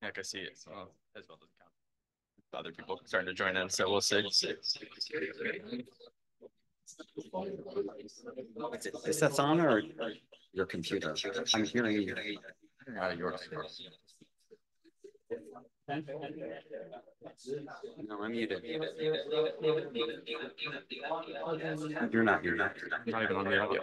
Heck, I see it. So as well doesn't count. Other people starting to join in, so we'll see. Is that on or your computer? I'm hearing you. Yours. No, I'm muted. You're not. You're not. Not even on the audio.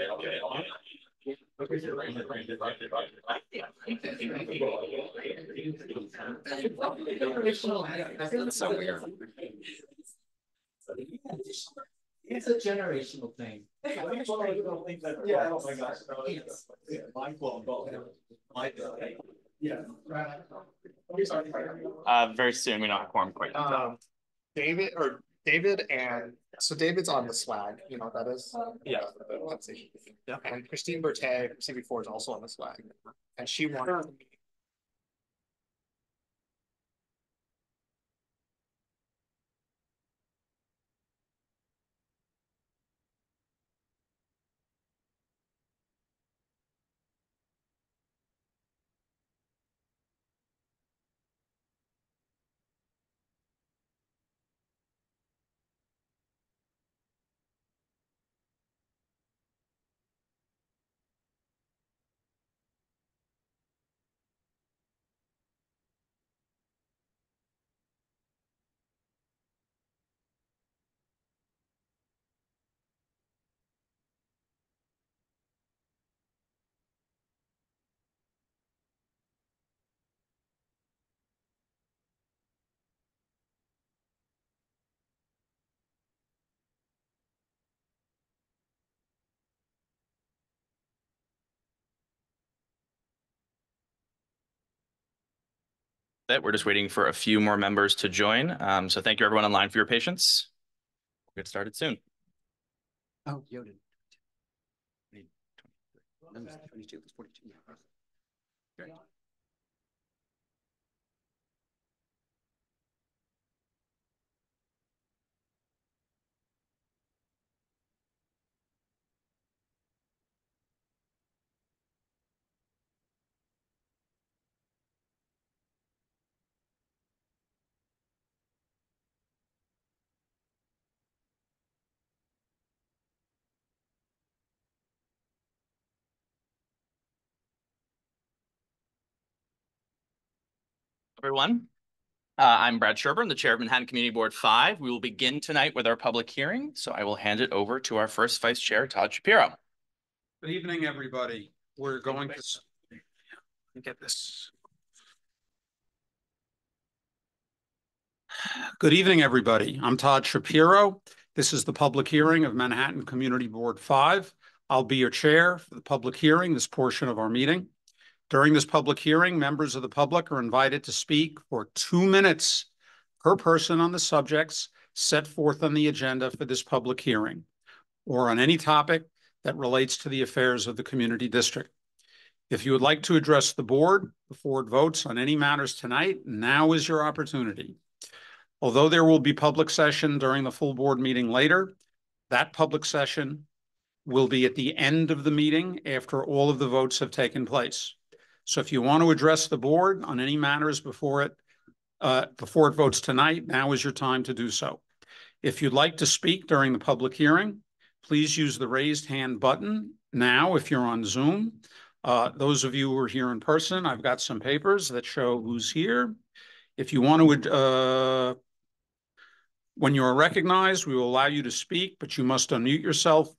That's so weird. It's a generational thing. Yeah, oh my gosh. Very soon. We don't have quorum quite. David and so David's on the swag, you know what that is? Yeah. Let's see. Yeah. And Christine Berthet from CB4 is also on the swag. And she wanted to meet. We're just waiting for a few more members to join. So thank you everyone online for your patience. We'll get started soon. Oh, Yoden. 22, it's 42. Great. Everyone. I'm Brad Sherburne, the chair of Manhattan Community Board 5. We will begin tonight with our public hearing. So I will hand it over to our first vice chair, Todd Shapiro. Good evening, everybody. We're going to get this. Good evening, everybody. I'm Todd Shapiro. This is the public hearing of Manhattan Community Board 5. I'll be your chair for the public hearing, this portion of our meeting. During this public hearing, members of the public are invited to speak for 2 minutes per person on the subjects set forth on the agenda for this public hearing, or on any topic that relates to the affairs of the community district. If you would like to address the board before it votes on any matters tonight, now is your opportunity. Although there will be public session during the full board meeting later, that public session will be at the end of the meeting after all of the votes have taken place. So if you want to address the board on any matters before it votes tonight, now is your time to do so. If you'd like to speak during the public hearing, please use the raised hand button now if you're on Zoom. Those of you who are here in person, I've got some papers that show who's here. If you want to, when you are recognized, we will allow you to speak, but you must unmute yourself.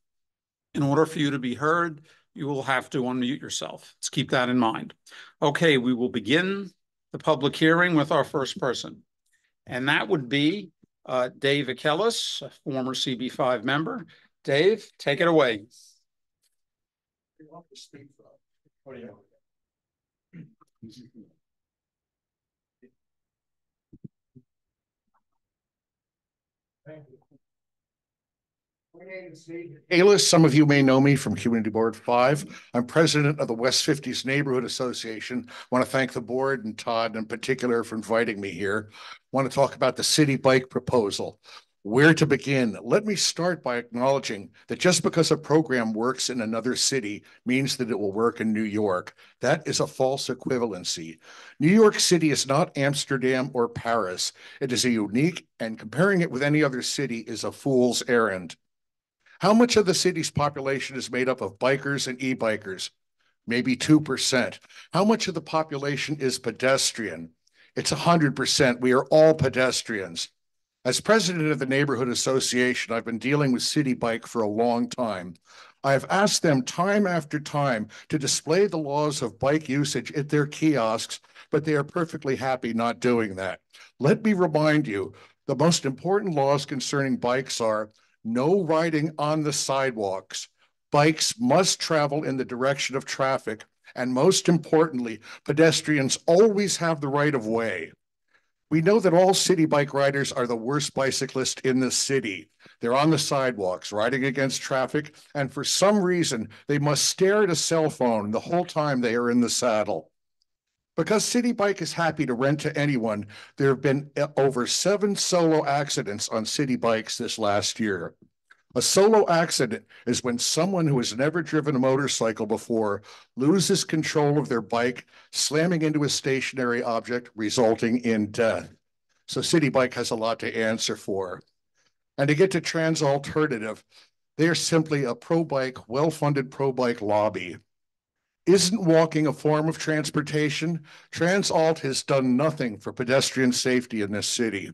In order for you to be heard, you will have to unmute yourself. Let's keep that in mind. Okay, we will begin the public hearing with our first person, and that would be Dave Aelis, a former CB5 member. Dave, take it away. You want to speak for what do you know? Thank you. My name is Aelis. Some of you may know me from Community Board 5. I'm president of the West 50s Neighborhood Association. I want to thank the board and Todd in particular for inviting me here. I want to talk about the city bike proposal. Where to begin? Let me start by acknowledging that just because a program works in another city means that it will work in New York. That is a false equivalency. New York City is not Amsterdam or Paris. It is a unique, and comparing it with any other city is a fool's errand. How much of the city's population is made up of bikers and e-bikers? Maybe 2%. How much of the population is pedestrian? It's 100%. We are all pedestrians. As president of the neighborhood association, I've been dealing with City Bike for a long time. I have asked them time after time to display the laws of bike usage at their kiosks, but they are perfectly happy not doing that. Let me remind you, the most important laws concerning bikes are no riding on the sidewalks. Bikes must travel in the direction of traffic, and most importantly, pedestrians always have the right of way. We know that all city bike riders are the worst bicyclists in the city. They're on the sidewalks, riding against traffic, and for some reason, they must stare at a cell phone the whole time they are in the saddle. Because City Bike is happy to rent to anyone, there have been over 7 solo accidents on City Bikes this last year. A solo accident is when someone who has never driven a motorcycle before loses control of their bike, slamming into a stationary object, resulting in death. So City Bike has a lot to answer for. And to get to Trans Alternative, they are simply a pro-bike, well-funded pro-bike lobby. Isn't walking a form of transportation? TransAlt has done nothing for pedestrian safety in this city.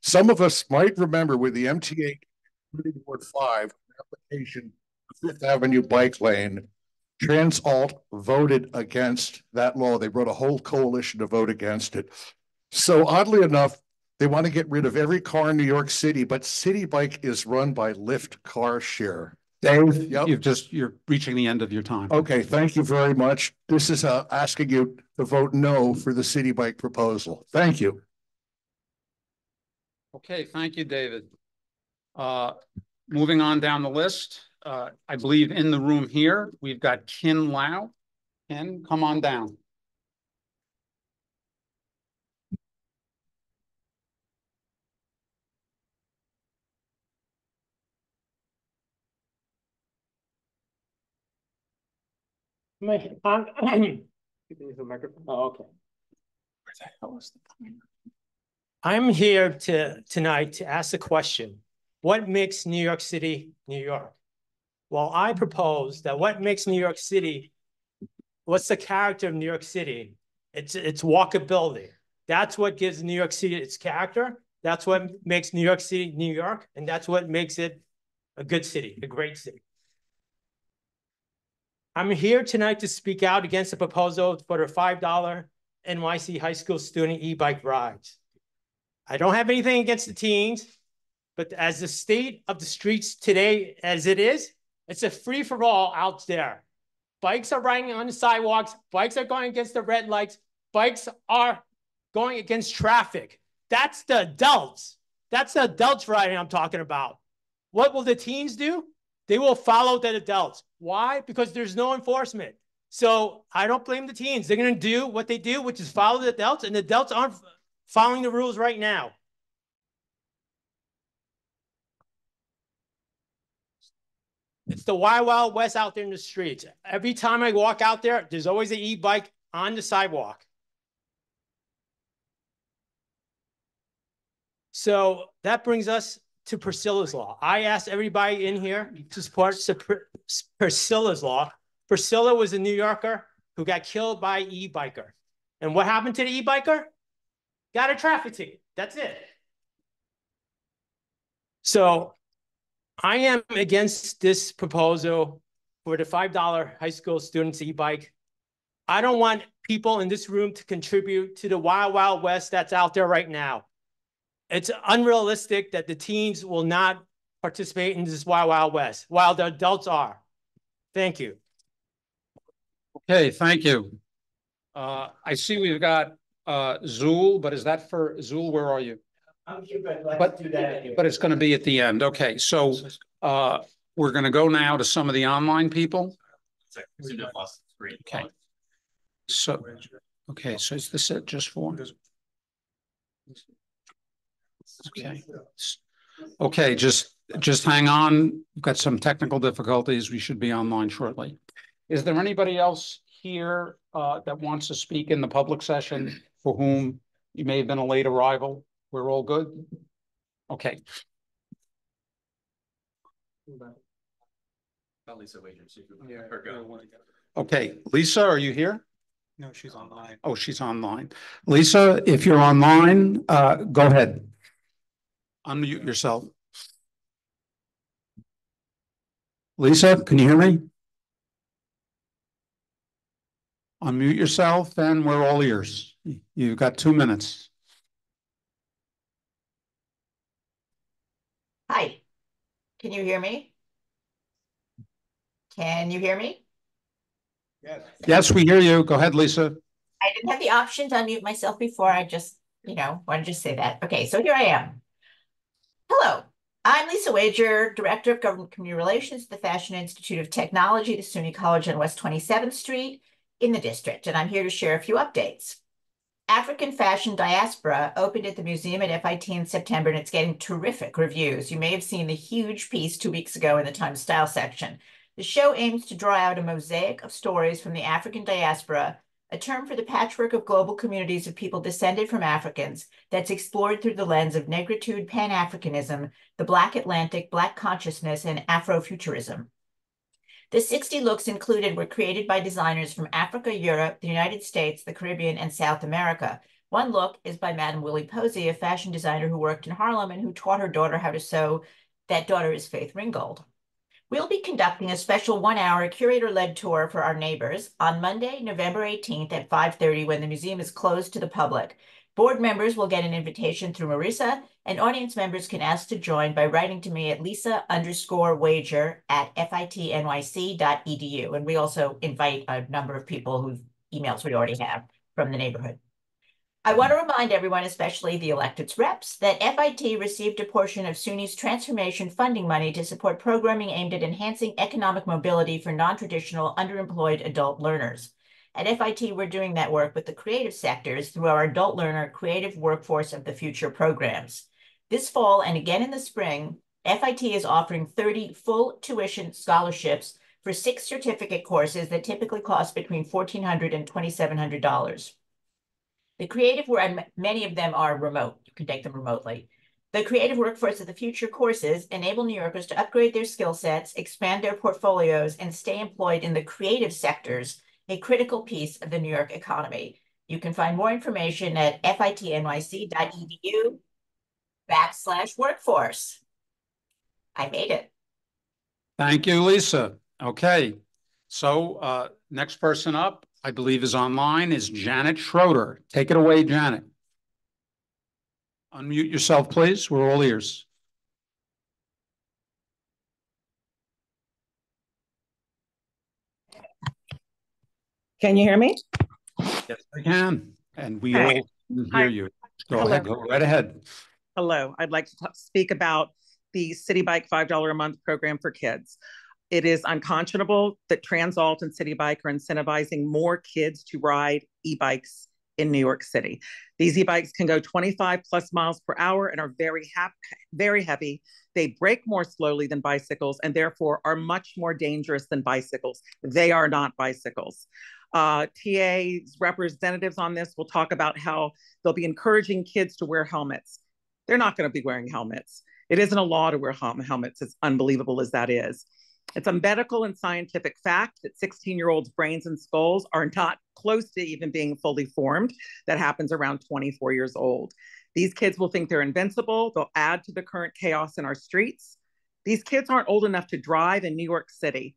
Some of us might remember with the MTA Ward 5 application of Fifth Avenue bike lane, TransAlt voted against that law. They wrote a whole coalition to vote against it. So oddly enough, they want to get rid of every car in New York City, but City Bike is run by Lyft Car Share. Dave, Yep. you're reaching the end of your time. Okay, thank you very much. This is asking you to vote no for the City Bike proposal. Thank you. Okay, thank you, David. Moving on down the list, I believe in the room here, we've got Ken Lao. Ken, come on down. Oh, okay. Where the hell is the pointer? I'm here tonight to ask the question, what makes New York City, New York? Well, I propose that what makes New York City, what's the character of New York City? It's walkability. That's what gives New York City its character. That's what makes New York City, New York. And that's what makes it a good city, a great city. I'm here tonight to speak out against the proposal for the $5 NYC high school student e-bike rides. I don't have anything against the teens, but as the state of the streets today, as it is, it's a free-for-all out there. Bikes are riding on the sidewalks. Bikes are going against the red lights. Bikes are going against traffic. That's the adults. That's the adults riding I'm talking about. What will the teens do? They will follow the adults. Why? Because there's no enforcement. So I don't blame the teens. They're going to do what they do, which is follow the adults, and the adults aren't following the rules right now. It's the Wild Wild West out there in the streets. Every time I walk out there, there's always an e-bike on the sidewalk. So that brings us to Priscilla's Law. I asked everybody in here to support Priscilla's Law. Priscilla was a New Yorker who got killed by an e-biker. And what happened to the e-biker? Got a traffic ticket. That's it. So I am against this proposal for the $5 high school students e-bike. I don't want people in this room to contribute to the Wild Wild West that's out there right now. It's unrealistic that the teens will not participate in this Wild Wild West while the adults are. Thank you. Okay, thank you. I see we've got Zool, but is that for Zool? Where are you? I'm here, but do that. But it's going to be at the end. Okay, so we're going to go now to some of the online people. Okay. So, okay, so is this it just for? Okay. Okay, just hang on. We've got some technical difficulties. We should be online shortly. Is there anybody else here that wants to speak in the public session for whom you may have been a late arrival? We're all good? Okay. Okay, Lisa, are you here? No, she's online. Oh, she's online. Lisa, if you're online, go ahead. Unmute yourself. Lisa, can you hear me? Unmute yourself and we're all ears. You've got 2 minutes. Hi, can you hear me? Can you hear me? Yes, we hear you. Go ahead, Lisa. I didn't have the option to unmute myself before. I just, wanted to say that. Okay, so here I am. Hello, I'm Lisa Wager, Director of Government Community Relations at the Fashion Institute of Technology, the SUNY College on West 27th Street in the district, and I'm here to share a few updates. African Fashion Diaspora opened at the museum at FIT in September, and it's getting terrific reviews. You may have seen the huge piece 2 weeks ago in the Times Style section. The show aims to draw out a mosaic of stories from the African diaspora, a term for the patchwork of global communities of people descended from Africans that's explored through the lens of negritude, Pan-Africanism, the Black Atlantic, Black consciousness, and Afrofuturism. The 60 looks included were created by designers from Africa, Europe, the United States, the Caribbean, and South America. One look is by Madame Willie Posey, a fashion designer who worked in Harlem and who taught her daughter how to sew. That daughter is Faith Ringgold. We'll be conducting a special 1-hour curator-led tour for our neighbors on Monday, November 18th at 5:30 when the museum is closed to the public. Board members will get an invitation through Marissa, and audience members can ask to join by writing to me at lisa_wager@fitnyc.edu. And we also invite a number of people whose emails we already have from the neighborhood. I want to remind everyone, especially the electeds reps, that FIT received a portion of SUNY's transformation funding money to support programming aimed at enhancing economic mobility for non-traditional underemployed adult learners. At FIT, we're doing that work with the creative sectors through our Adult Learner Creative Workforce of the Future programs. This fall and again in the spring, FIT is offering 30 full tuition scholarships for 6 certificate courses that typically cost between $1,400 and $2,700. The creative work, and many of them are remote. You can take them remotely. The Creative Workforce of the Future courses enable New Yorkers to upgrade their skill sets, expand their portfolios, and stay employed in the creative sectors, a critical piece of the New York economy. You can find more information at fitnyc.edu/workforce. I made it. Thank you, Lisa. Okay, so next person up, I believe is online, is Janet Schroeder. Take it away, Janet. Unmute yourself, please. We're all ears. Can you hear me? Yes, I can. And we all hear you. Go ahead. Go right ahead. Hello. I'd like to speak about the City Bike $5 a month program for kids. It is unconscionable that TransAlt and City Bike are incentivizing more kids to ride e-bikes in New York City. These e-bikes can go 25 plus miles per hour and are very heavy. They brake more slowly than bicycles and therefore are much more dangerous than bicycles. They are not bicycles. TA's representatives on this will talk about how they'll be encouraging kids to wear helmets. They're not going to be wearing helmets. It isn't a law to wear helmets, as unbelievable as that is. It's a medical and scientific fact that 16-year-olds' brains and skulls are not close to even being fully formed. That happens around 24 years old. These kids will think they're invincible. They'll add to the current chaos in our streets. These kids aren't old enough to drive in New York City.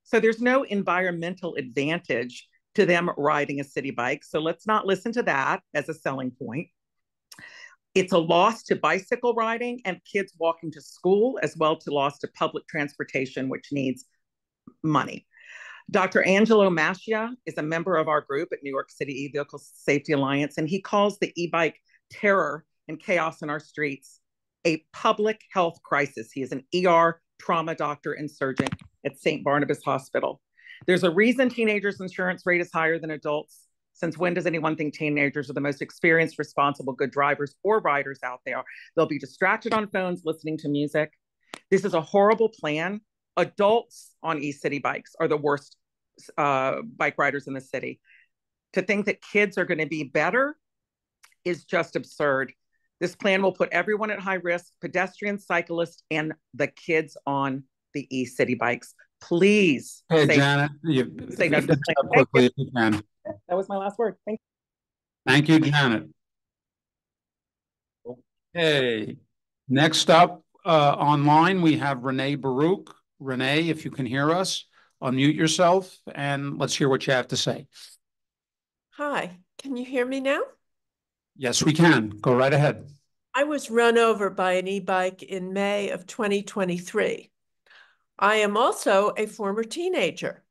So there's no environmental advantage to them riding a city bike. So let's not listen to that as a selling point. It's a loss to bicycle riding and kids walking to school, as well to loss to public transportation, which needs money. Dr. Angelo Mascia is a member of our group at New York City E-Vehicle Safety Alliance, and he calls the e-bike terror and chaos in our streets a public health crisis. He is an ER trauma doctor and surgeon at St. Barnabas Hospital. There's a reason teenagers' insurance rate is higher than adults. Since when does anyone think teenagers are the most experienced, responsible, good drivers or riders out there? They'll be distracted on phones, listening to music. This is a horrible plan. Adults on e-city bikes are the worst bike riders in the city. To think that kids are going to be better is just absurd. This plan will put everyone at high risk, pedestrians, cyclists, and the kids on the e-city bikes. Please. Hey, say, Janet, say no to this plan. quickly if you can. That was my last word. Thank you. Thank you, Janet. Okay, next up online, we have Renee Baroo. Renee, if you can hear us, unmute yourself and let's hear what you have to say. Hi, can you hear me now? Yes, we can. Go right ahead. I was run over by an e-bike in May of 2023. I am also a former teenager.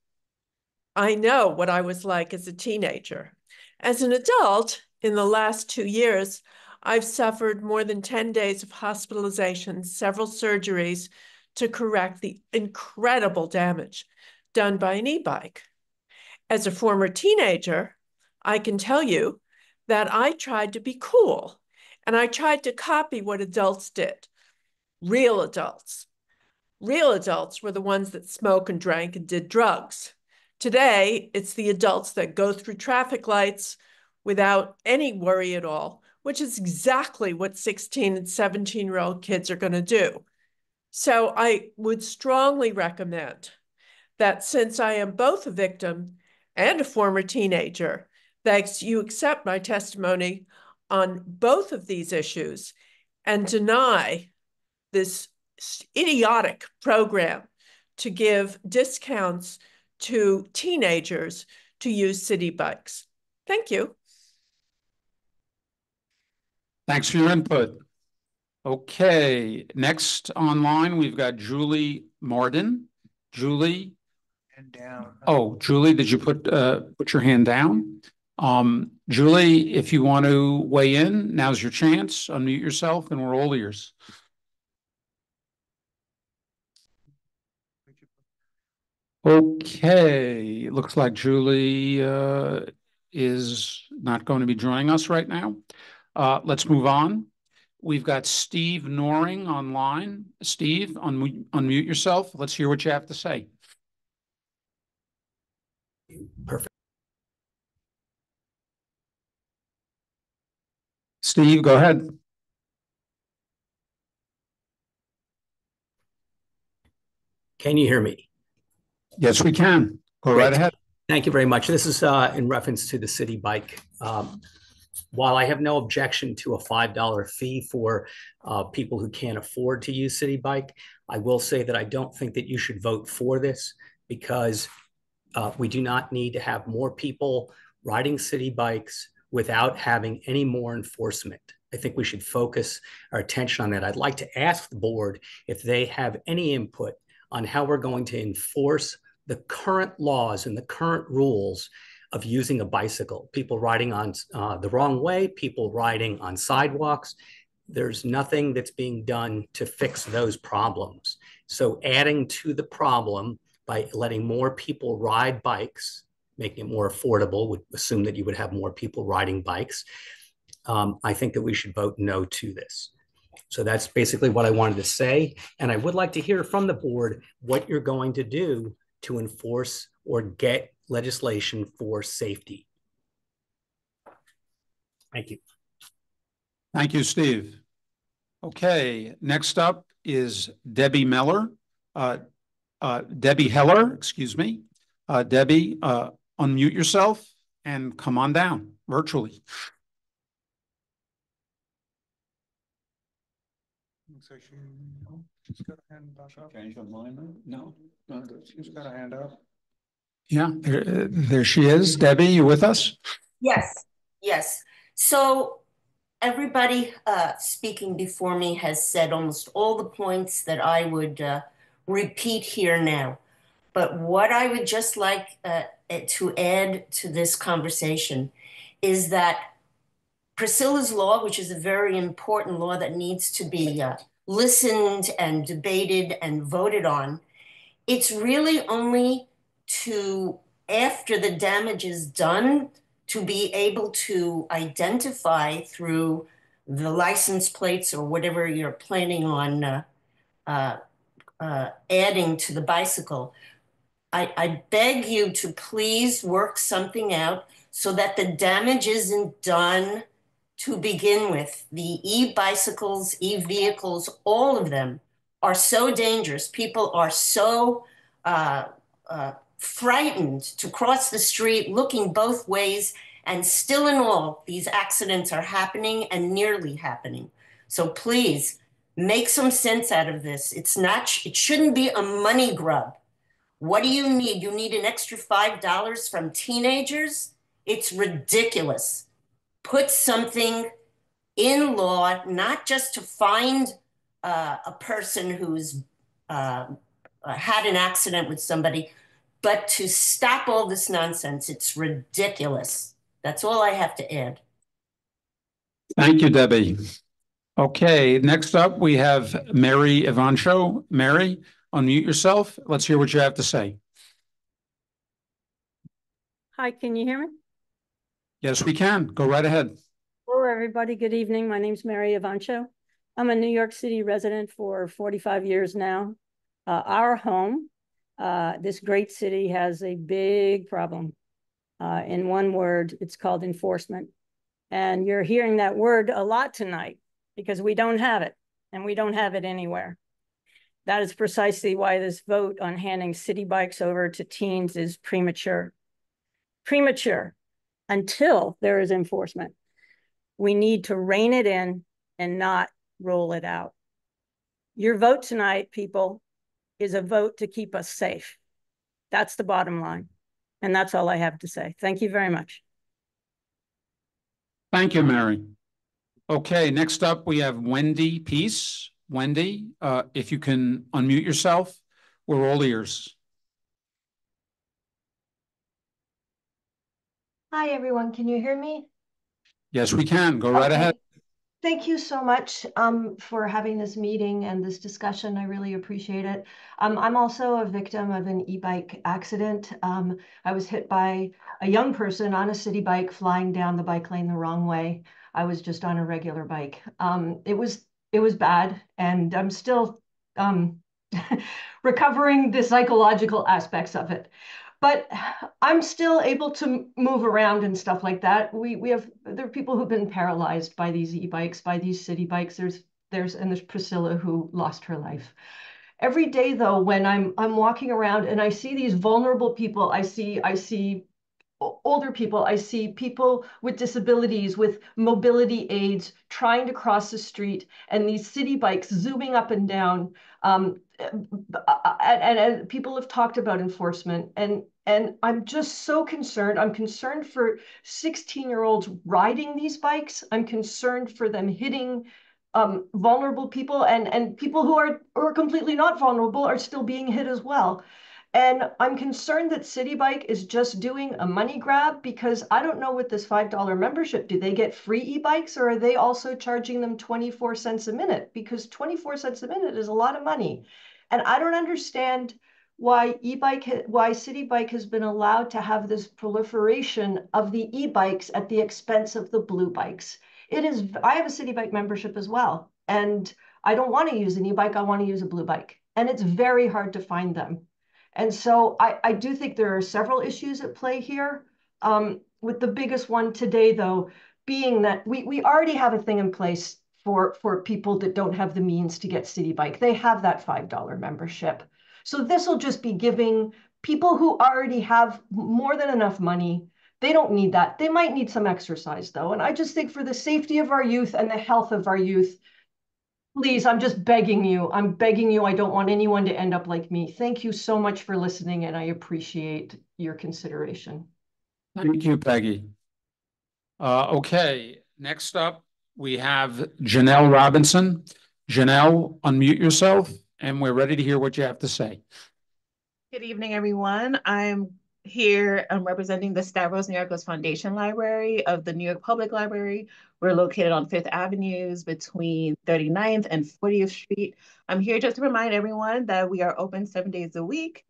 I know what I was like as a teenager. As an adult, in the last 2 years, I've suffered more than 10 days of hospitalization, several surgeries to correct the incredible damage done by an e-bike. As a former teenager, I can tell you that I tried to be cool and I tried to copy what adults did. Real adults. Real adults were the ones that smoked and drank and did drugs. Today, it's the adults that go through traffic lights without any worry at all, which is exactly what 16 and 17-year-old kids are going to do. So I would strongly recommend that since I am both a victim and a former teenager, that you accept my testimony on both of these issues and deny this idiotic program to give discounts to teenagers to use city bikes. Thank you. Thanks for your input. Okay, next online, we've got Julie Marden. Julie. And down. Oh, Julie, did you put your hand down? Julie, if you want to weigh in, now's your chance. Unmute yourself and we're all ears. Okay, looks like Julie is not going to be joining us right now. Let's move on. We've got Steve Noring online. Steve, unmute yourself. Let's hear what you have to say. Perfect. Steve, go ahead. Can you hear me? Yes, we can. Go right ahead. Thank you very much. This is in reference to the city bike. While I have no objection to a $5 fee for people who can't afford to use city bike, I will say that I don't think that you should vote for this because we do not need to have more people riding city bikes without having any more enforcement. I think we should focus our attention on that. I'd like to ask the board if they have any input on how we're going to enforce the current laws and the current rules of using a bicycle. People riding on the wrong way, people riding on sidewalks. There's nothing that's being done to fix those problems. So adding to the problem by letting more people ride bikes, making it more affordable, would assume that you would have more people riding bikes. I think that we should vote no to this. So that's basically what I wanted to say. And I would like to hear from the board what you're going to do to enforce or get legislation for safety. Thank you. Thank you, Steve. Okay, next up is Debbie Miller. Debbie Heller, excuse me. Debbie, unmute yourself and come on down virtually. She's got a hand up. Can you show mine? No, she's got a hand up. Yeah, there she is. Debbie, you with us? Yes, yes. So everybody speaking before me has said almost all the points that I would repeat here now. But what I would just like to add to this conversation is that Priscilla's law, which is a very important law that needs to be listened and debated and voted on, it's really only to, after the damage is done, to be able to identify through the license plates or whatever you're planning on adding to the bicycle. I beg you to please work something out so that the damage isn't done to begin with. The e-bicycles, e-vehicles, all of them are so dangerous. People are so frightened to cross the street looking both ways, and still in all, these accidents are happening and nearly happening. So please make some sense out of this. It shouldn't be a money grub. What do you need? You need an extra $5 from teenagers? It's ridiculous. Put something in law, not just to find a person who's had an accident with somebody, but to stop all this nonsense. It's ridiculous. That's all I have to add. Thank you, Debbie. Okay, next up we have Mary Ivano. Mary, unmute yourself. Let's hear what you have to say. Hi, can you hear me? Yes, we can. Go right ahead. Hello, everybody. Good evening. My name's Mary Ivano. I'm a New York City resident for 45 years now. Our home, this great city, has a big problem. In one word, it's called enforcement. And you're hearing that word a lot tonight because we don't have it, and we don't have it anywhere. That is precisely why this vote on handing city bikes over to teens is premature. Premature until there is enforcement. We need to rein it in and not roll it out. Your vote tonight, people, is a vote to keep us safe. That's the bottom line. And that's all I have to say. Thank you very much. Thank you, Mary. Okay, next up we have Wendy Peace. Wendy, if you can unmute yourself, we're all ears. Hi, everyone. Can you hear me? Yes, we can. Go right ahead. Thank you so much for having this meeting and this discussion. I really appreciate it. I'm also a victim of an e-bike accident. I was hit by a young person on a city bike flying down the bike lane the wrong way. I was just on a regular bike. It was bad, and I'm still recovering the psychological aspects of it. But I'm still able to move around and stuff like that. There are people who've been paralyzed by these e-bikes, by these city bikes. There's Priscilla who lost her life. Every day though, when I'm walking around and I see these vulnerable people, I see older people, I see people with disabilities, with mobility aids trying to cross the street, and these city bikes zooming up and down. And people have talked about enforcement, and I'm just so concerned. I'm concerned for 16-year-olds riding these bikes. I'm concerned for them hitting vulnerable people, and people who are completely not vulnerable are still being hit as well. And I'm concerned that City Bike is just doing a money grab, because I don't know with this $5 membership, do they get free e-bikes, or are they also charging them 24 cents a minute? Because 24 cents a minute is a lot of money. And I don't understand why City Bike has been allowed to have this proliferation of the e-bikes at the expense of the blue bikes. I have a City Bike membership as well, and I don't want to use an e-bike, I want to use a blue bike. And it's very hard to find them. And so I do think there are several issues at play here, with the biggest one today, though, being that we already have a thing in place for people that don't have the means to get City Bike. They have that $5 membership. So this will just be giving people who already have more than enough money. They don't need that. They might need some exercise, though. And I just think for the safety of our youth and the health of our youth, please, I'm just begging you. I'm begging you. I don't want anyone to end up like me. Thank you so much for listening, and I appreciate your consideration. Thank you, Peggy. Okay, next up, we have Janelle Robinson. Janelle, unmute yourself, and we're ready to hear what you have to say. Good evening, everyone. I'm here representing the Stavros Niarchos Foundation Library of the New York Public Library. We're located on 5th Avenues between 39th and 40th Street. I'm here just to remind everyone that we are open 7 days a week.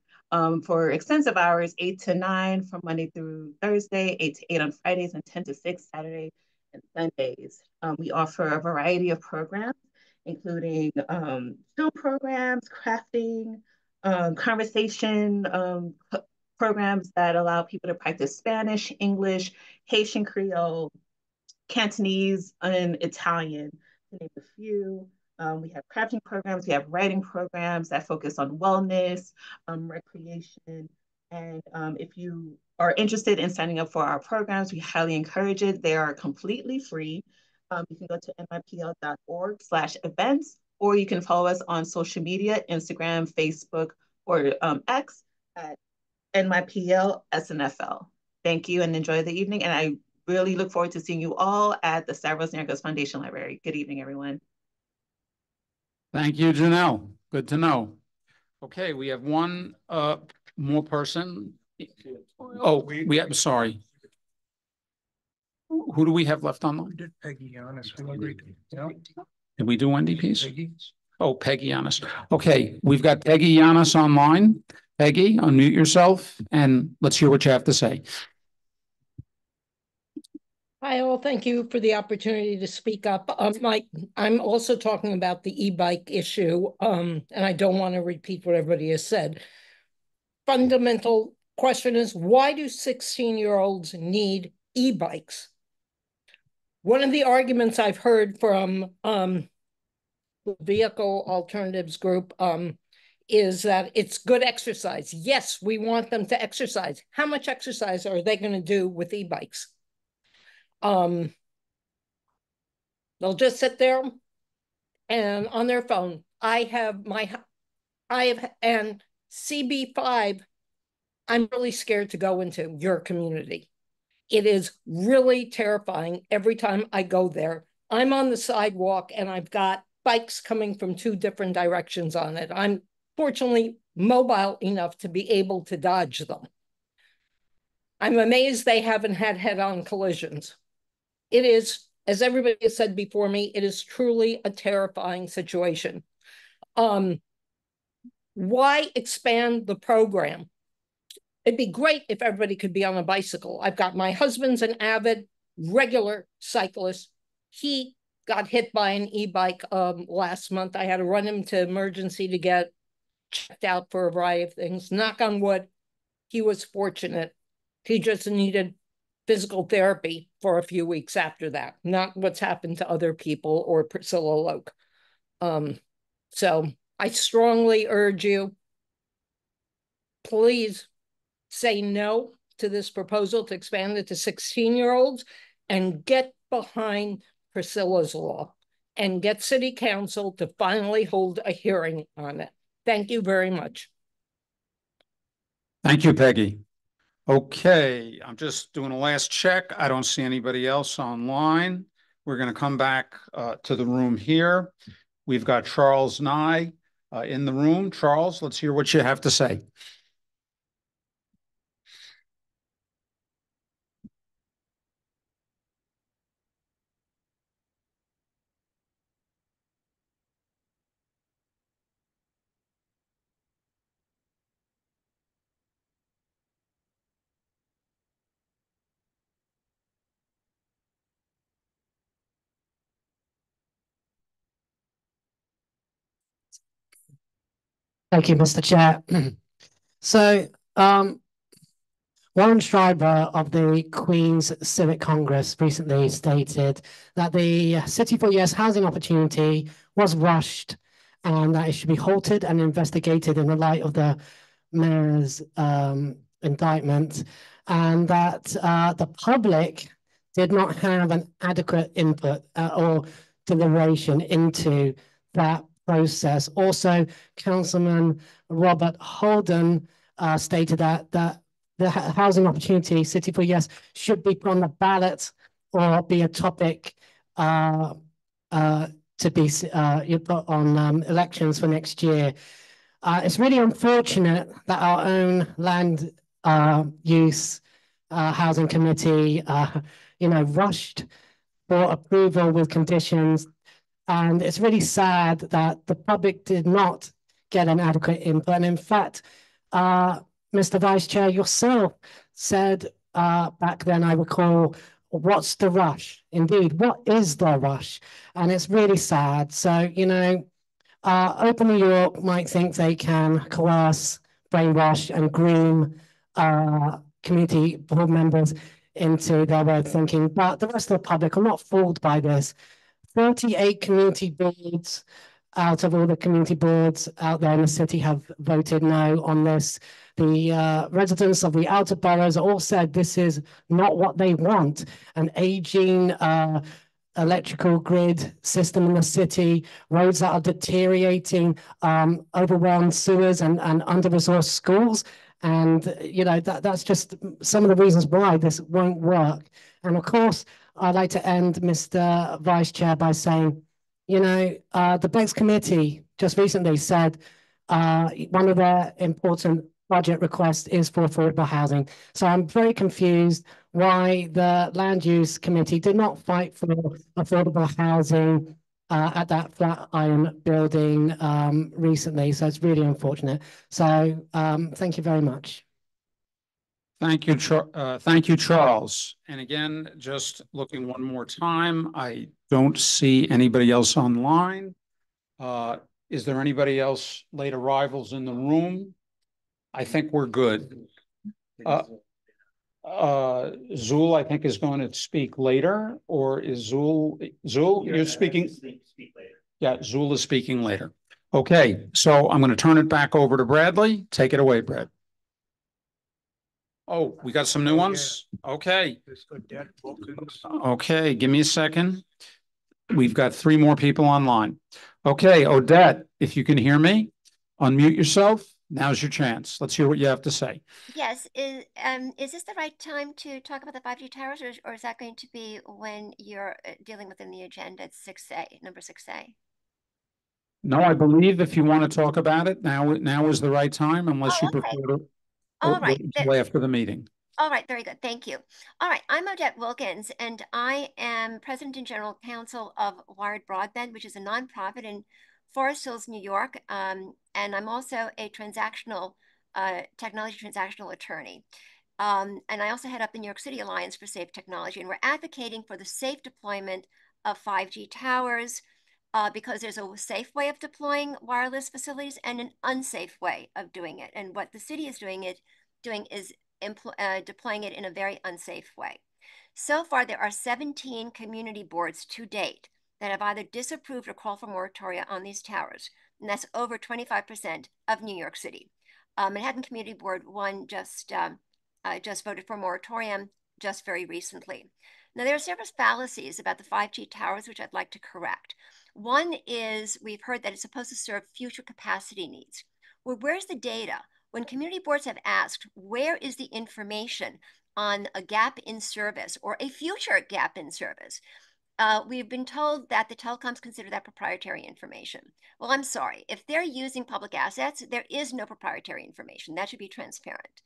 for extensive hours, 8 to 9 from Monday through Thursday, 8 to 8 on Fridays, and 10 to 6 Saturday and Sundays. We offer a variety of programs, including film programs, crafting, conversation programs that allow people to practice Spanish, English, Haitian Creole, Cantonese, and Italian, to name a few. We have crafting programs, we have writing programs that focus on wellness, recreation. And if you are interested in signing up for our programs, we highly encourage it. They are completely free. You can go to nypl.org/events, or you can follow us on social media, Instagram, Facebook, or X at NYPL SNFL. Thank you and enjoy the evening. And I really look forward to seeing you all at the Stavros Niarchos Foundation Library. Good evening, everyone. Thank you, Janelle. Good to know. Okay, we have one more person. Oh, we have, sorry. Who do we have left online? Did Peggy Yanas? We agreed. Yeah. Did we do Wendy Peace? Oh, Peggy Yanas. Okay, we've got Peggy Yanas online. Peggy, unmute yourself and let's hear what you have to say. Hi, all. Thank you for the opportunity to speak up. I'm also talking about the e-bike issue, and I don't want to repeat what everybody has said. Fundamental question is, why do 16-year-olds need e-bikes? One of the arguments I've heard from the Vehicle Alternatives Group is that it's good exercise. Yes, we want them to exercise. How much exercise are they going to do with e-bikes? They'll just sit there and on their phone. And CB5, I'm really scared to go into your community. It is really terrifying every time I go there. I'm on the sidewalk and I've got bikes coming from 2 different directions on it. I'm fortunately mobile enough to be able to dodge them. I'm amazed they haven't had head-on collisions. It is, as everybody has said before me, it is truly a terrifying situation. Why expand the program? It'd be great if everybody could be on a bicycle. I've got my husband's an avid, regular cyclist. He got hit by an e-bike last month. I had to run him to emergency to get checked out for a variety of things. Knock on wood, he was fortunate. He just needed physical therapy for a few weeks after that, not what's happened to other people or Priscilla Loke. So I strongly urge you, please say no to this proposal to expand it to 16-year-olds and get behind Priscilla's law and get City Council to finally hold a hearing on it. Thank you very much. Thank you, Peggy. Okay, I'm just doing a last check. I don't see anybody else online. We're going to come back to the room here. We've got Charles Nye in the room. Charles, let's hear what you have to say. Thank you, Mr. Chair. So, Warren Schroeder of the Queen's Civic Congress recently stated that the City for Yes housing opportunity was rushed and that it should be halted and investigated in the light of the mayor's indictment, and that the public did not have an adequate input or deliberation into that process. Also, Councilman Robert Holden stated that the housing opportunity, City for Yes, should be put on the ballot or be a topic to be put on elections for next year. It's really unfortunate that our own land use housing committee, rushed for approval with conditions. And it's really sad that the public did not get an adequate input. And in fact, Mr. Vice Chair, yourself said back then, I recall, what's the rush? Indeed, what is the rush? And it's really sad. So, you know, Open New York might think they can coerce, brainwash, and groom community board members into their way of thinking, but the rest of the public are not fooled by this. 38 community boards out of all the community boards out there in the city have voted no on this. The residents of the outer boroughs all said this is not what they want. An aging electrical grid system in the city, roads that are deteriorating, overwhelmed sewers and under-resourced schools. And, you know, that's just some of the reasons why this won't work. And of course, I'd like to end, Mr. Vice Chair, by saying, you know, the Bex Committee just recently said one of their important budget requests is for affordable housing. So I'm very confused why the Land Use Committee did not fight for affordable housing at that Flatiron building recently. So it's really unfortunate. So thank you very much. Thank you, Charles. And again, just looking one more time, I don't see anybody else online. Is there anybody else, late arrivals in the room? I think we're good. Zul, I think, is going to speak later, or is Zul, you're speaking? Speak later. Yeah, Zul is speaking later. Okay, so I'm going to turn it back over to Bradley. Take it away, Brad. Oh, we got some new ones? Okay. Okay, give me a second. We've got 3 more people online. Okay, Odet, if you can hear me, unmute yourself. Now's your chance. Let's hear what you have to say. Yes. Is this the right time to talk about the 5G towers, or is that going to be when you're dealing within the agenda at 6A, number 6A? No, I believe if you want to talk about it, now is the right time, unless you prefer to wait until after the meeting. All right, very good. Thank you. All right, I'm Odet Wilkins, and I am President and General Counsel of Wired Broadband, which is a nonprofit in Forest Hills, New York, and I'm also a technology transactional attorney. And I also head up the New York City Alliance for Safe Technology, and we're advocating for the safe deployment of 5G towers because there's a safe way of deploying wireless facilities and an unsafe way of doing it. And what the city is doing is deploying it in a very unsafe way. So far, there are 17 community boards to date that have either disapproved or called for moratoria on these towers. And that's over 25% of New York City. Manhattan Community Board 1 just voted for a moratorium just very recently. Now, there are several fallacies about the 5G towers, which I'd like to correct. One is we've heard that it's supposed to serve future capacity needs. Well, where's the data? When community boards have asked, where is the information on a gap in service or a future gap in service? We've been told that the telecoms consider that proprietary information. Well, I'm sorry. If they're using public assets, there is no proprietary information. That should be transparent.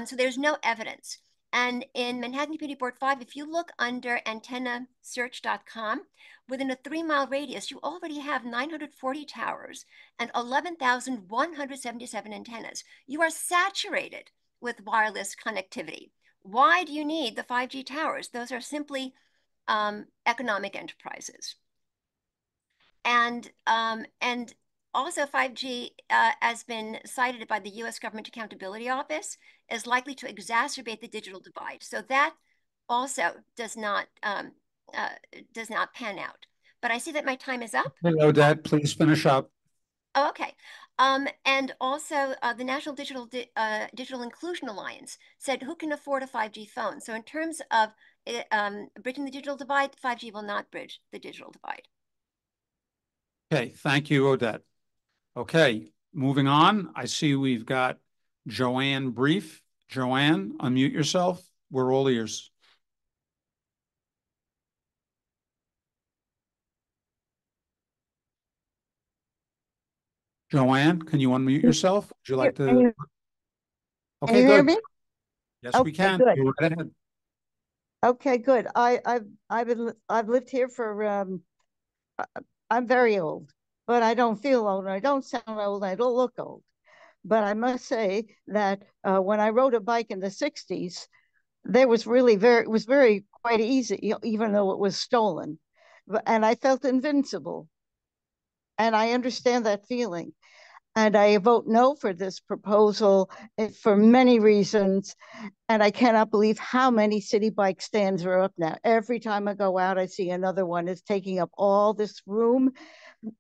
So there's no evidence. And in Manhattan Community Board 5, if you look under antennasearch.com, within a 3-mile radius, you already have 940 towers and 11,177 antennas. You are saturated with wireless connectivity. Why do you need the 5G towers? Those are simply economic enterprises. And also 5G has been cited by the U.S. Government Accountability Office as likely to exacerbate the digital divide. So that also does not pan out. But I see that my time is up. Hello, Dad. Please finish up. Oh, okay. And also the National Digital Inclusion Alliance said, who can afford a 5G phone? So in terms of bridging the digital divide, 5G will not bridge the digital divide. Okay, thank you, Odet. Okay, moving on. I see we've got Joanne Brief. Joanne, unmute yourself. We're all ears. Joanne, can you unmute yourself? Would you like to? Okay, you good. hear me? Yes, Okay, we can. good. Go right ahead. Okay, good. I've lived here for I'm very old, but I don't feel old. I don't sound old. I don't look old. But I must say that when I rode a bike in the 60s, there was really it was very quite easy, even though it was stolen. And I felt invincible. And I understand that feeling. And I vote no for this proposal for many reasons. And I cannot believe how many city bike stands are up now. Every time I go out, I see another one. It's taking up all this room.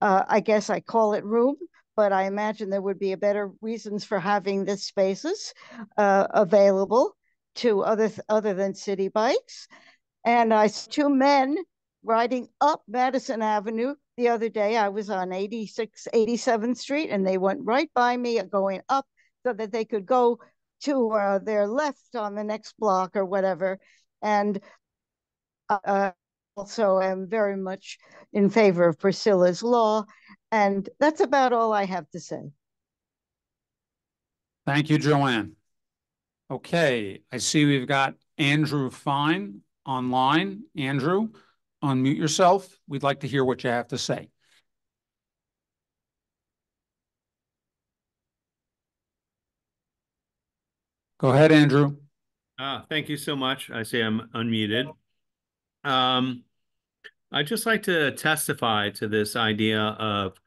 I guess I call it room, but I imagine there would be a better reasons for having the spaces available to other than city bikes. And I saw two men riding up Madison Avenue the other day. I was on 87th Street, and they went right by me going up so that they could go to their left on the next block or whatever. And also am very much in favor of Priscilla's law. And that's about all I have to say. Thank you, Joanne. Okay, I see we've got Andrew Fine online. Andrew, unmute yourself. We'd like to hear what you have to say. Go ahead, Andrew. Thank you so much. I say I'm unmuted. I'd just like to testify to this idea of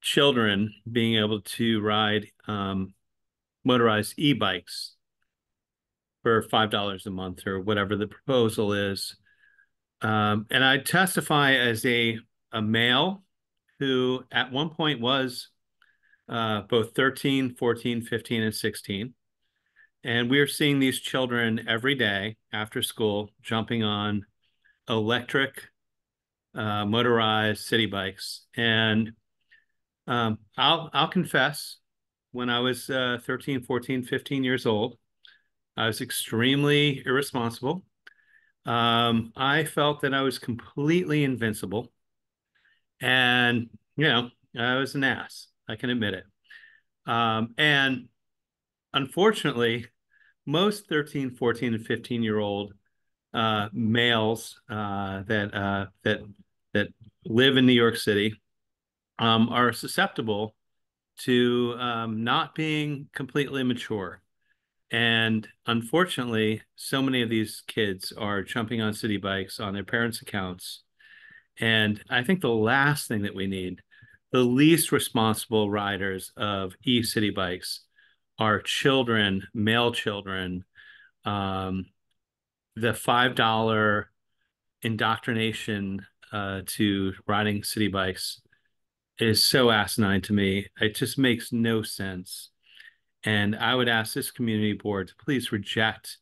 children being able to ride motorized e-bikes for $5 a month or whatever the proposal is. And I testify as a male who at one point was both 13, 14, 15, and 16. And we're seeing these children every day after school jumping on electric motorized city bikes. And I'll confess, when I was 13, 14, 15 years old, I was extremely irresponsible. I felt that I was completely invincible. And, I was an ass. I can admit it. And unfortunately, most 13, 14, and 15-year-old males that live in New York City are susceptible to not being completely mature. And unfortunately, so many of these kids are jumping on city bikes on their parents' accounts. And I think the last thing that we need, the least responsible riders of e-city bikes are children, male children. The $5 indoctrination to riding city bikes is so asinine to me. It just makes no sense. And I would ask this community board to please reject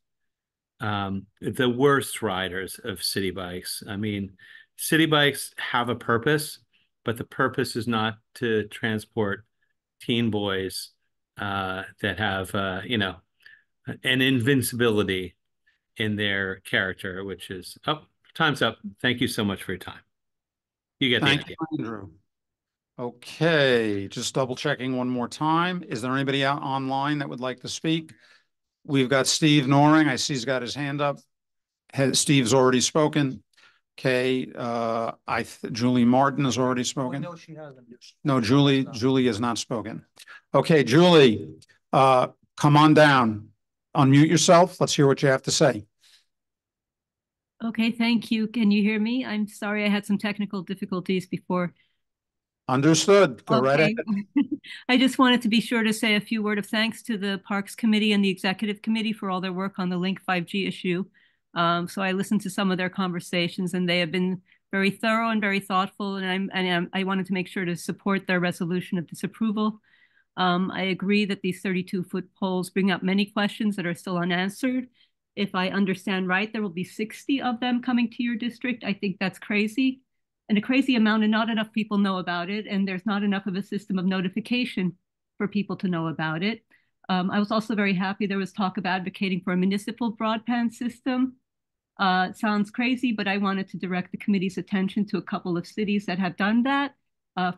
the worst riders of city bikes. I mean, city bikes have a purpose, but the purpose is not to transport teen boys that have, an invincibility in their character, which is, time's up. Thank you so much for your time. You get the idea. Thank you, Andrew. Okay, just double checking one more time. Is there anybody out online that would like to speak? We've got Steve Noring. I see he's got his hand up. Steve's already spoken. Okay, Julie Martin has already spoken. No, she hasn't. No, Julie has not spoken. Okay, Julie, come on down. Unmute yourself. Let's hear what you have to say. Okay, thank you. Can you hear me? I'm sorry, I had some technical difficulties before. Understood. Go right ahead. I just wanted to be sure to say a few words of thanks to the Parks Committee and the Executive Committee for all their work on the Link 5G issue. So I listened to some of their conversations, and they have been very thorough and very thoughtful. And I wanted to make sure to support their resolution of disapproval. I agree that these 32-foot poles bring up many questions that are still unanswered. If I understand right, there will be 60 of them coming to your district. I think that's crazy. And a crazy amount, and not enough people know about it. And there's not enough of a system of notification for people to know about it. I was also very happy there was talk of advocating for a municipal broadband system. It sounds crazy, but I wanted to direct the committee's attention to a couple of cities that have done that.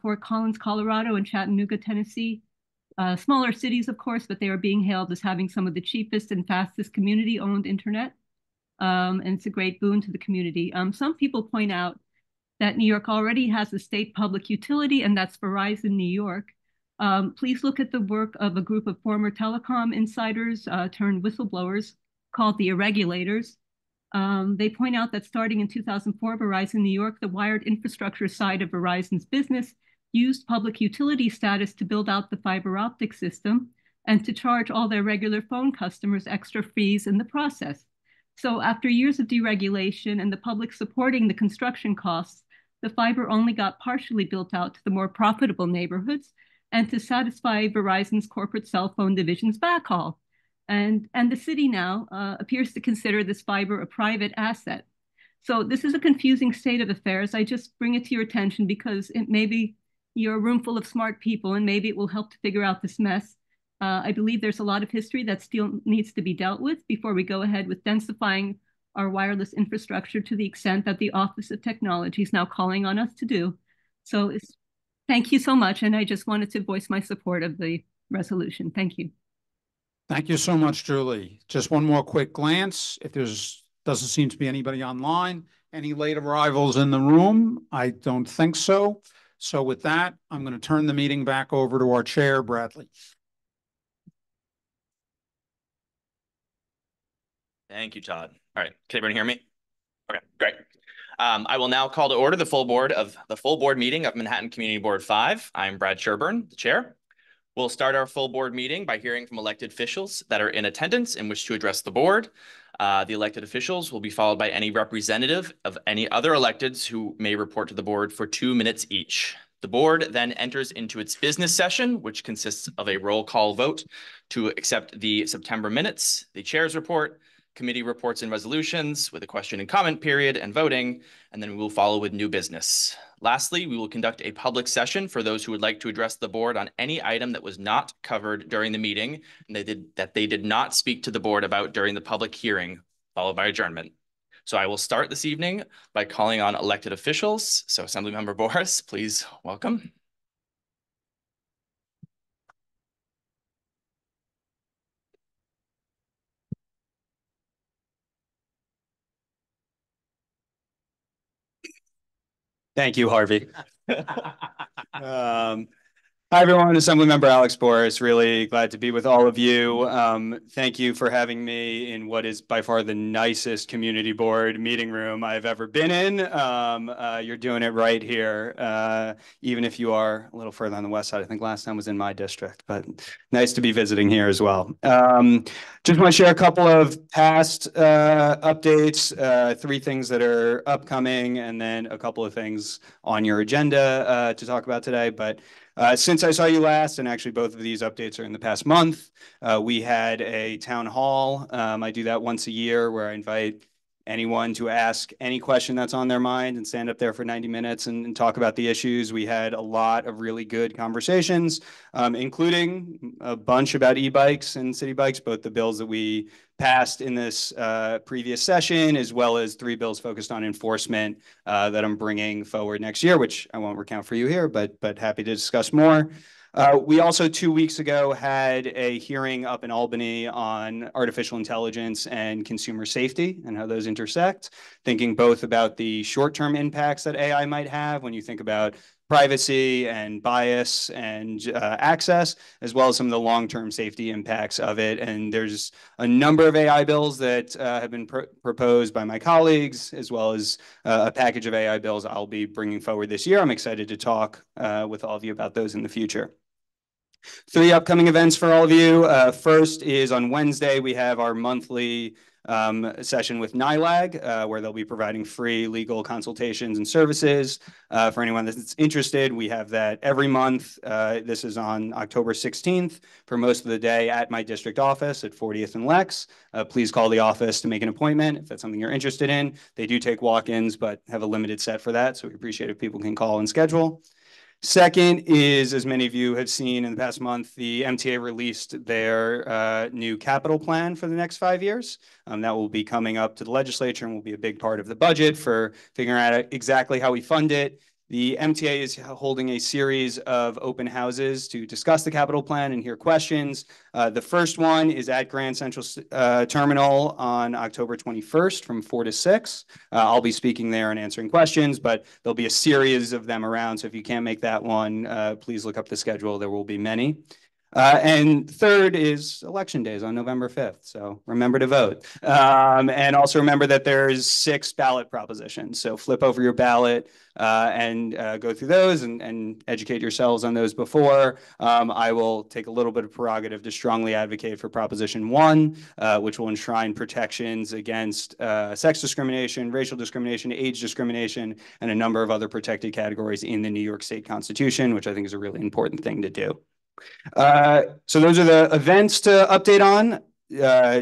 Fort Collins, Colorado, and Chattanooga, Tennessee. Smaller cities, of course, but they are being hailed as having some of the cheapest and fastest community-owned internet. And it's a great boon to the community. Some people point out that New York already has a state public utility, and that's Verizon New York. Please look at the work of a group of former telecom insiders turned whistleblowers called the Irregulators. They point out that starting in 2004, Verizon New York, the wired infrastructure side of Verizon's business, used public utility status to build out the fiber optic system and to charge all their regular phone customers extra fees in the process. So after years of deregulation and the public supporting the construction costs, the fiber only got partially built out to the more profitable neighborhoods and to satisfy Verizon's corporate cell phone division's backhaul. And the city now appears to consider this fiber a private asset. So this is a confusing state of affairs. I just bring it to your attention because it may be you're a room full of smart people and maybe it will help to figure out this mess. I believe there's a lot of history that still needs to be dealt with before we go ahead with densifying our wireless infrastructure to the extent that the Office of Technology is now calling on us to do. So thank you so much. And I just wanted to voice my support of the resolution. Thank you. Thank you so much, Julie. Just one more quick glance. If doesn't seem to be anybody online, any late arrivals in the room? I don't think so. So with that, I'm going to turn the meeting back over to our chair, Bradley. Thank you, Todd. All right, can everyone hear me? Okay, great. I will now call to order the full board meeting of Manhattan Community Board 5. I'm Brad Sherburne, the chair. We'll start our full board meeting by hearing from elected officials that are in attendance and wish to address the board. The elected officials will be followed by any representative of any other electeds who may report to the board for 2 minutes each. The board then enters into its business session, which consists of a roll call vote to accept the September minutes, the chair's report, committee reports and resolutions with a question and comment period and voting, and then we will follow with new business. Lastly, we will conduct a public session for those who would like to address the board on any item that was not covered during the meeting and they did not speak to the board about during the public hearing, followed by adjournment. So I will start this evening by calling on elected officials. So Assemblymember Boris, please welcome. Thank you, Harvey. Hi, everyone. Assemblymember Alex Boris. Really glad to be with all of you. Thank you for having me in what is by far the nicest community board meeting room I've ever been in. You're doing it right here, even if you are a little further on the west side. I think last time was in my district, but nice to be visiting here as well. Just want to share a couple of past updates, 3 things that are upcoming, and then a couple of things on your agenda to talk about today. But since I saw you last, and actually both of these updates are in the past month, we had a town hall. I do that once a year where I invite anyone to ask any question that's on their mind and stand up there for 90 minutes and talk about the issues. We had a lot of really good conversations, including a bunch about e-bikes and city bikes, both the bills that we passed in this previous session, as well as 3 bills focused on enforcement that I'm bringing forward next year, which I won't recount for you here, but happy to discuss more. We also 2 weeks ago had a hearing up in Albany on artificial intelligence and consumer safety and how those intersect, thinking both about the short-term impacts that AI might have when you think about privacy and bias and access, as well as some of the long-term safety impacts of it. And there's a number of AI bills that have been proposed by my colleagues, as well as a package of AI bills I'll be bringing forward this year. I'm excited to talk with all of you about those in the future. 3 upcoming events for all of you. First is on Wednesday, we have our monthly session with NILAG, where they'll be providing free legal consultations and services for anyone that's interested. We have that every month. This is on October 16th for most of the day at my district office at 40th and Lex. Please call the office to make an appointment if that's something you're interested in. They do take walk-ins, but have a limited set for that, so we appreciate if people can call and schedule. Second is, as many of you have seen in the past month, the MTA released their new capital plan for the next 5 years. That will be coming up to the legislature and will be a big part of the budget for figuring out exactly how we fund it. The MTA is holding a series of open houses to discuss the capital plan and hear questions. The first one is at Grand Central Terminal on October 21st from 4 to 6. I'll be speaking there and answering questions, but there'll be a series of them around. So if you can't make that one, please look up the schedule. There will be many. And third is election days on November 5th. So remember to vote. And also remember that there's 6 ballot propositions. So flip over your ballot and go through those and educate yourselves on those before. I will take a little bit of prerogative to strongly advocate for Proposition 1, which will enshrine protections against sex discrimination, racial discrimination, age discrimination, and a number of other protected categories in the New York State Constitution, which I think is a really important thing to do. So those are the events to update on.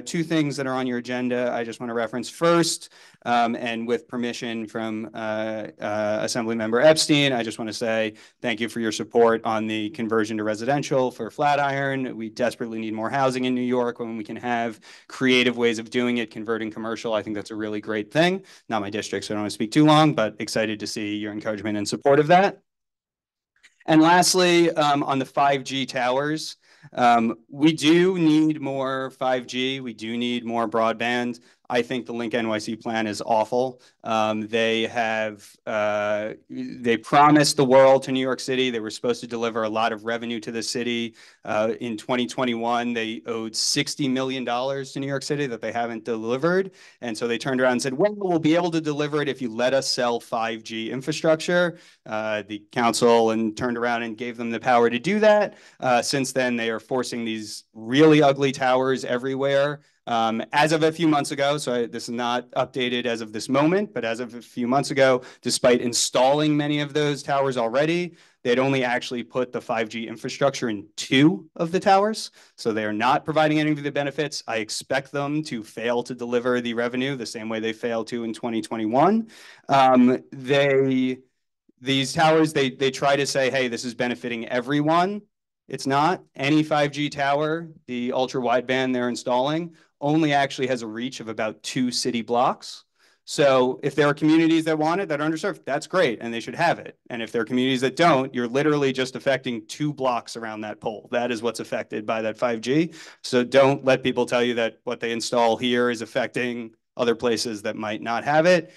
2 things that are on your agenda I just want to reference first, and with permission from Assemblymember Epstein, I just want to say thank you for your support on the conversion to residential for Flatiron. We desperately need more housing in New York. When we can have creative ways of doing it, converting commercial, I think that's a really great thing. Not my district, so I don't want to speak too long, but excited to see your encouragement and support of that. And lastly, on the 5G towers, we do need more 5G. We do need more broadband. I think the Link NYC plan is awful. They promised the world to New York City. They were supposed to deliver a lot of revenue to the city. In 2021, they owed $60 million to New York City that they haven't delivered. And so they turned around and said, well, we'll be able to deliver it if you let us sell 5G infrastructure. The council turned around and gave them the power to do that. Since then, they are forcing these really ugly towers everywhere. As of a few months ago, so this is not updated as of this moment, but as of a few months ago, despite installing many of those towers already, they'd only actually put the 5G infrastructure in 2 of the towers. So they are not providing any of the benefits. I expect them to fail to deliver the revenue the same way they failed to in 2021. These towers, they try to say, hey, this is benefiting everyone. It's not. Any 5G tower, the ultra wideband they're installing, only actually has a reach of about 2 city blocks. So if there are communities that want it, that are underserved, that's great, and they should have it. And if there are communities that don't, you're literally just affecting 2 blocks around that pole. That is what's affected by that 5G. So don't let people tell you that what they install here is affecting other places that might not have it.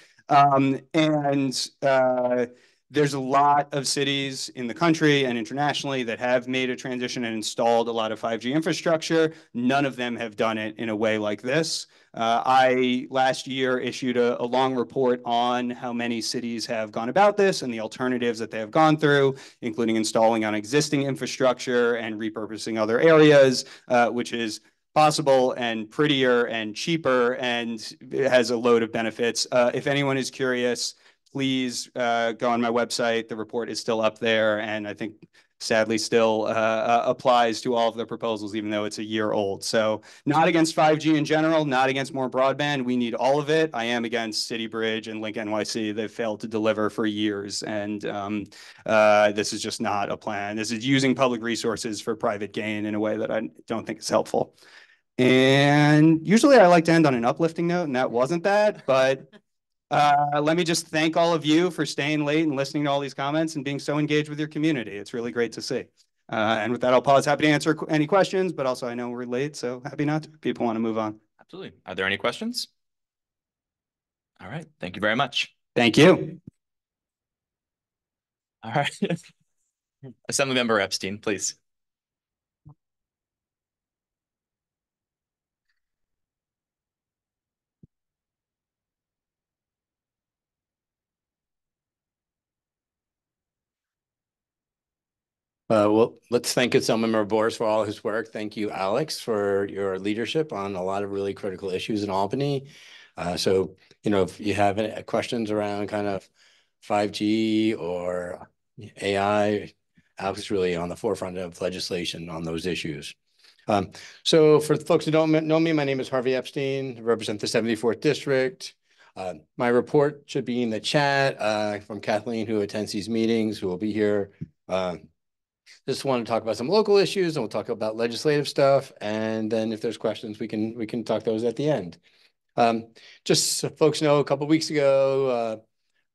There's a lot of cities in the country and internationally that have made a transition and installed a lot of 5G infrastructure. None of them have done it in a way like this. I last year issued a long report on how many cities have gone about this and the alternatives that they have gone through, including installing on existing infrastructure and repurposing other areas, which is possible and prettier and cheaper and has a load of benefits. If anyone is curious, please go on my website. The report is still up there, and I think sadly still applies to all of the proposals, even though it's a year old. So not against 5G in general, not against more broadband. We need all of it. I am against City Bridge and Link NYC. They've failed to deliver for years, and this is just not a plan. This is using public resources for private gain in a way that I don't think is helpful. And usually I like to end on an uplifting note, and that wasn't that, but let me just thank all of you for staying late and listening to all these comments and being so engaged with your community. It's really great to see. And with that, I'll pause. Happy to answer any questions, but also I know we're late, so happy not to. People want to move on. Absolutely. Are there any questions? All right. Thank you very much. Thank you. All right. Assemblymember Epstein, please. Well, let's thank Assemblymember Boris for all his work. Thank you, Alex, for your leadership on a lot of really critical issues in Albany. So, if you have any questions around kind of 5G or AI, Alex is really on the forefront of legislation on those issues. So for folks who don't know me, my name is Harvey Epstein. I represent the 74th District. My report should be in the chat from Kathleen, who attends these meetings, who will be here. Just want to talk about some local issues, and we'll talk about legislative stuff. And then if there's questions, we can talk those at the end. Just so folks know, a couple of weeks ago,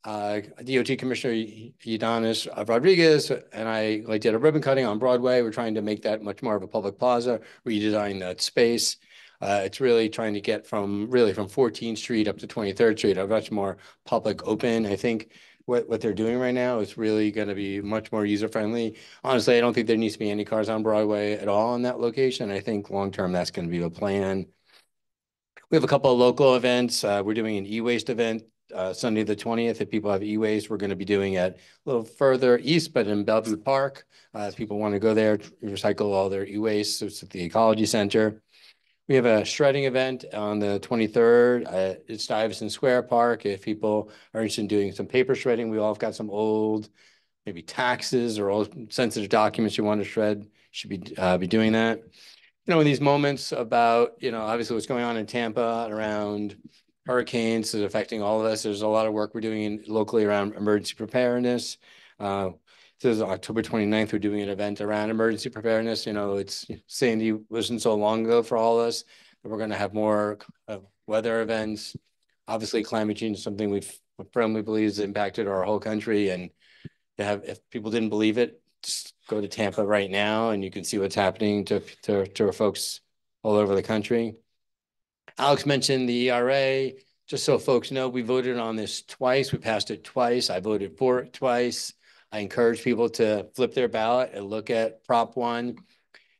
DOT Commissioner Yanas Rodriguez and I did a ribbon cutting on Broadway. We're trying to make that much more of a public plaza, redesign that space. It's really trying to get from 14th Street up to 23rd Street, a much more public open. I think what they're doing right now is really going to be much more user friendly. Honestly, I don't think there needs to be any cars on Broadway at all in that location. I think long term that's going to be a plan. We have a couple of local events. We're doing an e-waste event Sunday the 20th. If people have e-waste, we're going to be doing it a little further east, but in Bellevue Park. If people want to go there, recycle all their e-waste. So it's at the Ecology Center. We have a shredding event on the 23rd. It's Stuyvesant Square Park. If people are interested in doing some paper shredding, we all have got some old, maybe taxes or old sensitive documents you want to shred. Should be doing that. In these moments about, obviously what's going on in Tampa around hurricanes is affecting all of us. There's a lot of work we're doing locally around emergency preparedness. This is October 29th. We're doing an event around emergency preparedness. It's Sandy wasn't so long ago for all of us. We're going to have more weather events. Obviously, climate change is something we firmly believe has impacted our whole country. And if people didn't believe it, just go to Tampa right now and you can see what's happening to our folks all over the country. Alex mentioned the ERA. Just so folks know, we voted on this twice. We passed it twice. I voted for it twice. I encourage people to flip their ballot and look at Prop 1.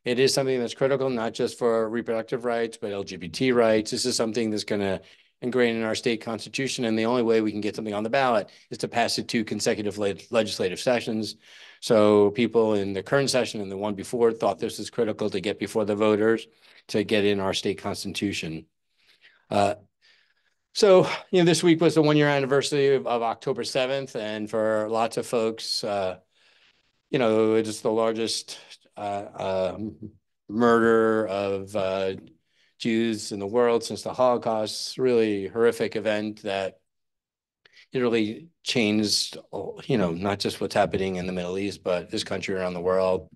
It is something that's critical, not just for reproductive rights, but LGBT rights. This is something that's going to ingrain in our state constitution. And the only way we can get something on the ballot is to pass it 2 consecutive legislative sessions. So people in the current session and the one before thought this is critical to get before the voters to get in our state constitution. So, this week was the 1-year anniversary of October 7th. And for lots of folks, it's the largest murder of Jews in the world since the Holocaust. Really horrific event that it really changed, not just what's happening in the Middle East, but this country around the world.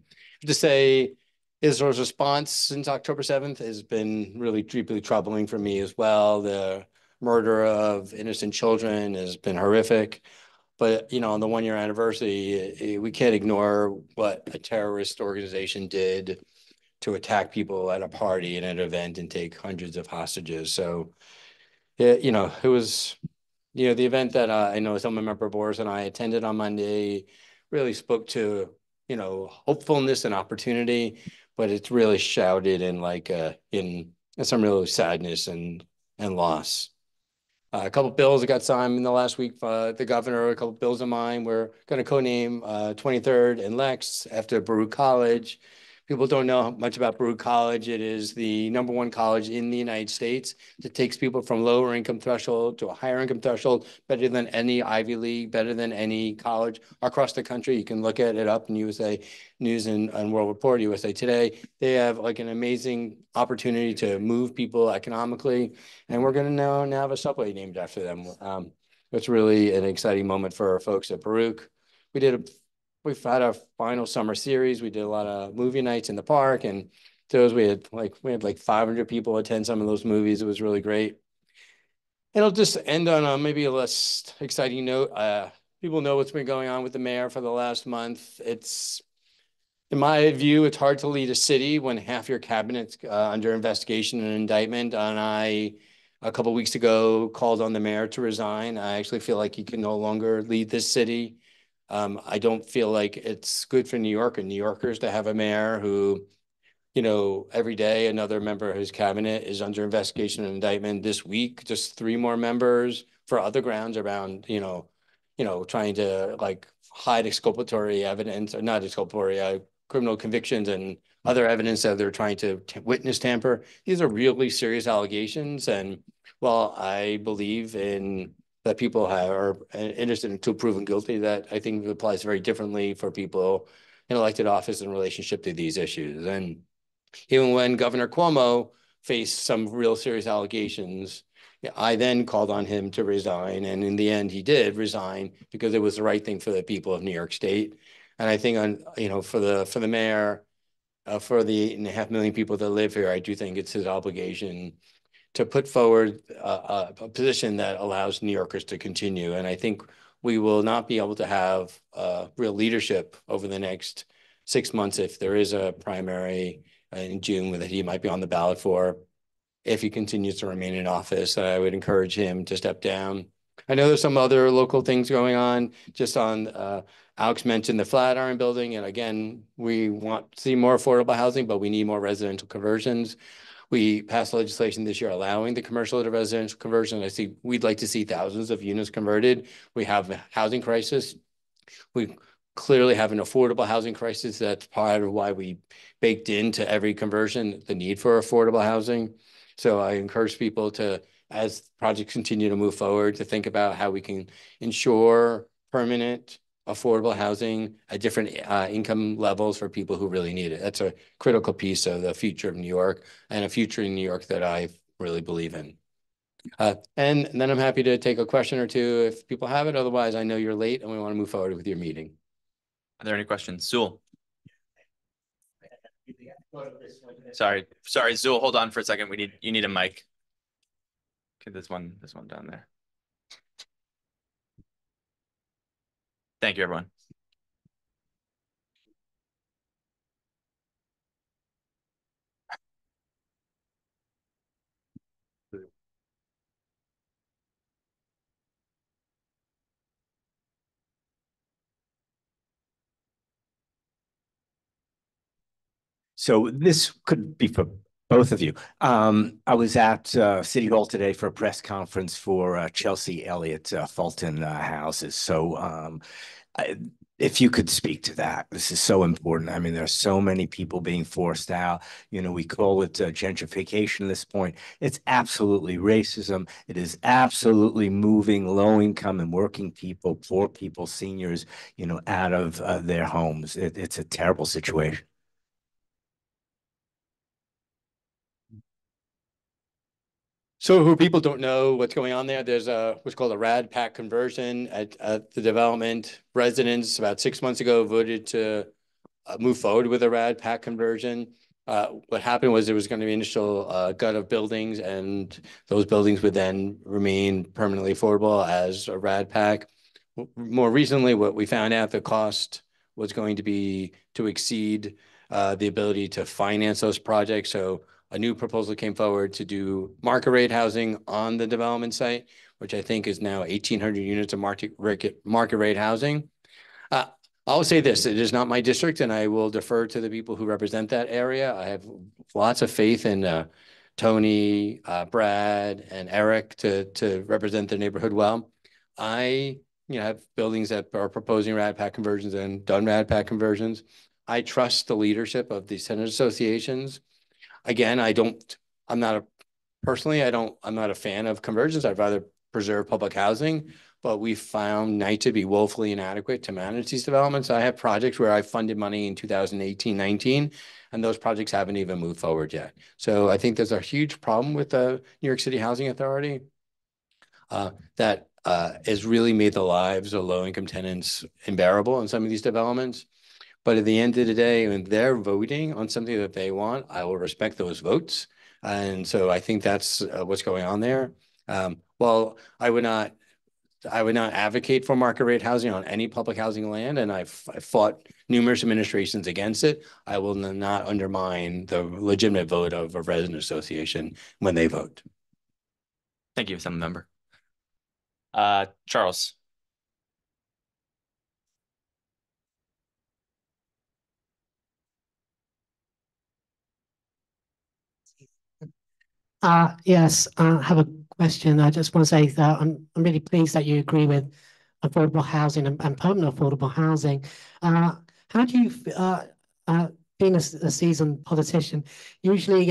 To say Israel's response since October 7th has been really deeply troubling for me as well. The murder of innocent children has been horrific. But, on the 1-year anniversary, we can't ignore what a terrorist organization did to attack people at a party and an event and take hundreds of hostages. So, it was, the event that I know Assemblymember Boris and I attended on Monday really spoke to, hopefulness and opportunity, but it's really shrouded in some real sadness and loss. A couple bills that got signed in the last week. The governor, a couple bills of mine. We're going to co-name 23rd and Lex after Baruch College. People don't know much about Baruch College. It is the #1 college in the United States that takes people from lower income threshold to a higher income threshold, better than any Ivy League, better than any college across the country. You can look at it up in USA News and World Report, USA Today. They have an amazing opportunity to move people economically, and we're going to now have a subway named after them. It's really an exciting moment for our folks at Baruch. We've had our final summer series. We did a lot of movie nights in the park, and those we had 500 people attend some of those movies. It was really great. And I'll just end on maybe a less exciting note. People know what's been going on with the mayor for the last month. In my view, it's hard to lead a city when half your cabinet's under investigation and indictment. And I, a couple of weeks ago, called on the mayor to resign. I actually feel like he can no longer lead this city. I don't feel like it's good for New York and New Yorkers to have a mayor who, every day another member of his cabinet is under investigation and indictment. This week, just 3 more members for other grounds around, trying to hide exculpatory evidence, or not exculpatory, criminal convictions and other evidence that they're trying to witness tamper. These are really serious allegations. And while I believe that people are innocent until proven guilty, that I think applies very differently for people in elected office in relationship to these issues. And even when Governor Cuomo faced some real serious allegations, I then called on him to resign. And in the end, he did resign because it was the right thing for the people of New York State. And I think for the mayor, for the 8.5 million people that live here, I do think it's his obligation to put forward a position that allows New Yorkers to continue. And I think we will not be able to have real leadership over the next 6 months if there is a primary in June that he might be on the ballot for. If he continues to remain in office, I would encourage him to step down. I know there's some other local things going on. Just on Alex mentioned the Flatiron building, and again, we want to see more affordable housing, but we need more residential conversions. We passed legislation this year allowing the commercial to residential conversion. We'd like to see thousands of units converted. We have a housing crisis. We clearly have an affordable housing crisis. That's part of why we baked into every conversion the need for affordable housing. So I encourage people to, as projects continue to move forward, to think about how we can ensure permanent affordable housing at different income levels for people who really need it. That's a critical piece of the future of New York, and a future in New York that I really believe in. And then I'm happy to take a question or two if people have it. Otherwise, I know you're late and we want to move forward with your meeting. Are there any questions? Zool? Sorry, Zool, hold on for a second. You need a mic. Okay, this one down there. Thank you, everyone. So this could be for both of you. I was at City Hall today for a press conference for Chelsea Elliott Fulton houses. So if you could speak to that, this is so important. I mean, there are so many people being forced out. You know, we call it gentrification at this point. It's absolutely racism. It is absolutely moving low-income and working people, poor people, seniors, you know, out of their homes. It's a terrible situation. So who people don't know what's going on there, there's what's called a RAD PAC conversion at the development. Residents about 6 months ago voted to move forward with a RAD PAC conversion. What happened was there was going to be initial gut of buildings, and those buildings would then remain permanently affordable as a RAD PAC. More recently, what we found out, the cost was going to be to exceed the ability to finance those projects. So a new proposal came forward to do market rate housing on the development site, which I think is now 1,800 units of market rate housing. I'll say this, it is not my district, and I will defer to the people who represent that area. I have lots of faith in Tony, Brad, and Eric to represent the neighborhood well. I have buildings that are proposing RAD PAC conversions and done RAD PAC conversions. I trust the leadership of the tenant associations. Again, I'm not a fan of conversions. I'd rather preserve public housing, but we found NIGHT to be woefully inadequate to manage these developments. I have projects where I funded money in 2018-19, and those projects haven't even moved forward yet. So I think there's a huge problem with the New York City Housing Authority that has really made the lives of low-income tenants unbearable in some of these developments. But at the end of the day, when they're voting on something that they want, I will respect those votes. And so I think that's what's going on there. Well, I would not advocate for market rate housing on any public housing land, and I've fought numerous administrations against it. I will not undermine the legitimate vote of a resident association when they vote. Thank you, Assembly Member. Charles. Yes, I have a question. I just want to say that I'm really pleased that you agree with affordable housing and permanent affordable housing. How do you, being a seasoned politician, usually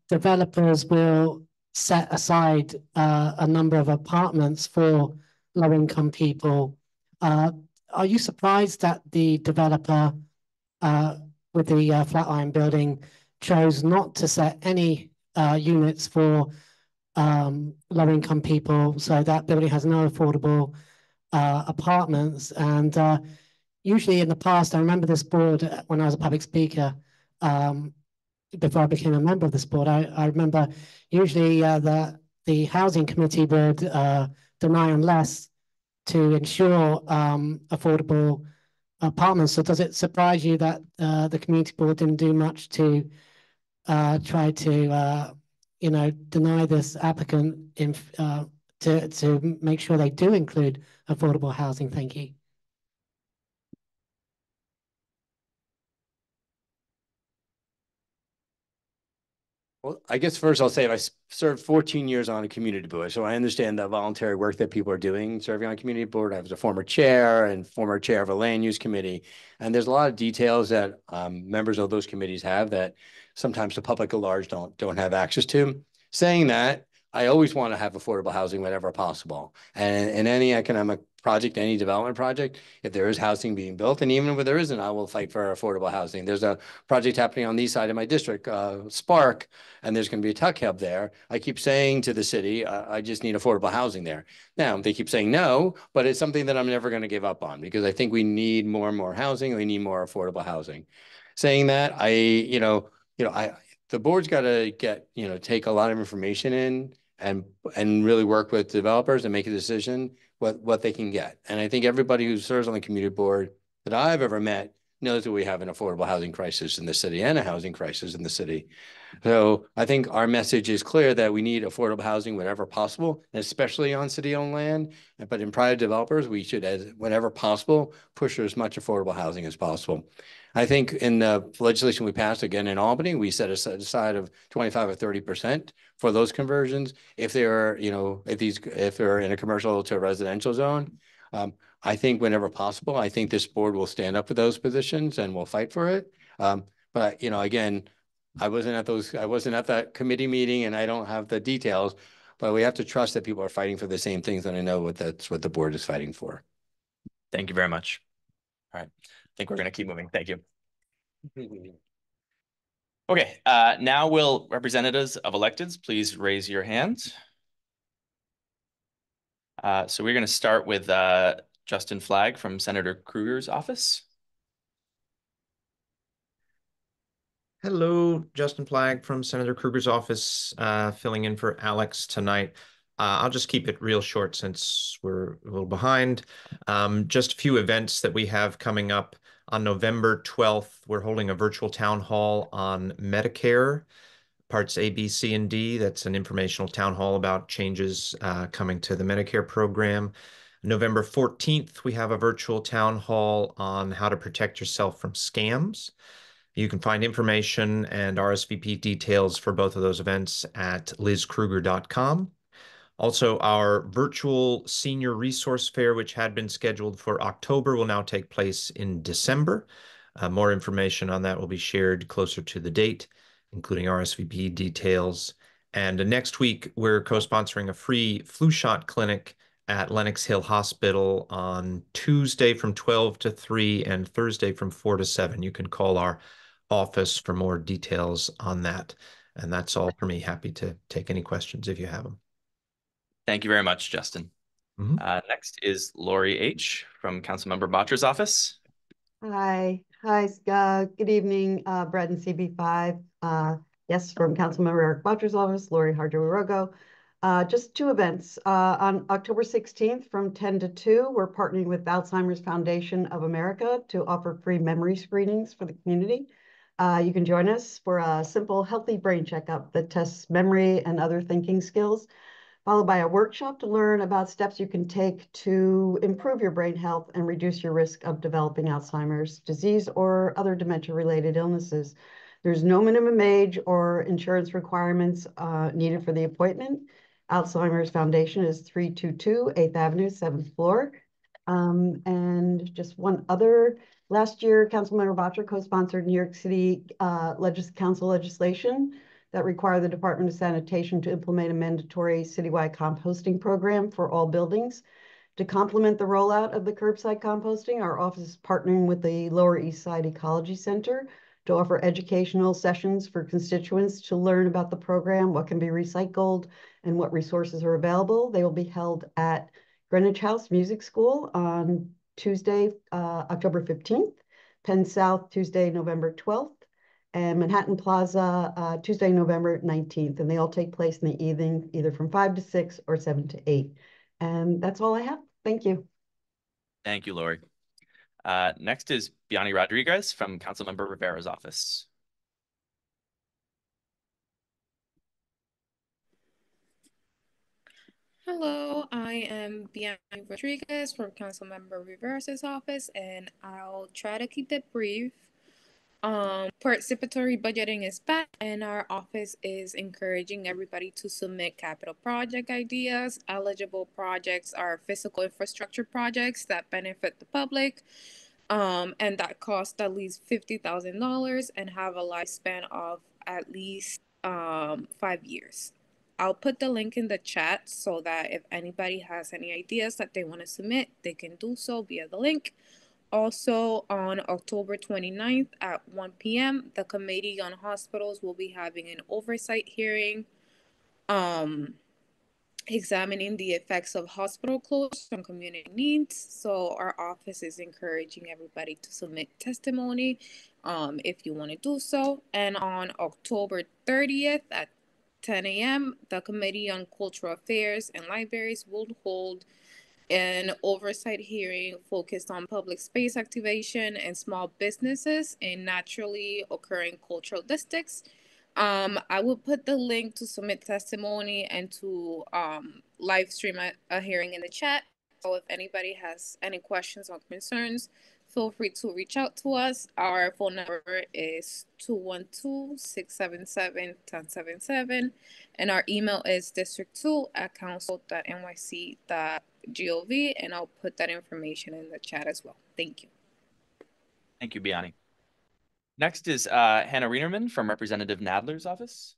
developers will set aside a number of apartments for low-income people. Are you surprised that the developer with the Flatiron building chose not to set any units for low-income people, so that building has no affordable apartments? And usually in the past, I remember this board when I was a public speaker, before I became a member of this board, I remember usually the housing committee would deny unless to ensure affordable apartments. So does it surprise you that the community board didn't do much to try to deny this applicant to make sure they do include affordable housing? Thank you. Well, I guess first I'll say I served 14 years on a community board, so I understand the voluntary work that people are doing serving on a community board. I was a former chair and former chair of a land use committee, and there's a lot of details that members of those committees have that sometimes the public at large don't have access to. Saying that, I always want to have affordable housing whenever possible, and in any economic project, any development project, if there is housing being built, and even if there isn't, I will fight for affordable housing. There's a project happening on the east side of my district, Spark, and there's going to be a tech hub there. I keep saying to the city, I just need affordable housing there. Now, they keep saying no, but it's something that I'm never going to give up on because I think we need more and more housing. We need more affordable housing. Saying that, the board's got to take a lot of information in and really work with developers and make a decision what they can get. And I think everybody who serves on the community board that I've ever met knows that we have an affordable housing crisis in the city and a housing crisis in the city. So I think our message is clear that we need affordable housing whenever possible, especially on city-owned land. But in private developers, we should, whenever possible, push for as much affordable housing as possible. I think in the legislation we passed again in Albany, we set aside of 25 or 30% for those conversions if they're, if they're in a commercial to a residential zone. I think whenever possible, I think this board will stand up for those positions and will fight for it. But again, I wasn't at that committee meeting and I don't have the details, but we have to trust that people are fighting for the same things, and I know that's what the board is fighting for. Thank you very much. All right. I think we're going to keep moving. Thank you. Okay, now will representatives of electeds please raise your hands. So we're going to start with Justin Flagg from Senator Krueger's office. Hello, Justin Flagg from Senator Krueger's office, filling in for Alex tonight. I'll just keep it real short since we're a little behind. Just a few events that we have coming up. On November 12th, we're holding a virtual town hall on Medicare, parts A, B, C, and D. That's an informational town hall about changes coming to the Medicare program. November 14th, we have a virtual town hall on how to protect yourself from scams. You can find information and RSVP details for both of those events at lizkrueger.com. Also, our virtual senior resource fair, which had been scheduled for October, will now take place in December. More information on that will be shared closer to the date, including RSVP details. And next week, we're co-sponsoring a free flu shot clinic at Lenox Hill Hospital on Tuesday from 12 to 3 and Thursday from 4 to 7. You can call our office for more details on that. And that's all for me. Happy to take any questions if you have them. Thank you very much, Justin. Next is Lori H. from Councilmember Bottcher's office. Hi, good evening, Brad and CB5. Yes, from Councilmember Eric Bottcher's office, Lori Hardwirogo. Just two events. On October 16th from 10 to 2, we're partnering with Alzheimer's Foundation of America to offer free memory screenings for the community. You can join us for a simple, healthy brain checkup that tests memory and other thinking skills, followed by a workshop to learn about steps you can take to improve your brain health and reduce your risk of developing Alzheimer's disease or other dementia-related illnesses. There's no minimum age or insurance requirements needed for the appointment. Alzheimer's Foundation is 322 8th Avenue, 7th floor. And just one other, last year, Councilmember Bottcher co-sponsored New York City Council legislation that require the Department of Sanitation to implement a mandatory citywide composting program for all buildings. To complement the rollout of the curbside composting, our office is partnering with the Lower East Side Ecology Center to offer educational sessions for constituents to learn about the program, what can be recycled, and what resources are available. They will be held at Greenwich House Music School on Tuesday, October 15th, Penn South, Tuesday, November 12th, and Manhattan Plaza, Tuesday, November 19th. And they all take place in the evening, either from 5 to 6 or 7 to 8. And that's all I have. Thank you. Thank you, Lori. Next is Biani Rodriguez from Councilmember Rivera's office. Hello, I am Biani Rodriguez from Councilmember Rivera's office, and I'll try to keep it brief. Participatory budgeting is back, and our office is encouraging everybody to submit capital project ideas. Eligible projects are physical infrastructure projects that benefit the public, and that cost at least $50,000 and have a lifespan of at least 5 years. I'll put the link in the chat so that if anybody has any ideas that they want to submit, they can do so via the link. Also, on October 29th at 1 p.m., the Committee on Hospitals will be having an oversight hearing examining the effects of hospital closures on community needs. So our office is encouraging everybody to submit testimony if you want to do so. And on October 30th at 10 a.m., the Committee on Cultural Affairs and Libraries will hold an oversight hearing focused on public space activation and small businesses in naturally occurring cultural districts. I will put the link to submit testimony and to live stream a hearing in the chat. So if anybody has any questions or concerns, feel free to reach out to us. Our phone number is 212-677-1077. And our email is district2@council.nyc.gov. And I'll put that information in the chat as well. Thank you. Thank you, Biani. Next is Hannah Rienerman from Representative Nadler's office.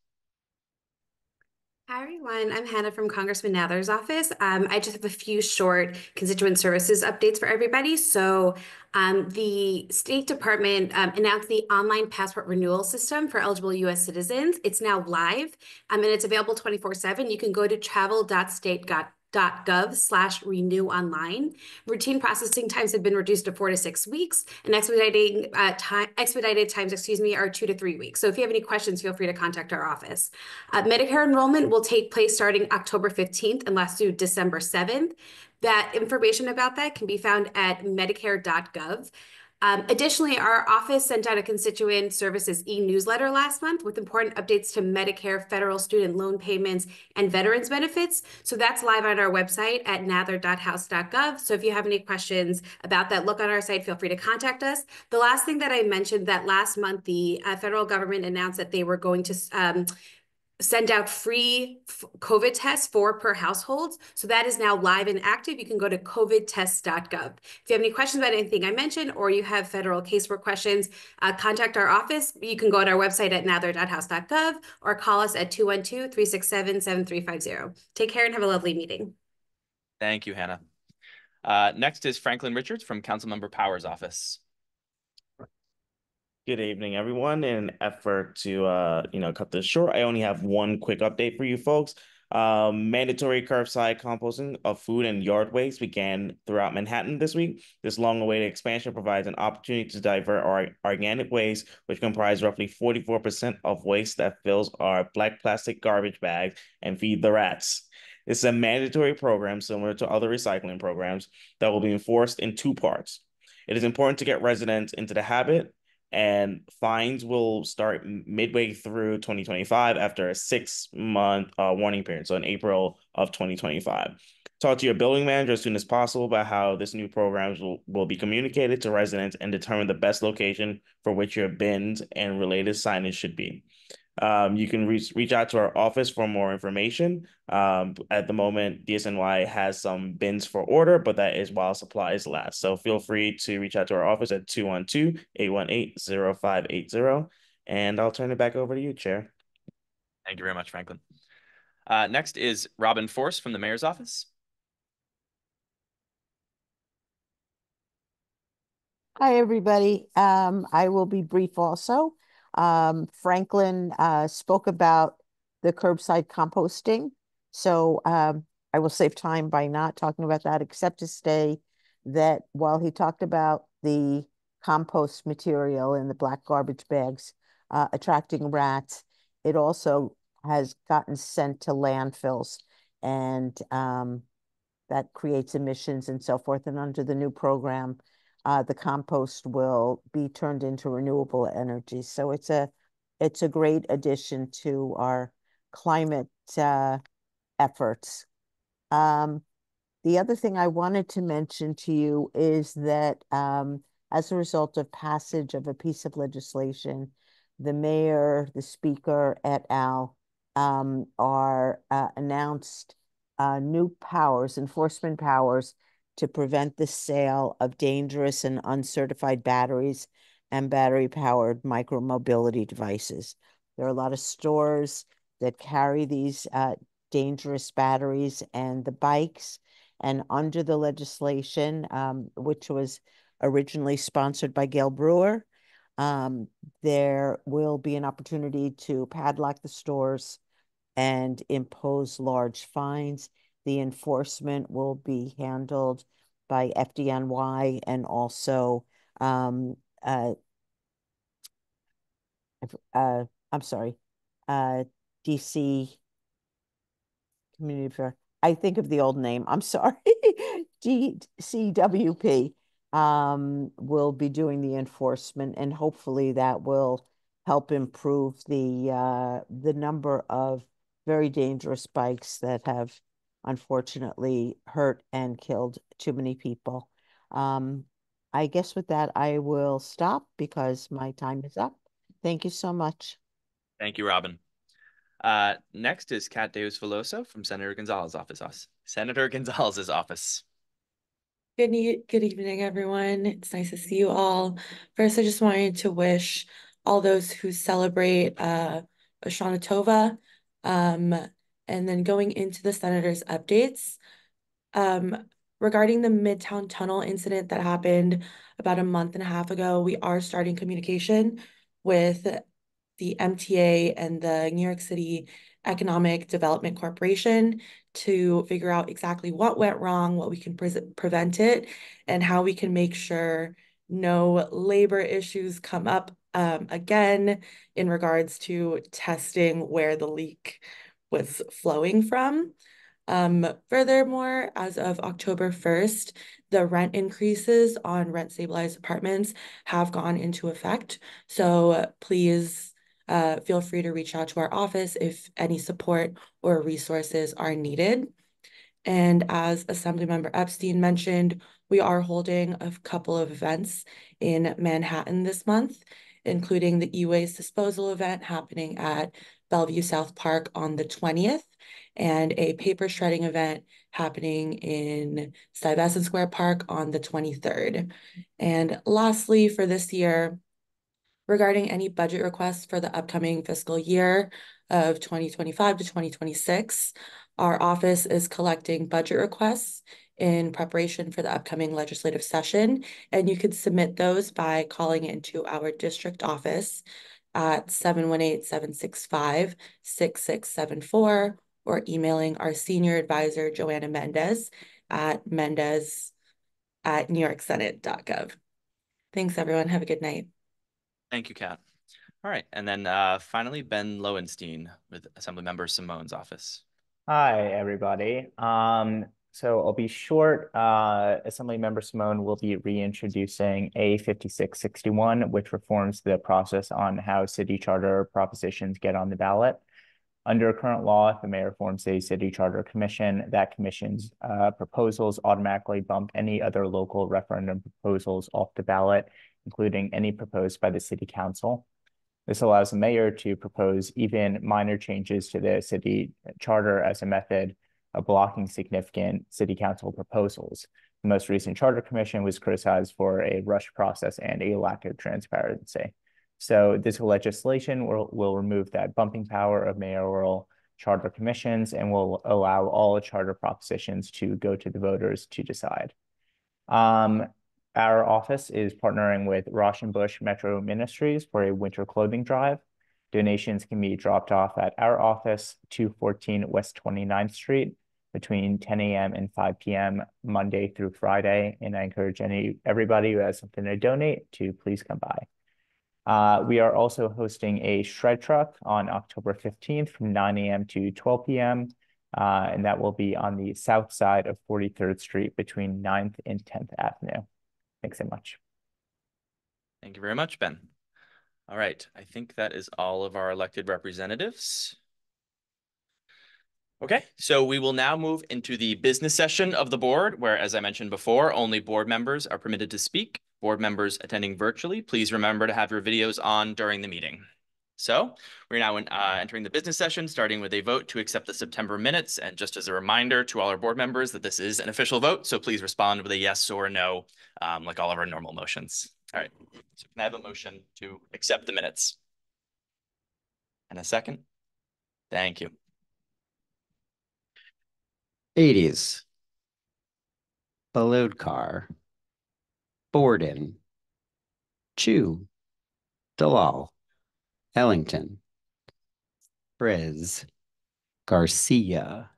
Hi, everyone. I'm Hannah from Congressman Nadler's office. I just have a few short constituent services updates for everybody. So the State Department announced the online passport renewal system for eligible U.S. citizens. It's now live, and it's available 24/7. You can go to travel.state.gov/renew online. Routine processing times have been reduced to 4 to 6 weeks, and expedited times, are 2 to 3 weeks. So if you have any questions, feel free to contact our office. Medicare enrollment will take place starting October 15th and last through December 7th. That information about that can be found at medicare.gov. Additionally, our office sent out a constituent services e-newsletter last month with important updates to Medicare, federal student loan payments, and veterans benefits. So that's live on our website at nadler.house.gov. So if you have any questions about that, look on our site, feel free to contact us. The last thing that I mentioned, that last month, the federal government announced that they were going to send out free COVID tests per household. So that is now live and active. You can go to covidtests.gov. If you have any questions about anything I mentioned, or you have federal casework questions, contact our office. You can go on our website at nadler.house.gov or call us at 212-367-7350. Take care and have a lovely meeting. Thank you, Hannah. Next is Franklin Richards from Councilmember Power's office. Good evening, everyone. In an effort to, cut this short, I only have one quick update for you folks. Mandatory curbside composting of food and yard waste began throughout Manhattan this week. This long-awaited expansion provides an opportunity to divert our organic waste, which comprise roughly 44% of waste that fills our black plastic garbage bags, and feed the rats. This is a mandatory program similar to other recycling programs that will be enforced in 2 parts. It is important to get residents into the habit, and fines will start midway through 2025 after a 6-month warning period, so in April of 2025. Talk to your building manager as soon as possible about how this new program will be communicated to residents and determine the best location for which your bins and related signage should be. You can reach out to our office for more information. At the moment, DSNY has some bins for order, but that is while supplies last. So feel free to reach out to our office at 212-818-0580. And I'll turn it back over to you, Chair. Thank you very much, Franklin. Next is Robin Force from the Mayor's office. Hi, everybody. I will be brief also. Franklin spoke about the curbside composting. So I will save time by not talking about that, except to say that while he talked about the compost material in the black garbage bags attracting rats, it also has gotten sent to landfills. And that creates emissions and so forth. And under the new program, the compost will be turned into renewable energy. So it's a great addition to our climate efforts. The other thing I wanted to mention to you is that as a result of passage of a piece of legislation, the mayor, the speaker, et al. Are announced new powers, enforcement powers, to prevent the sale of dangerous and uncertified batteries and battery-powered micromobility devices. There are a lot of stores that carry these dangerous batteries and the bikes. And under the legislation, which was originally sponsored by Gail Brewer, there will be an opportunity to padlock the stores and impose large fines. The enforcement will be handled by FDNY and also I'm sorry, DC Community Fair. I think of the old name. I'm sorry. DCWP will be doing the enforcement, and hopefully that will help improve the number of very dangerous bikes that have unfortunately hurt and killed too many people. I guess with that, I will stop because my time is up. Thank you so much. Thank you, Robin. Next is Kat Deus Veloso from Senator Gonzalez's office. Senator Gonzalez's office. Good evening, everyone. It's nice to see you all. First, I just wanted to wish all those who celebrate Oshana Tova. And then going into the senator's updates, regarding the Midtown Tunnel incident that happened about a month and a half ago, we are starting communication with the MTA and the New York City Economic Development Corporation to figure out exactly what went wrong, what we can prevent it, and how we can make sure no labor issues come up again in regards to testing where the leak was flowing from. Furthermore, as of October 1st, the rent increases on rent stabilized apartments have gone into effect. So please feel free to reach out to our office if any support or resources are needed. And as Assemblymember Epstein mentioned, we are holding a couple of events in Manhattan this month, including the e-waste disposal event happening at Bellevue South Park on the 20th, and a paper shredding event happening in Stuyvesant Square Park on the 23rd. And lastly, for this year, regarding any budget requests for the upcoming fiscal year of 2025 to 2026, our office is collecting budget requests in preparation for the upcoming legislative session, and you could submit those by calling into our district office at 718-765-6674 or emailing our senior advisor, Joanne Mendez, at mendez@newyorksenate.gov. Thanks, everyone. Have a good night. Thank you, Kat. All right, and then finally, Ben Lowenstein with Assemblymember Simone's office. Hi, everybody. So I'll be short. Assemblymember Simone will be reintroducing A5661, which reforms the process on how city charter propositions get on the ballot. Under current law, if the mayor forms a city charter commission, that commission's proposals automatically bump any other local referendum proposals off the ballot, including any proposed by the city council. This allows the mayor to propose even minor changes to the city charter as a method of blocking significant city council proposals. The most recent charter commission was criticized for a rushed process and a lack of transparency. So this legislation will remove that bumping power of mayoral charter commissions and will allow all charter propositions to go to the voters to decide. Our office is partnering with Rauschenbusch Metro Ministries for a winter clothing drive. Donations can be dropped off at our office, 214 West 29th Street, between 10 a.m. and 5 p.m. Monday through Friday. And I encourage everybody who has something to donate to please come by. We are also hosting a shred truck on October 15th from 9 a.m. to 12 p.m. and that will be on the south side of 43rd Street between 9th and 10th Avenue. Thanks so much. Thank you very much, Ben. All right, I think that is all of our elected representatives. Okay, so we will now move into the business session of the board, where, as I mentioned before, only board members are permitted to speak. Board members attending virtually, please remember to have your videos on during the meeting. So we're now entering the business session, starting with a vote to accept the September minutes. And just as a reminder to all our board members that this is an official vote, so please respond with a yes or a no, like all of our normal motions. All right, so can I have a motion to accept the minutes? And a second? Thank you. 80s. Balodkar. Borden. Chu. Dalal. Ellington. Briz. Garcia.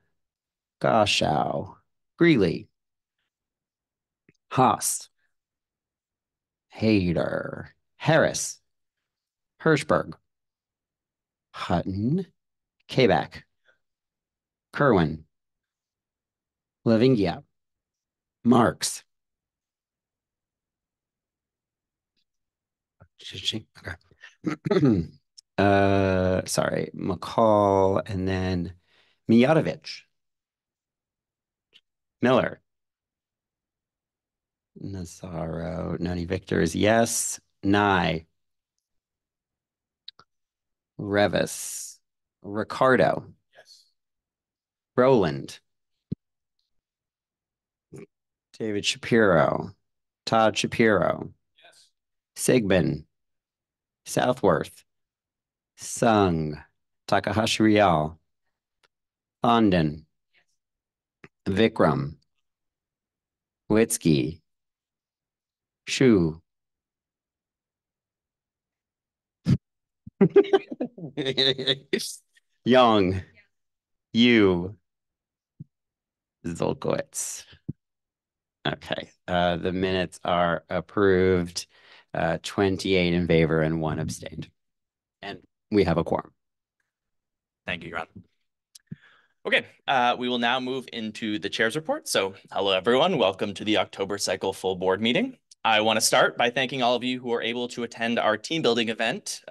Goshow. Greeley. Haas. Hayter. Harris. Hirschberg. Hutton. Kabak. Kerwin. Lavingia. Marks. Okay. Sorry, McCall, and then Mijatovic. Miller. Nazaro. Noni Victors, yes. Nye. Revis. Ricardo. Yes. Roland. David Shapiro. Todd Shapiro. Yes. Sigmund. Southworth. Sung. Takahashi Rial. Thondon. Vikram. Witsky. Shu. Young. You. Zolkowitz. Okay, the minutes are approved, 28 in favor and 1 abstained. And we have a quorum. Thank you, Your Honor. Okay, we will now move into the chair's report. So hello, everyone. Welcome to the October cycle full board meeting. I want to start by thanking all of you who were able to attend our team building event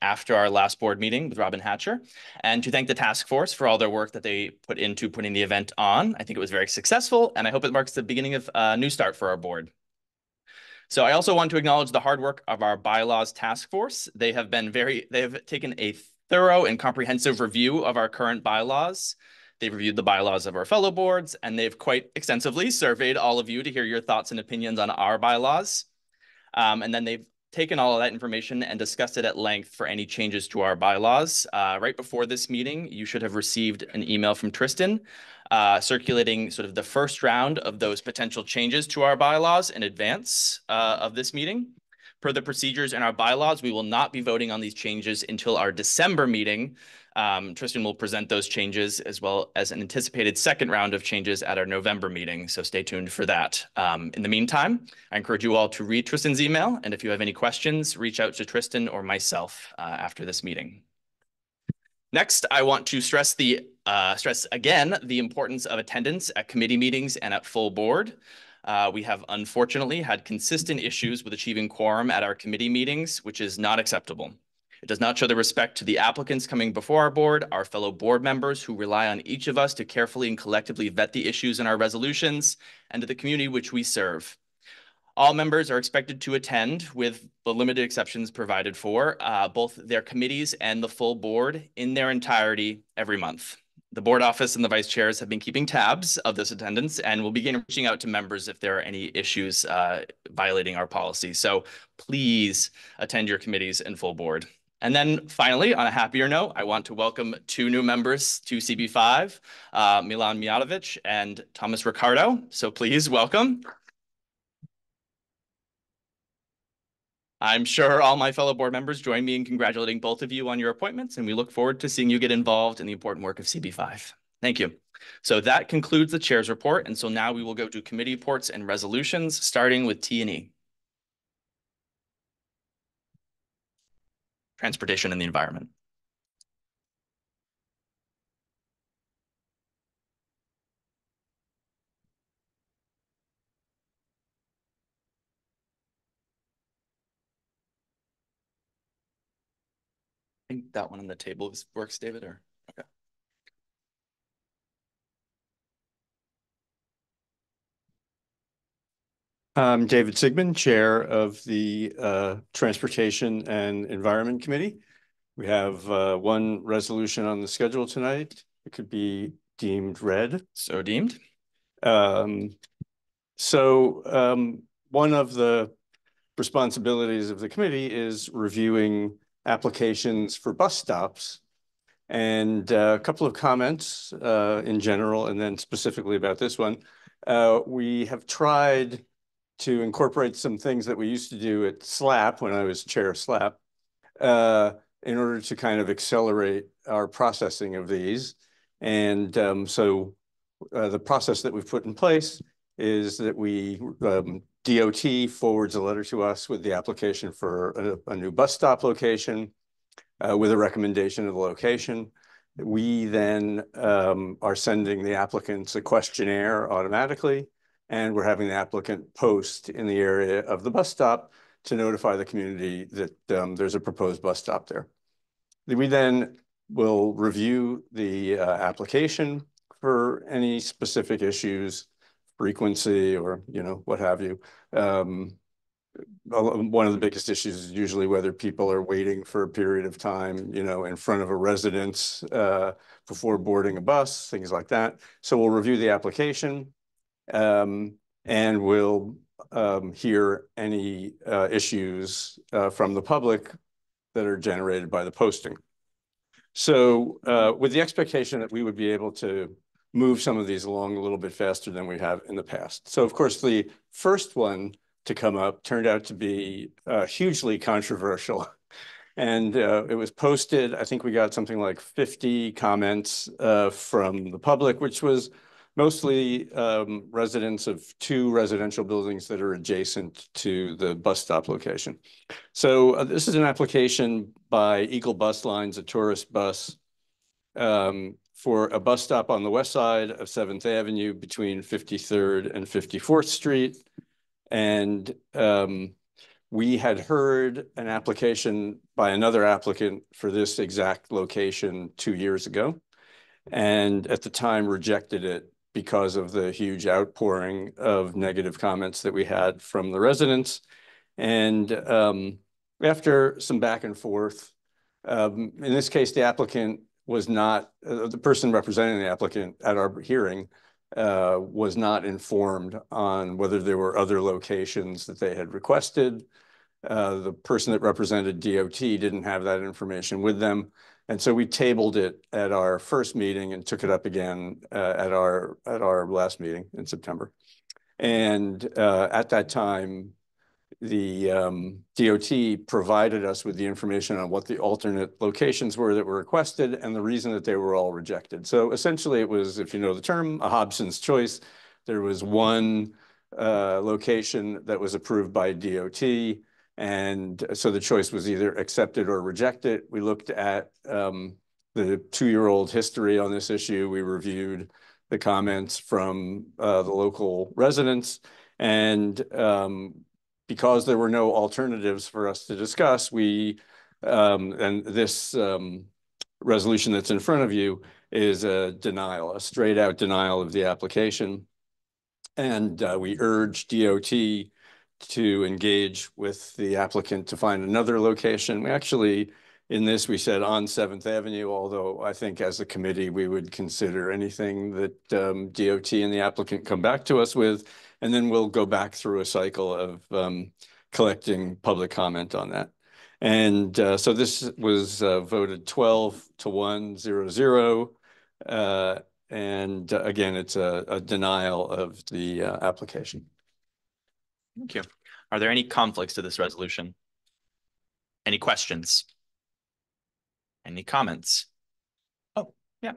after our last board meeting with Robin Hatcher, and to thank the task force for all their work that they put into putting the event on. I think it was very successful, and I hope it marks the beginning of a new start for our board. So I also want to acknowledge the hard work of our bylaws task force. They have taken a thorough and comprehensive review of our current bylaws. They've reviewed the bylaws of our fellow boards, and they've quite extensively surveyed all of you to hear your thoughts and opinions on our bylaws. And then they've taken all of that information and discussed it at length for any changes to our bylaws. Right before this meeting, you should have received an email from Tristan circulating sort of the first round of those potential changes to our bylaws in advance of this meeting. Per the procedures in our bylaws, we will not be voting on these changes until our December meeting. Tristan will present those changes as well as an anticipated second round of changes at our November meeting, so stay tuned for that. In the meantime, I encourage you all to read Tristan's email, and if you have any questions, reach out to Tristan or myself after this meeting. Next, I want to stress again the importance of attendance at committee meetings and at full board. We have unfortunately had consistent issues with achieving quorum at our committee meetings, which is not acceptable. It does not show the respect to the applicants coming before our board, our fellow board members who rely on each of us to carefully and collectively vet the issues in our resolutions, and to the community which we serve. All members are expected to attend, with the limited exceptions provided for, both their committees and the full board in their entirety every month. The board office and the vice chairs have been keeping tabs of this attendance and will begin reaching out to members if there are any issues violating our policy. So please attend your committees and full board. And then finally, on a happier note, I want to welcome 2 new members to CB5, Milan Mijatovic and Thomas Ricardo. So please welcome. I'm sure all my fellow board members join me in congratulating both of you on your appointments, and we look forward to seeing you get involved in the important work of CB5. Thank you. So that concludes the chair's report, and so now we will go to committee reports and resolutions, starting with T&E. Transportation and the environment. think that one on the table works, David, or okay. I'm David Sigmund, Chair of the Transportation and Environment Committee. We have one resolution on the schedule tonight. It could be deemed read. So deemed. One of the responsibilities of the committee is reviewing applications for bus stops. And a couple of comments in general, and then specifically about this one. We have tried to incorporate some things that we used to do at SLAP when I was chair of SLAP in order to kind of accelerate our processing of these. And the process that we've put in place is that we DOT forwards a letter to us with the application for a new bus stop location with a recommendation of the location. We then are sending the applicants a questionnaire automatically, and we're having the applicant post in the area of the bus stop to notify the community that there's a proposed bus stop there. We then will review the application for any specific issues, frequency, or what have you. One of the biggest issues is usually whether people are waiting for a period of time, in front of a residence before boarding a bus, things like that. So we'll review the application. And we'll hear any issues from the public that are generated by the posting. So with the expectation that we would be able to move some of these along a little bit faster than we have in the past. So of course, the first one to come up turned out to be hugely controversial. And it was posted, I think we got something like 50 comments from the public, which was mostly residents of 2 residential buildings that are adjacent to the bus stop location. So this is an application by Eagle Bus Lines, a tourist bus, for a bus stop on the west side of 7th Avenue between 53rd and 54th Street. And we had heard an application by another applicant for this exact location 2 years ago, and at the time rejected it because of the huge outpouring of negative comments that we had from the residents. And after some back and forth, in this case, the applicant was not, the person representing the applicant at our hearing was not informed on whether there were other locations that they had requested. The person that represented DOT didn't have that information with them. And so we tabled it at our first meeting and took it up again at our last meeting in September. And at that time, the DOT provided us with the information on what the alternate locations were that were requested and the reason that they were all rejected. So essentially it was, if you know the term, a Hobson's choice. There was one location that was approved by DOT. And so the choice was either accepted or rejected. We looked at the 2-year-old history on this issue. We reviewed the comments from the local residents. And because there were no alternatives for us to discuss, and this resolution that's in front of you is a denial, a straight out denial of the application. And we urge DOT to engage with the applicant to find another location. We actually, in this, we said on 7th Avenue, although I think as a committee, we would consider anything that DOT and the applicant come back to us with, and then we'll go back through a cycle of collecting public comment on that. And so this was voted 12-1-0-0. And again, it's a denial of the application. Thank you. Are there any conflicts to this resolution? Any questions? Any comments? Oh, yeah.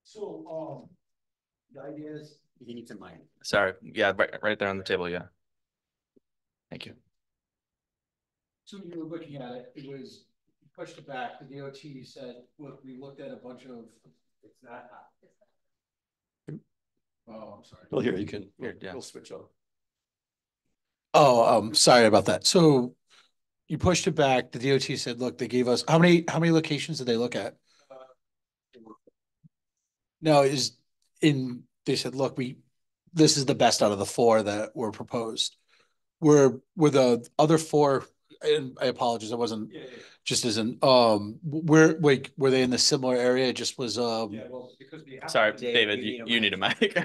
So, the idea is you need to mind. Sorry. Yeah, right there on the table. Yeah. Thank you. So you were looking at it, it was pushed it back. The DOT said, look, we looked at a bunch of, it's not hot. Oh, I'm sorry. Well, here you can, we'll switch off. Oh, sorry about that. So you pushed it back. The DOT said, look, they gave us, how many locations did they look at? No, they said, look, this is the best out of the 4 that were proposed. Were the other 4, and I apologize, I wasn't just isn't were they in the similar area? It just was Sorry, David, you need a mic.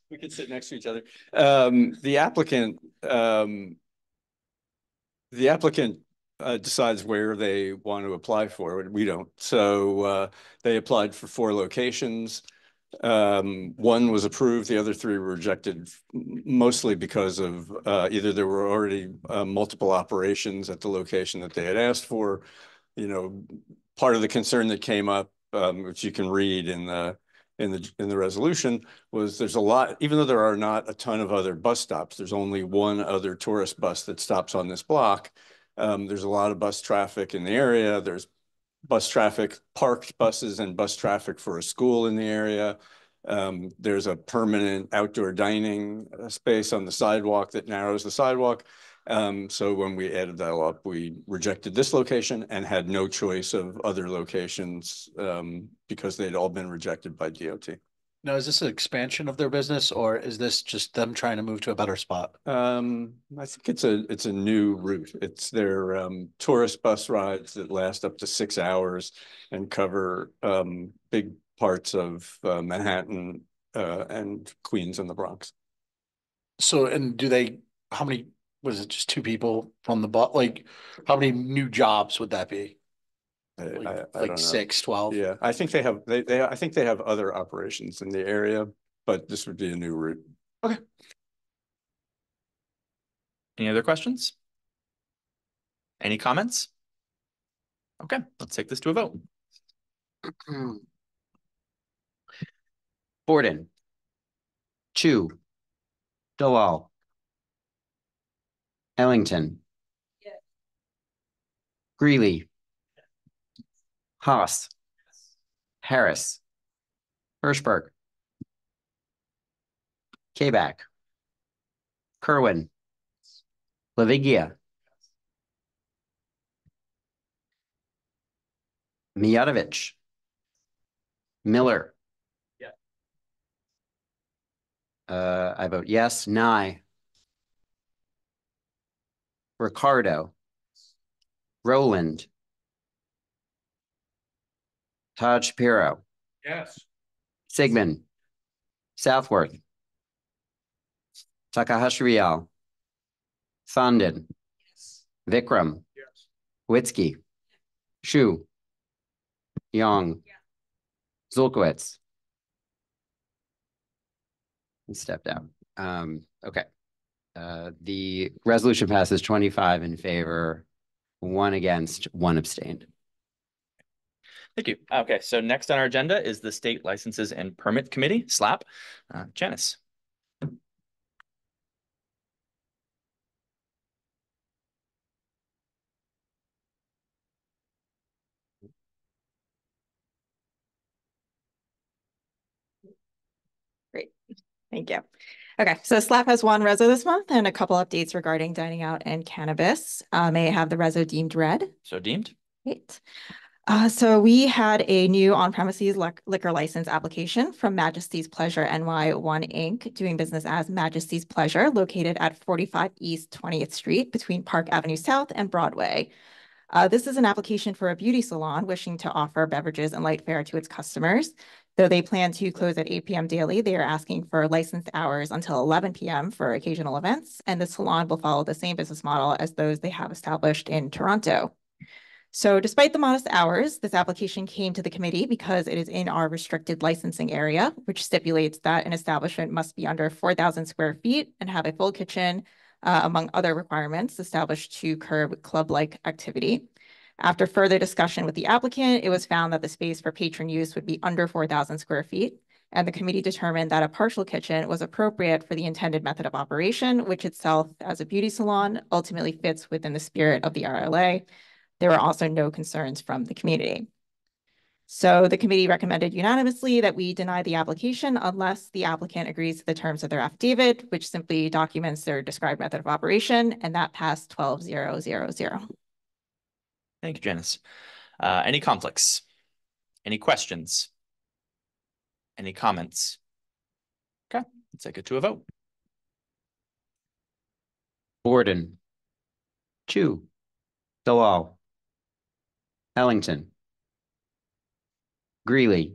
We can sit next to each other. The applicant decides where they want to apply for it. We don't. So they applied for 4 locations. 1 was approved, the other 3 were rejected, mostly because of either there were already multiple operations at the location that they had asked for. You know, part of the concern that came up, which you can read in the resolution, was there's a lot, even though there are not a ton of other bus stops, there's only 1 other tourist bus that stops on this block. There's a lot of bus traffic in the area. There's bus traffic, parked buses and bus traffic for a school in the area. There's a permanent outdoor dining space on the sidewalk that narrows the sidewalk. So when we added that up, we rejected this location and had no choice of other locations because they'd all been rejected by DOT. Now, is this an expansion of their business, or is this just them trying to move to a better spot? I think it's a new route. It's their tourist bus rides that last up to 6 hours and cover big parts of Manhattan and Queens and the Bronx. So, and how many, was it just 2 people from the bus? Like, how many new jobs would that be? I don't know. 6, 12? Yeah, I think they have I think they have other operations in the area, but this would be a new route. Okay. Any other questions? Any comments? Okay, let's take this to a vote. Borden. Chu. Dalal. Ellington. Yes. Greeley. Haas. Harris. Hirschberg. Kabak. Kerwin. Lavigia. Mijatovic. Miller. Yeah. I vote yes. Nye. Ricardo. Roland. Todd Shapiro. Yes. Sigmund. Southworth. Takahashi Rial. Thondon. Yes. Vikram. Yes. Witzke. Shu. Young. Yeah. Zulkowitz. He stepped out. Okay. The resolution passes 25 in favor, 1 against, 1 abstained. Thank you. Okay, so next on our agenda is the State Licenses and Permit Committee, SLAP. Janice. Great. Thank you. Okay, so SLAP has 1 reso this month and a couple updates regarding dining out and cannabis. May I have the reso deemed read? So deemed. Great. So we had a new on-premises liquor license application from Majesty's Pleasure NY1 Inc., doing business as Majesty's Pleasure, located at 45 East 20th Street between Park Avenue South and Broadway. This is an application for a beauty salon wishing to offer beverages and light fare to its customers. Though they plan to close at 8 p.m. daily, they are asking for licensed hours until 11 p.m. for occasional events, and the salon will follow the same business model as those they have established in Toronto. So despite the modest hours, this application came to the committee because it is in our restricted licensing area, which stipulates that an establishment must be under 4,000 square feet and have a full kitchen, among other requirements established to curb club-like activity. After further discussion with the applicant, it was found that the space for patron use would be under 4,000 square feet, and the committee determined that a partial kitchen was appropriate for the intended method of operation, which itself, as a beauty salon, ultimately fits within the spirit of the RLA. There were also no concerns from the community. So the committee recommended unanimously that we deny the application unless the applicant agrees to the terms of their affidavit, which simply documents their described method of operation, and that passed 12-0-0-0. Thank you, Janice. Any conflicts? Any questions? Any comments? Okay, let's take it to a vote. Borden, Chu, Dalal, Ellington, Greeley,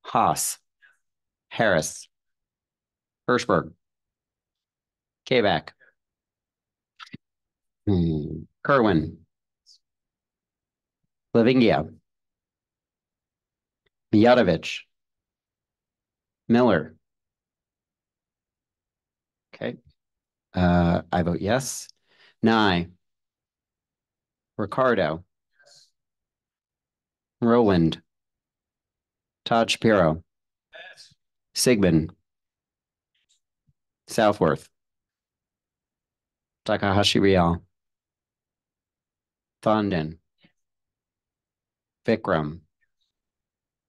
Haas, Harris, Hirschberg, Kavak, Kerwin, Lavingia, Mijatovic, Miller. Okay. I vote yes. Nye, Ricardo, Rowland, Todd Shapiro, Sigmund, Southworth, Takahashi Real, Thondon, Vikram,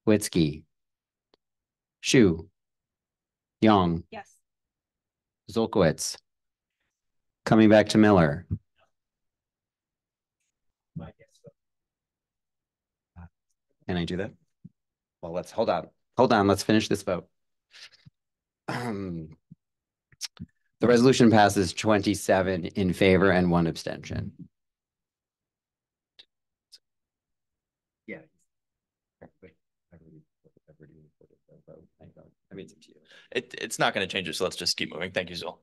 Witzke, Shu, Young, Yes. Zolkowitz. Coming back to Miller. Can I do that? Well, let's hold on. Hold on. Let's finish this vote. The resolution passes 27 in favor and 1 abstention. Yeah. I mean, it's not going to change it, so let's just keep moving. Thank you, Zul.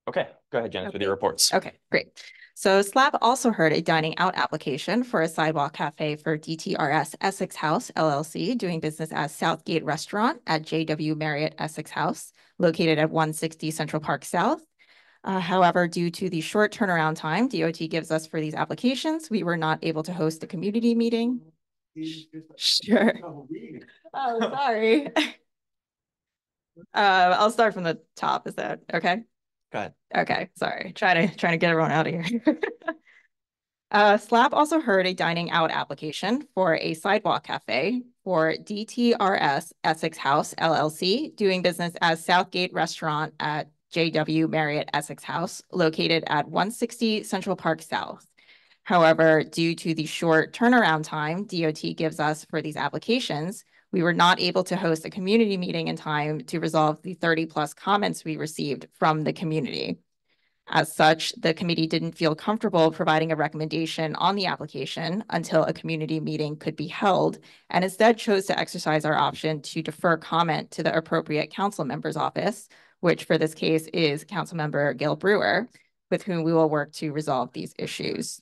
Okay, go ahead, Janice, with your reports. Okay, great. So SLAB also heard a dining out application for a sidewalk cafe for DTRS Essex House, LLC, doing business as Southgate Restaurant at JW Marriott Essex House, located at 160 Central Park South. However, due to the short turnaround time DOT gives us for these applications, we were not able to host a community meeting. Sure. Oh, sorry. I'll start from the top. Is that okay? Go ahead. Okay, sorry. Trying to get everyone out of here. SLAB also heard a dining out application for a sidewalk cafe for DTRS Essex House, LLC, doing business as Southgate Restaurant at JW Marriott Essex House, located at 160 Central Park South. However, due to the short turnaround time DOT gives us for these applications, we were not able to host a community meeting in time to resolve the 30+ comments we received from the community. As such, the committee didn't feel comfortable providing a recommendation on the application until a community meeting could be held, and instead chose to exercise our option to defer comment to the appropriate council member's office, which for this case is Councilmember Gail Brewer, with whom we will work to resolve these issues.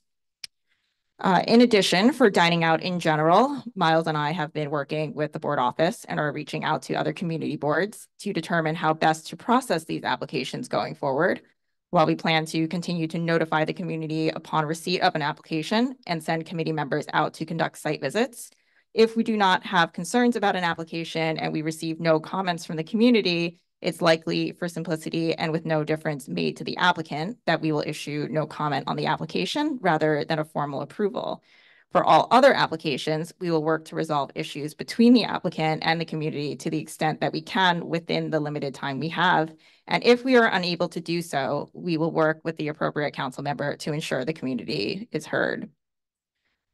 In addition, for dining out in general, Miles and I have been working with the board office and are reaching out to other community boards to determine how best to process these applications going forward. While we plan to continue to notify the community upon receipt of an application and send committee members out to conduct site visits, if we do not have concerns about an application and we receive no comments from the community, it's likely, for simplicity and with no difference made to the applicant, that we will issue no comment on the application rather than a formal approval. For all other applications, we will work to resolve issues between the applicant and the community to the extent that we can within the limited time we have. And if we are unable to do so, we will work with the appropriate council member to ensure the community is heard.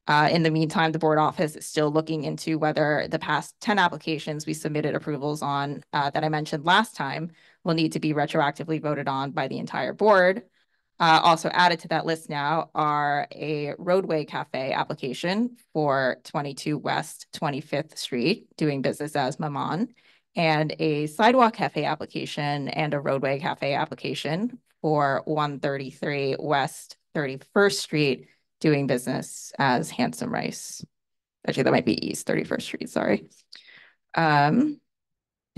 In the meantime, the board office is still looking into whether the past 10 applications we submitted approvals on that I mentioned last time will need to be retroactively voted on by the entire board. Also added to that list now are a roadway cafe application for 22 West 25th Street, doing business as Maman, and a sidewalk cafe application and a roadway cafe application for 133 West 31st Street, doing business as Handsome Rice. Actually, that might be East 31st Street, sorry. And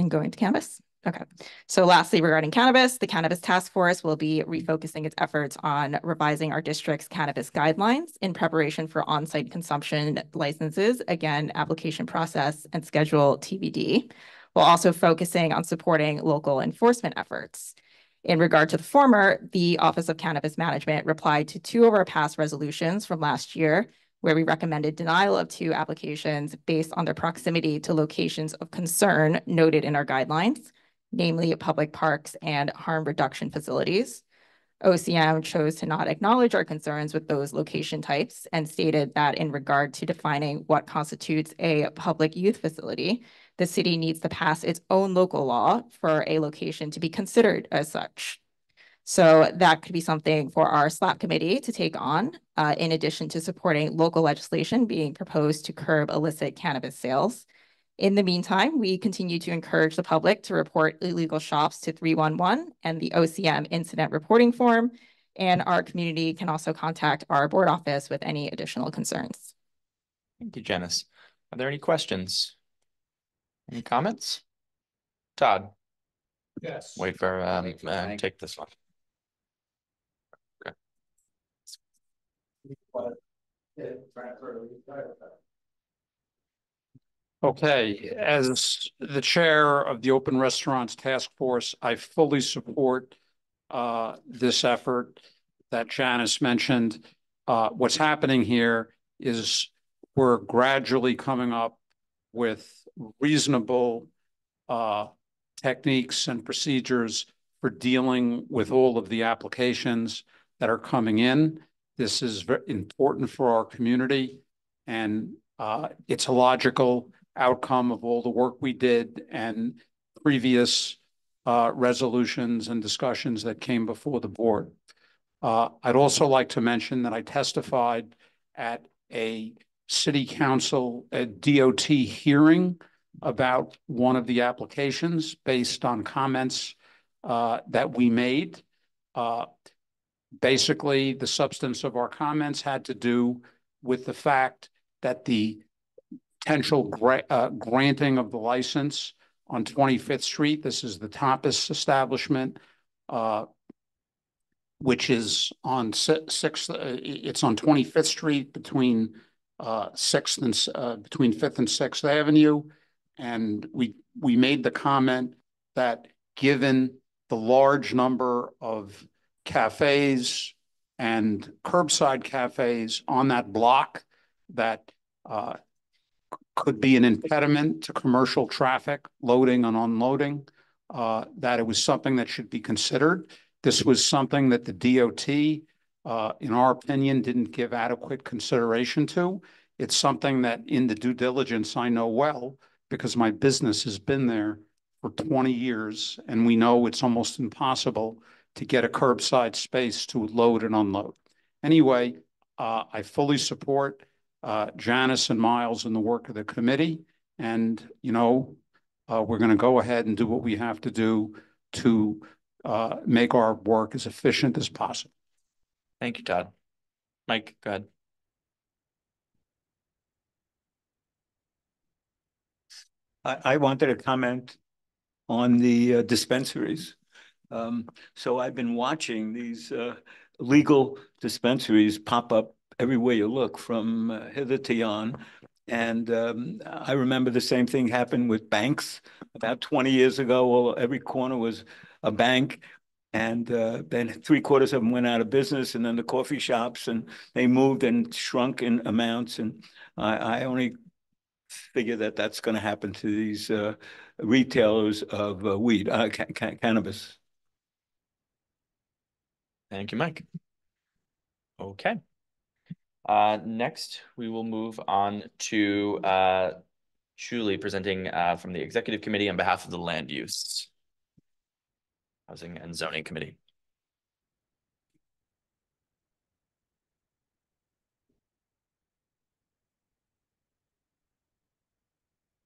going to cannabis. Okay. So lastly, regarding cannabis, the Cannabis Task Force will be refocusing its efforts on revising our district's cannabis guidelines in preparation for on-site consumption licenses, again, application process and schedule TBD, while also focusing on supporting local enforcement efforts. In regard to the former, the Office of Cannabis Management replied to 2 of our past resolutions from last year where we recommended denial of 2 applications based on their proximity to locations of concern noted in our guidelines, namely public parks and harm reduction facilities. OCM chose to not acknowledge our concerns with those location types and stated that in regard to defining what constitutes a public youth facility, the city needs to pass its own local law for a location to be considered as such. So that could be something for our SLAP committee to take on, in addition to supporting local legislation being proposed to curb illicit cannabis sales. In the meantime, we continue to encourage the public to report illegal shops to 311 and the OCM incident reporting form. And our community can also contact our board office with any additional concerns. Thank you, Janice. Are there any questions? Any comments? Todd? Yes. Wait for, take this one. Okay, as the chair of the Open Restaurants Task Force, I fully support this effort that Janice mentioned. What's happening here is we're gradually coming up with reasonable techniques and procedures for dealing with all of the applications that are coming in. This is very important for our community, and it's a logical outcome of all the work we did and previous resolutions and discussions that came before the board. I'd also like to mention that I testified at a city council, a DOT hearing about one of the applications based on comments that we made. Basically, the substance of our comments had to do with the fact that the potential granting of the license on 25th Street, this is the Tapas establishment, which is on 6th, it's on 25th Street between 6th and between 5th and 6th Avenue. And we made the comment that given the large number of cafes and curbside cafes on that block, that could be an impediment to commercial traffic loading and unloading, that it was something that should be considered. This was something that the DOT, in our opinion, didn't give adequate consideration to. It's something that in the due diligence I know well, because my business has been there for 20 years, and we know it's almost impossible to get a curbside space to load and unload. Anyway, I fully support Janice and Miles in the work of the committee. And, you know, we're going to go ahead and do what we have to do to make our work as efficient as possible. Thank you, Todd. Mike, go ahead. I wanted to comment on the dispensaries. So I've been watching these legal dispensaries pop up everywhere you look from hither to yon. And I remember the same thing happened with banks about 20 years ago. Well, every corner was a bank. And then 3/4 of them went out of business, and then the coffee shops, and they moved and shrunk in amounts. And I only figure that that's going to happen to these retailers of weed, cannabis. Thank you, Mike. Okay. Next, we will move on to Julie presenting from the Executive Committee on behalf of the Land Use, Housing and Zoning Committee.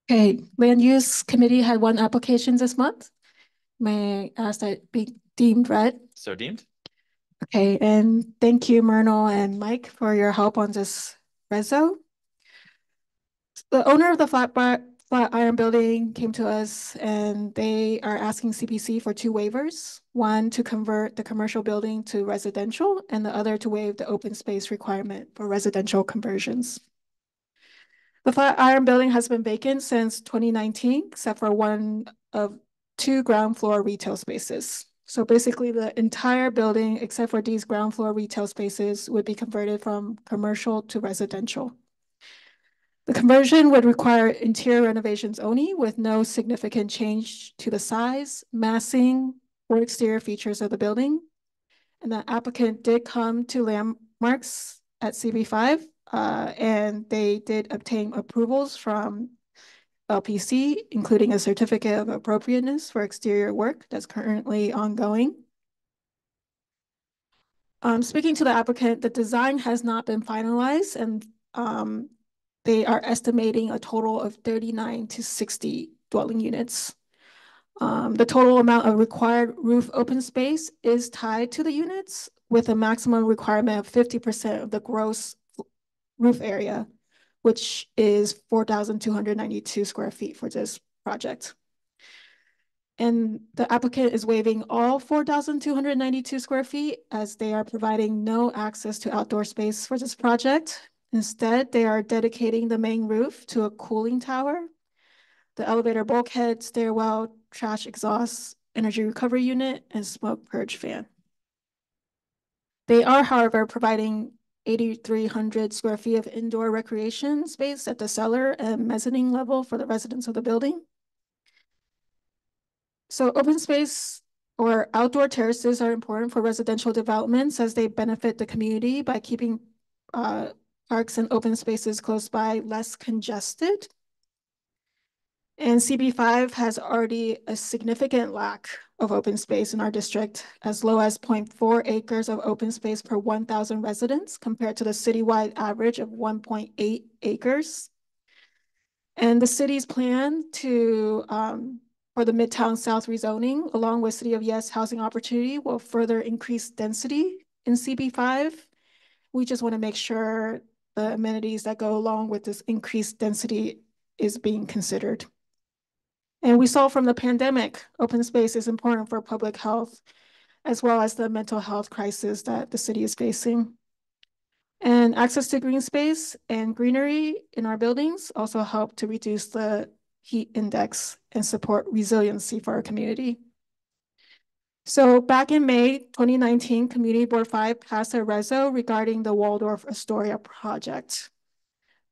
Okay, Land Use Committee had 1 application this month. May I ask that be deemed read? So deemed. Okay, and thank you, Myrtle and Mike, for your help on this reso. The owner of the Flatiron building came to us, and they are asking CPC for 2 waivers. One to convert the commercial building to residential, and the other to waive the open space requirement for residential conversions. The Flatiron building has been vacant since 2019, except for 1 of 2 ground floor retail spaces. So basically the entire building, except for these ground floor retail spaces, would be converted from commercial to residential. The conversion would require interior renovations only, with no significant change to the size, massing, or exterior features of the building. And the applicant did come to Landmarks at CB5, and they did obtain approvals from LPC, including a certificate of appropriateness for exterior work that's currently ongoing. Speaking to the applicant, the design has not been finalized, and they are estimating a total of 39 to 60 dwelling units. The total amount of required roof open space is tied to the units, with a maximum requirement of 50% of the gross roof area, which is 4,292 square feet for this project. And the applicant is waiving all 4,292 square feet, as they are providing no access to outdoor space for this project. Instead, they are dedicating the main roof to a cooling tower, the elevator bulkhead, stairwell, trash exhaust, energy recovery unit, and smoke purge fan. They are, however, providing 8,300 square feet of indoor recreation space at the cellar and mezzanine level for the residents of the building. So open space or outdoor terraces are important for residential developments, as they benefit the community by keeping parks and open spaces close by less congested. And CB5 has already a significant lack of open space in our district, as low as 0.4 acres of open space per 1,000 residents, compared to the citywide average of 1.8 acres. And the city's plan to for the Midtown South rezoning, along with City of Yes housing opportunity, will further increase density in CB5. We just want to make sure the amenities that go along with this increased density is being considered. And we saw from the pandemic, open space is important for public health, as well as the mental health crisis that the city is facing. And access to green space and greenery in our buildings also help to reduce the heat index and support resiliency for our community. So back in May 2019, Community Board 5 passed a reso regarding the Waldorf Astoria project.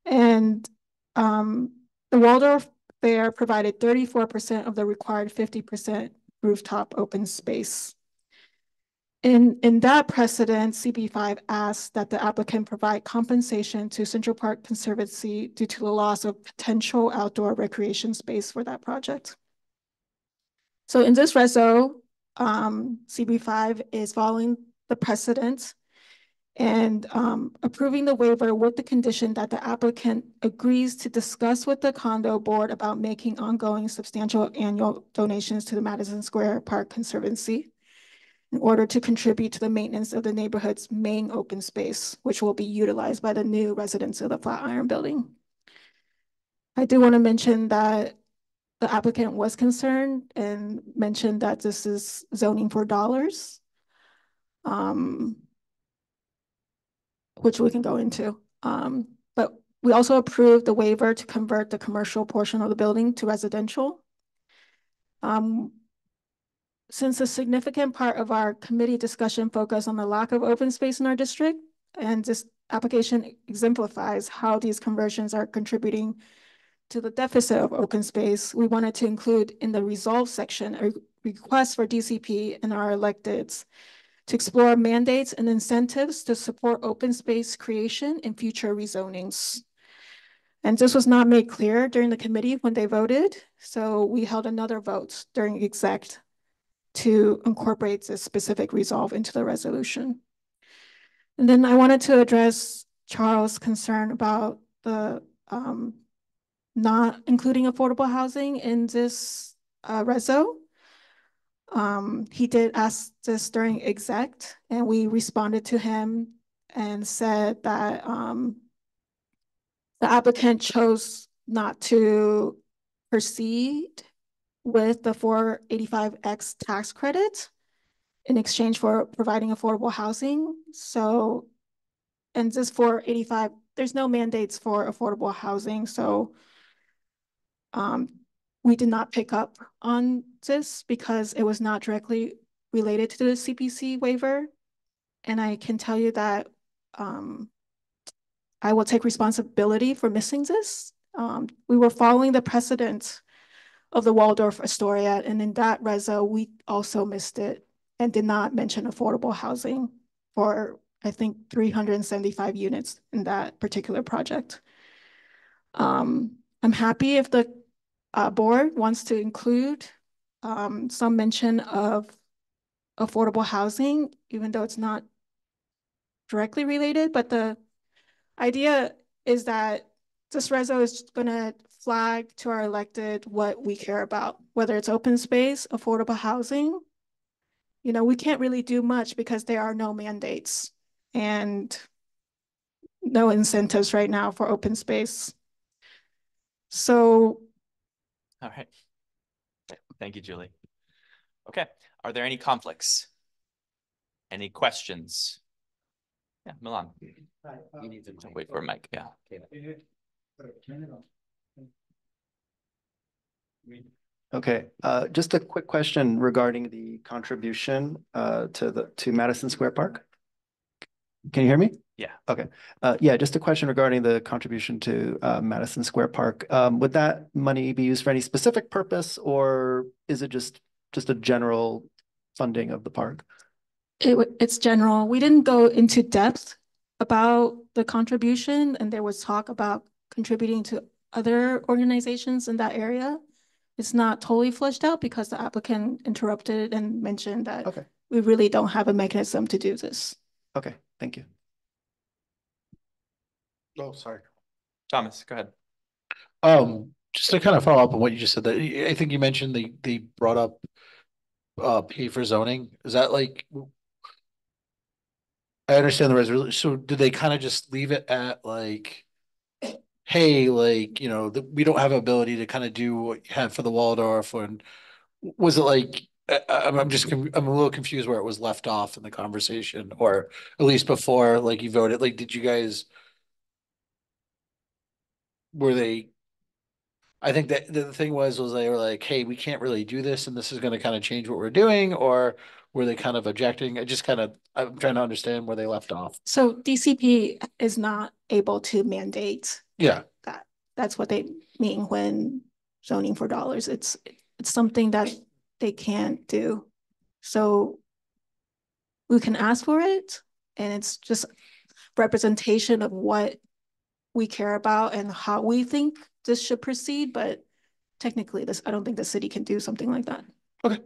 And the Waldorf Fair provided 34% of the required 50% rooftop open space. In that precedent, CB5 asked that the applicant provide compensation to Central Park Conservancy due to the loss of potential outdoor recreation space for that project. So in this reso, CB5 is following the precedent and approving the waiver with the condition that the applicant agrees to discuss with the condo board about making ongoing substantial annual donations to the Madison Square Park Conservancy in order to contribute to the maintenance of the neighborhood's main open space, which will be utilized by the new residents of the Flatiron Building. I do want to mention that the applicant was concerned and mentioned that this is zoning for dollars, which we can go into. But we also approved the waiver to convert the commercial portion of the building to residential. Since a significant part of our committee discussion focused on the lack of open space in our district, and this application exemplifies how these conversions are contributing to the deficit of open space, we wanted to include in the resolve section a request for DCP and our electeds to explore mandates and incentives to support open space creation in future rezonings. And this was not made clear during the committee when they voted, so we held another vote during exec to incorporate this specific resolve into the resolution. And then I wanted to address Charles' concern about the not including affordable housing in this reso. He did ask this during exec, and we responded to him and said that the applicant chose not to proceed with the 485X tax credit in exchange for providing affordable housing. So, and this 485, there's no mandates for affordable housing. So we did not pick up on this because it was not directly related to the CPC waiver. And I can tell you that I will take responsibility for missing this. We were following the precedent of the Waldorf Astoria, and in that reso, we also missed it and did not mention affordable housing for, I think, 375 units in that particular project. I'm happy if the board wants to include some mention of affordable housing, even though it's not directly related, but the idea is that this reso is going to flag to our elected what we care about, whether it's open space, affordable housing. You know, we can't really do much because there are no mandates and no incentives right now for open space. So. All right. Thank you, Julie. Okay. Are there any conflicts? Any questions? Yeah, Milan. You need to wait for a mic. Yeah. Okay, just a quick question regarding the contribution to Madison Square Park. Can you hear me? Yeah. Okay. Yeah, just a question regarding the contribution to Madison Square Park. Would that money be used for any specific purpose, or is it just a general funding of the park? It's general. We didn't go into depth about the contribution, and there was talk about contributing to other organizations in that area. It's not totally fleshed out because the applicant interrupted and mentioned that we really don't have a mechanism to do this. Okay, thank you. Oh, sorry. Thomas, go ahead. Just to kind of follow up on what you just said, that I think you mentioned they brought up pay for zoning. Is that like, I understand the resolution. So did they kind of just leave it at like, hey, like, you know, we don't have ability to kind of do what you had for the Waldorf, and was it like, I'm a little confused where it was left off in the conversation, or at least before like you voted. Like, did you guys, were they, I think that the thing was they were like, hey, we can't really do this, and this is going to kind of change what we're doing, or were they kind of objecting? I'm trying to understand where they left off. So DCP is not able to mandate. Yeah. That's what they mean when zoning for dollars. It's something that they can't do. So we can ask for it, and it's just representation of what we care about and how we think this should proceed. But technically, I don't think the city can do something like that. Okay.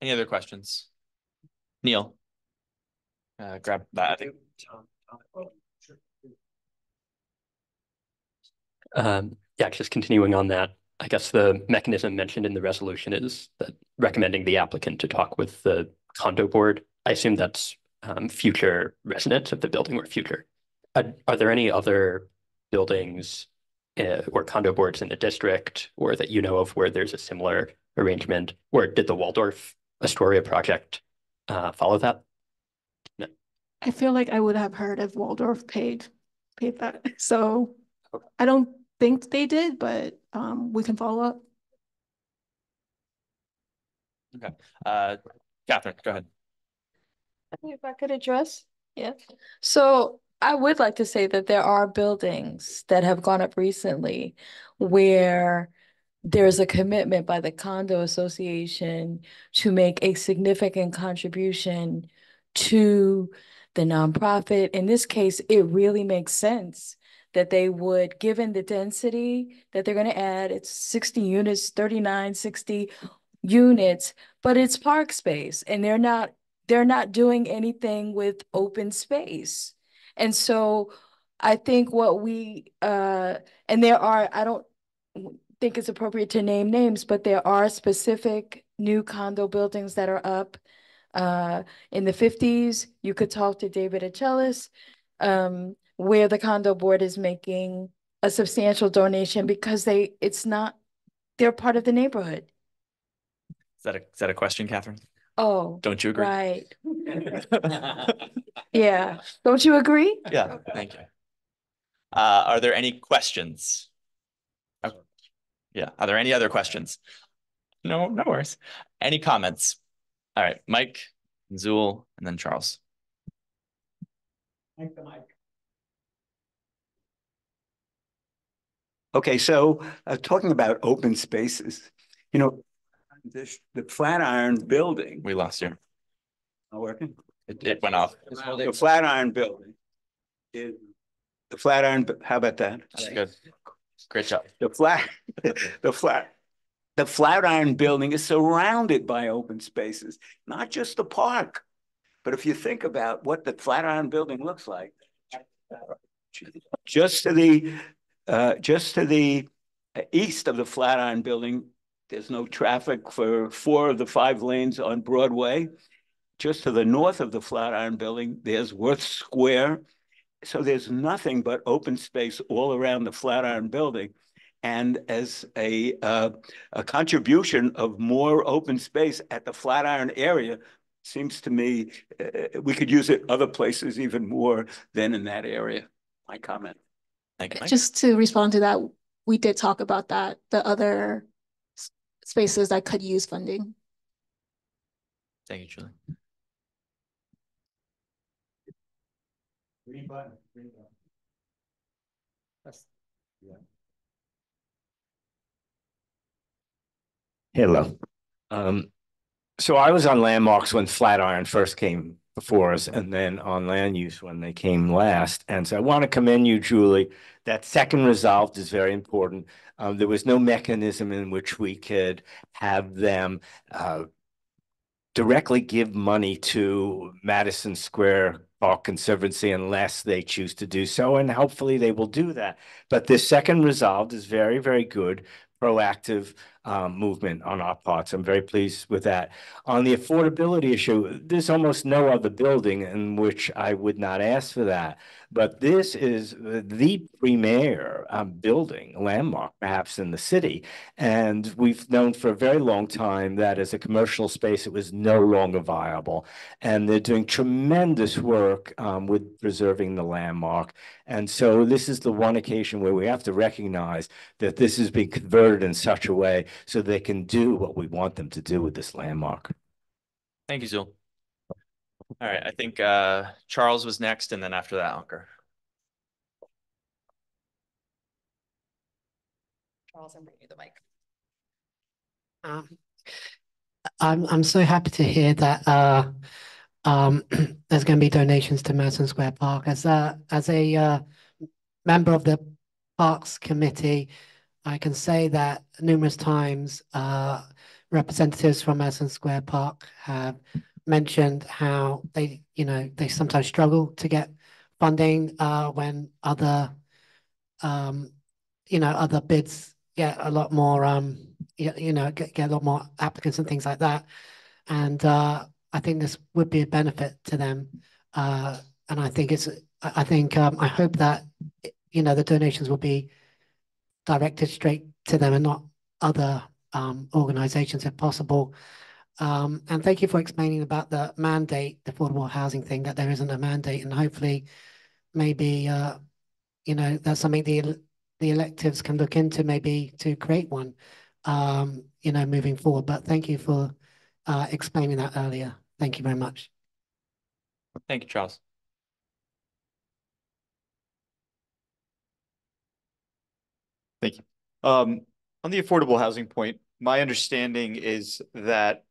Any other questions? Neil. Grab that, I think. Yeah, just continuing on that, I guess the mechanism mentioned in the resolution is that recommending the applicant to talk with the condo board. I assume that's future residents of the building or future. Are there any other buildings or condo boards in the district, or that you know of, where there's a similar arrangement? Or did the Waldorf Astoria project follow that? No. I feel like I would have heard if Waldorf paid that. So I don't think they did, but we can follow up. Okay. Catherine, go ahead. If I could address, yeah. So I would like to say that there are buildings that have gone up recently where there's a commitment by the condo association to make a significant contribution to the nonprofit. In this case, it really makes sense that they would, given the density that they're going to add, it's 60 units, 39, 60 units, but it's park space, and they're not doing anything with open space. And so I think what we, and there are, I don't think it's appropriate to name names, but there are specific new condo buildings that are up in the 50s. You could talk to David Achelis, where the condo board is making a substantial donation because they're part of the neighborhood. Is that a question, Catherine? Oh, don't you agree? Right. Yeah. Don't you agree? Yeah, thank you. Are there any questions? Oh, yeah, are there any other questions? No worries. Any comments? All right, Mike, Zool, and then Charles. Mike. Okay, so talking about open spaces, you know, the Flatiron building. We lost you. Not working? It went off. The Flatiron building is the Flatiron. How about that? That's good. Great job. The Flatiron building is surrounded by open spaces, not just the park. But if you think about what the Flatiron building looks like, just to the east of the Flatiron building, there's no traffic for 4 of the 5 lanes on Broadway. Just to the north of the Flatiron building, there's Worth Square. So there's nothing but open space all around the Flatiron building. And as a contribution of more open space at the Flatiron area, seems to me we could use it other places even more than in that area. My comment. Thank you, Mike. Just to respond to that, we did talk about that, the other spaces that could use funding. Thank you, Julie. Green button. Hello. So I was on landmarks when Flatiron first came before us, and then on land use when they came last. And so I want to commend you, Julie. That second resolved is very important. There was no mechanism in which we could have them directly give money to Madison Square Park Conservancy unless they choose to do so, and hopefully they will do that. But this second resolved is very, very good, proactive movement on our parts. I'm very pleased with that. On the affordability issue, there's almost no other building in which I would not ask for that. But this is the premier building, landmark perhaps in the city. And we've known for a very long time that as a commercial space, it was no longer viable. And they're doing tremendous work with preserving the landmark. And so this is the one occasion where we have to recognize that this has been converted in such a way so they can do what we want them to do with this landmark. Thank you, Zul. All right, I think Charles was next, and then after that, Ankur. Charles, I'm bringing you the mic. I'm so happy to hear that there's going to be donations to Madison Square Park. As a member of the Parks Committee, I can say that numerous times representatives from Madison Square Park have mentioned how they sometimes struggle to get funding when other other bids get a lot more get a lot more applicants and things like that. And I think this would be a benefit to them. And I think I hope that the donations will be directed straight to them and not other organizations if possible. And thank you for explaining about the mandate, the affordable housing thing, that there isn't a mandate, and hopefully maybe that's something the electives can look into, maybe to create one moving forward. But thank you for explaining that earlier. Thank you very much. Thank you, Charles. Thank you. On the affordable housing point, my understanding is that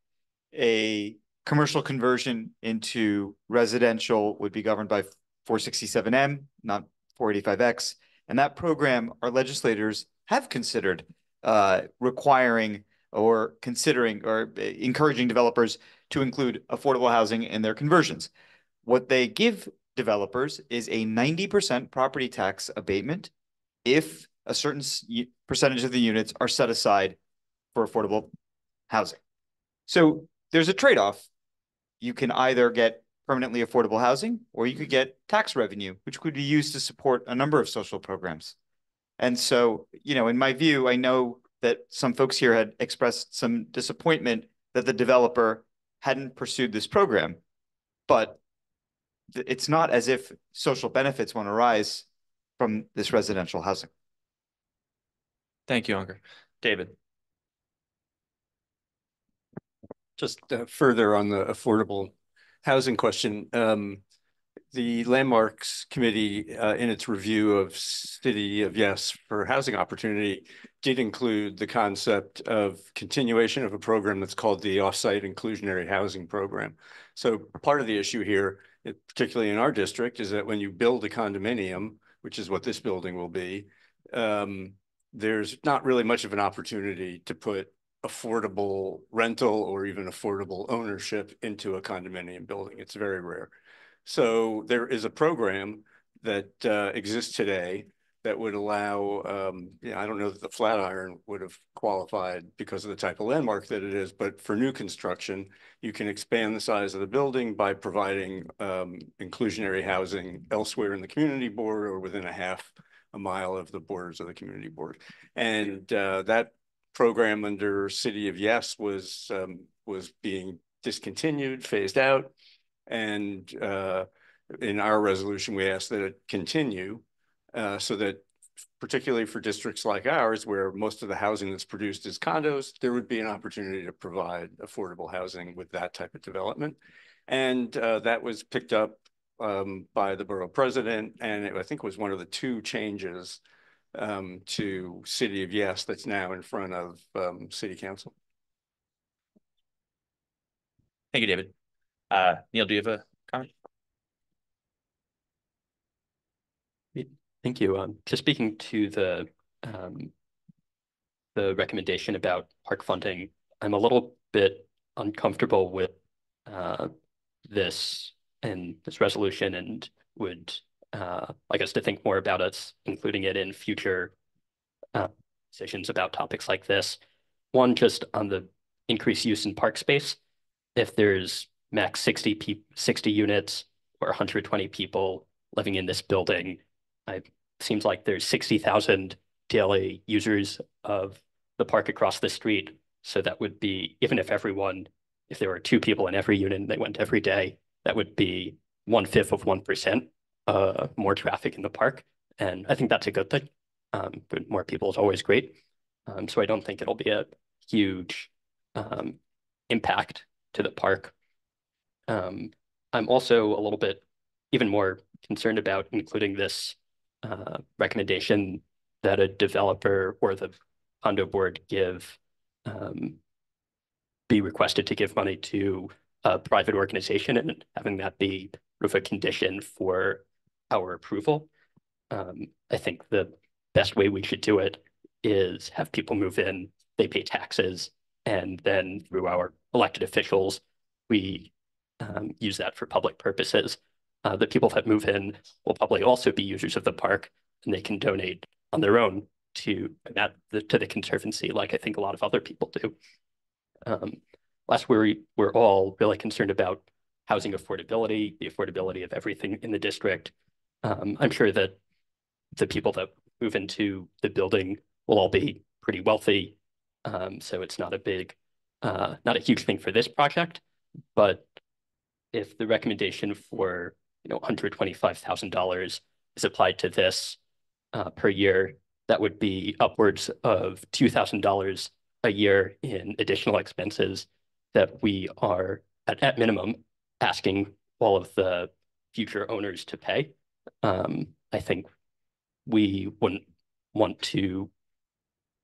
a commercial conversion into residential would be governed by 467M, not 485X. And that program, our legislators have considered requiring or considering or encouraging developers to include affordable housing in their conversions. What they give developers is a 90% property tax abatement if a certain percentage of the units are set aside for affordable housing. So there's a trade-off. You can either get permanently affordable housing, or you could get tax revenue, which could be used to support a number of social programs. And so, in my view, I know that some folks here had expressed some disappointment that the developer hadn't pursued this program, but it's not as if social benefits won't arise from this residential housing. Thank you, Ankur. David. Just further on the affordable housing question, the Landmarks Committee, in its review of City of Yes for housing opportunity, did include the concept of continuation of a program that's called the Offsite Inclusionary Housing Program. So part of the issue here, particularly in our district, is that when you build a condominium, which is what this building will be, there's not really much of an opportunity to put affordable rental or even affordable ownership into a condominium building. It's very rare. So there is a program that exists today that would allow, I don't know that the Flatiron would have qualified because of the type of landmark that it is, but for new construction, you can expand the size of the building by providing inclusionary housing elsewhere in the community board or within a mile of the borders of the community board. And that program under City of Yes was being discontinued, phased out. And in our resolution, we asked that it continue so that particularly for districts like ours, where most of the housing that's produced is condos, there would be an opportunity to provide affordable housing with that type of development. And that was picked up by the borough president, and I think was one of the two changes to City of Yes that's now in front of City Council. Thank you, David. Neil, do you have a comment? Thank you. Just speaking to the recommendation about park funding, I'm a little bit uncomfortable with this resolution, and would like us to think more about us including it in future decisions about topics like this. One, just on the increased use in park space, if there's max 60 units or 120 people living in this building, it seems like there's 60,000 daily users of the park across the street. So that would be, even if if there were 2 people in every unit and they went every day, that would be 1/5 of 1% more traffic in the park. And I think that's a good thing. But more people is always great. So I don't think it'll be a huge impact to the park. I'm also a little bit even more concerned about including this recommendation that a developer or the condo board be requested to give money to a private organization, and having that be sort of a condition for our approval. I think the best way we should do it is have people move in, they pay taxes, and then through our elected officials, we use that for public purposes. The people that move in will probably also be users of the park, and they can donate on their own to the Conservancy, like I think a lot of other people do. Last, we're all really concerned about housing affordability, the affordability of everything in the district. I'm sure that the people that move into the building will all be pretty wealthy, so it's not a huge thing for this project. But if the recommendation for $125,000 is applied to this per year, that would be upwards of $2,000 a year in additional expenses that we are at minimum asking all of the future owners to pay. I think we wouldn't want to,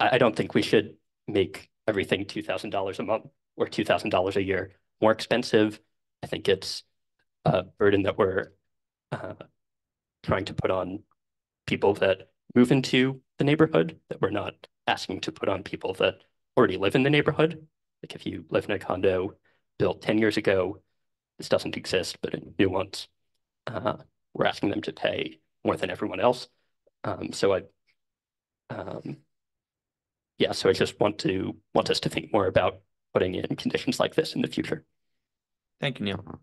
I don't think we should make everything $2,000 a month or $2,000 a year more expensive. I think it's a burden that we're trying to put on people that move into the neighborhood, that we're not asking to put on people that already live in the neighborhood. Like if you live in a condo built 10 years ago, this doesn't exist, but in new ones, we're asking them to pay more than everyone else. So I just want us to think more about putting in conditions like this in the future. Thank you, Neil.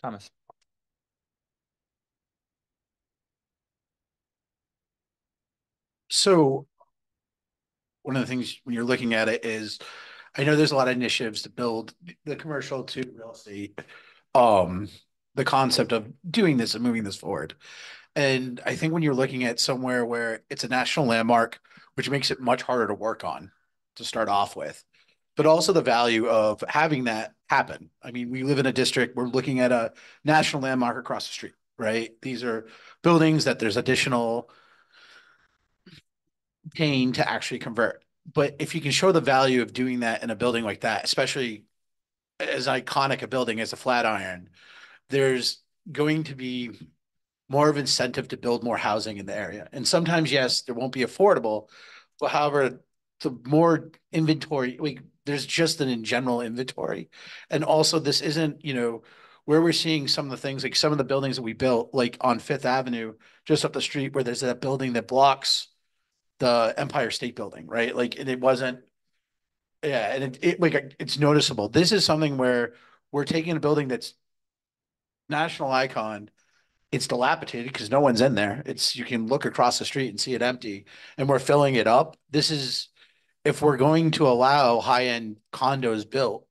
Thomas. So one of the things when you're looking at it is, I know there's a lot of initiatives to build the commercial to real estate, the concept of doing this and moving this forward. And I think when you're looking at somewhere where it's a national landmark, which makes it much harder to work on to start off with, but also the value of having that happen. I mean, we live in a district, we're looking at a national landmark across the street, right? These are buildings that there's additional pain to actually convert. But if you can show the value of doing that in a building like that, especially as iconic a building as a Flatiron, there's going to be more of incentive to build more housing in the area. And sometimes, yes, there won't be affordable, but however, the more inventory, like there's just an in general inventory. And also this isn't, where we're seeing some of the things, like some of the buildings that we built, like on Fifth Avenue, just up the street where there's that building that blocks the Empire State Building, right? Like, and it wasn't, yeah, and it like it's noticeable. This is something where we're taking a building that's national icon. It's dilapidated because no one's in there. You can look across the street and see it empty, and we're filling it up. This is, if we're going to allow high-end condos built,